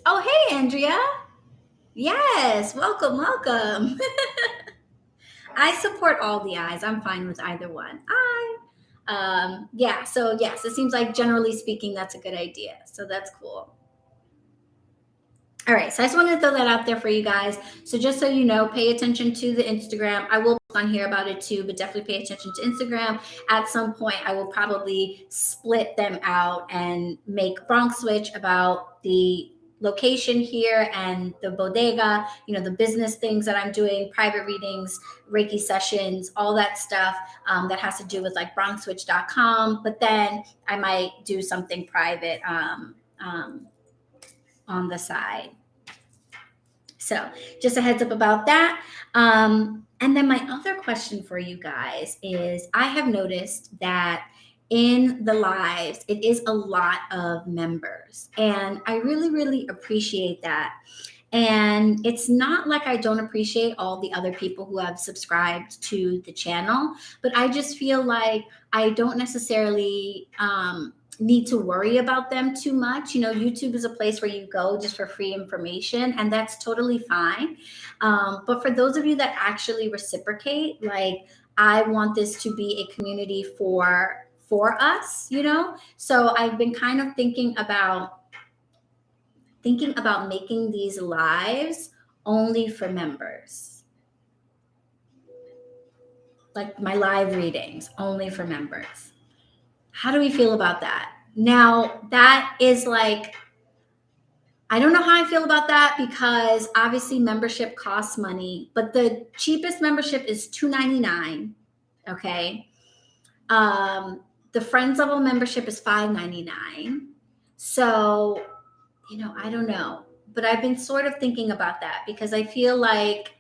Oh, hey, Andrea. Yes, welcome. I support all the I's. I'm fine with either one. So yes, it seems like generally speaking, that's a good idea. So that's cool. All right, so I just wanted to throw that out there for you guys. So just so you know, pay attention to the Instagram. I will post on here about it too, but definitely pay attention to Instagram. At some point, I will probably split them out and make BronxWitch about the location here and the bodega, the business things that I'm doing, private readings, Reiki sessions, all that stuff that has to do with like bronxwitch.com. But then I might do something private on the side. So just a heads up about that. And then my other question for you guys is, I have noticed that in the lives, it is a lot of members, and I really, really appreciate that. And it's not like I don't appreciate all the other people who have subscribed to the channel, but I just feel like I don't necessarily need to worry about them too much. YouTube is a place where you go just for free information, and that's totally fine. But for those of you that actually reciprocate, like, I want this to be a community for us, So I've been kind of thinking about making these lives only for members. Like my live readings only for members. How do we feel about that? Now, that is like, I don't know how I feel about that, because obviously membership costs money, but the cheapest membership is $2.99. Okay. The Friends Level membership is $5.99. So, I don't know, but I've been sort of thinking about that, because I feel like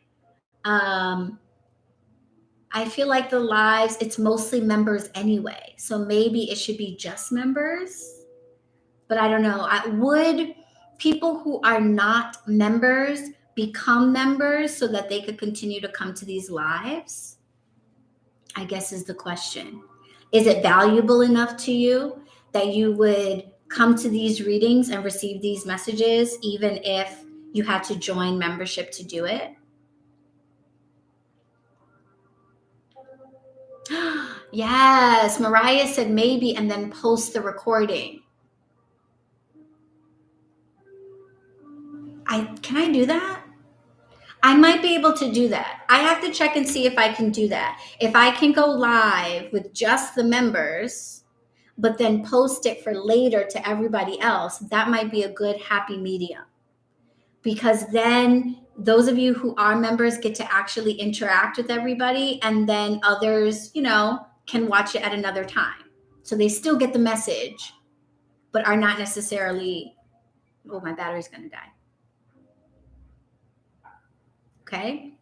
the lives, it's mostly members anyway. So maybe it should be just members, but I don't know. Would people who are not members become members so that they could continue to come to these lives? I guess is the question. Is it valuable enough to you that you would come to these readings and receive these messages, even if you had to join membership to do it? Yes, Mariah said maybe, and then post the recording. Can I do that? I might be able to do that. I have to check and see if I can do that. If I can go live with just the members, but then post it for later to everybody else, that might be a good happy medium. Because then those of you who are members get to actually interact with everybody, and then others, can watch it at another time. So they still get the message, but are not necessarily, oh, my battery's going to die. Okay.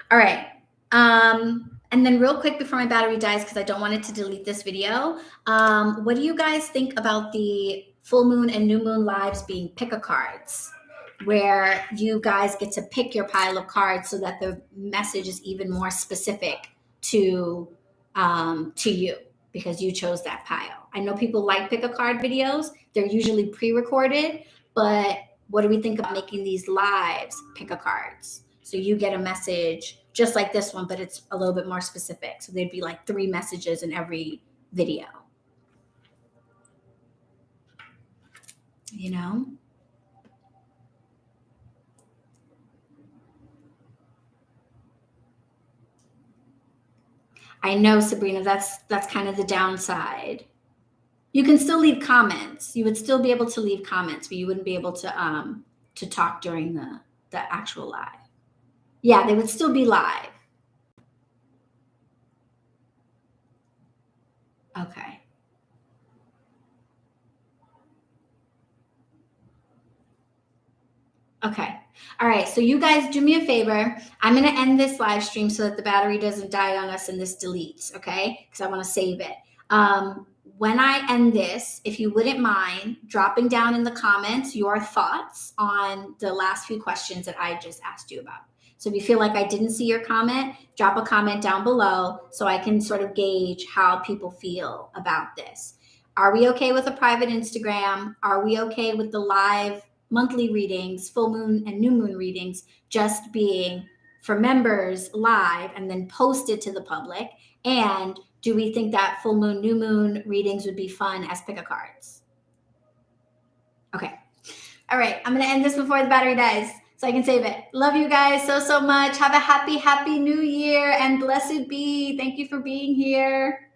All right. And then real quick before my battery dies, because I don't want it to delete this video, what do you guys think about the full moon and new moon lives being pick-a-cards, where you guys get to pick your pile of cards so that the message is even more specific to you, because you chose that pile? I know people like pick-a-card videos. They're usually pre-recorded, but what do we think about making these lives pick-a-cards? So you get a message just like this one, but it's a little bit more specific. So there'd be like 3 messages in every video. I know, Sabrina, that's kind of the downside. You can still leave comments. You would still be able to leave comments, but you wouldn't be able to talk during the actual live. Yeah, they would still be live. Okay. Okay. All right. So you guys do me a favor. I'm going to end this live stream so that the battery doesn't die on us and this deletes. Okay. Because I want to save it. When I end this, if you wouldn't mind dropping down in the comments your thoughts on the last few questions that I just asked you about. So if you feel like I didn't see your comment, drop a comment down below so I can sort of gauge how people feel about this. Are we okay with a private Instagram? Are we okay with the live monthly readings, full moon and new moon readings, just being for members live and then posted to the public? And do we think that full moon, new moon readings would be fun as pick a cards? Okay. All right. I'm going to end this before the battery dies so I can save it. Love you guys so much. Have a happy, happy new year and blessed be. Thank you for being here.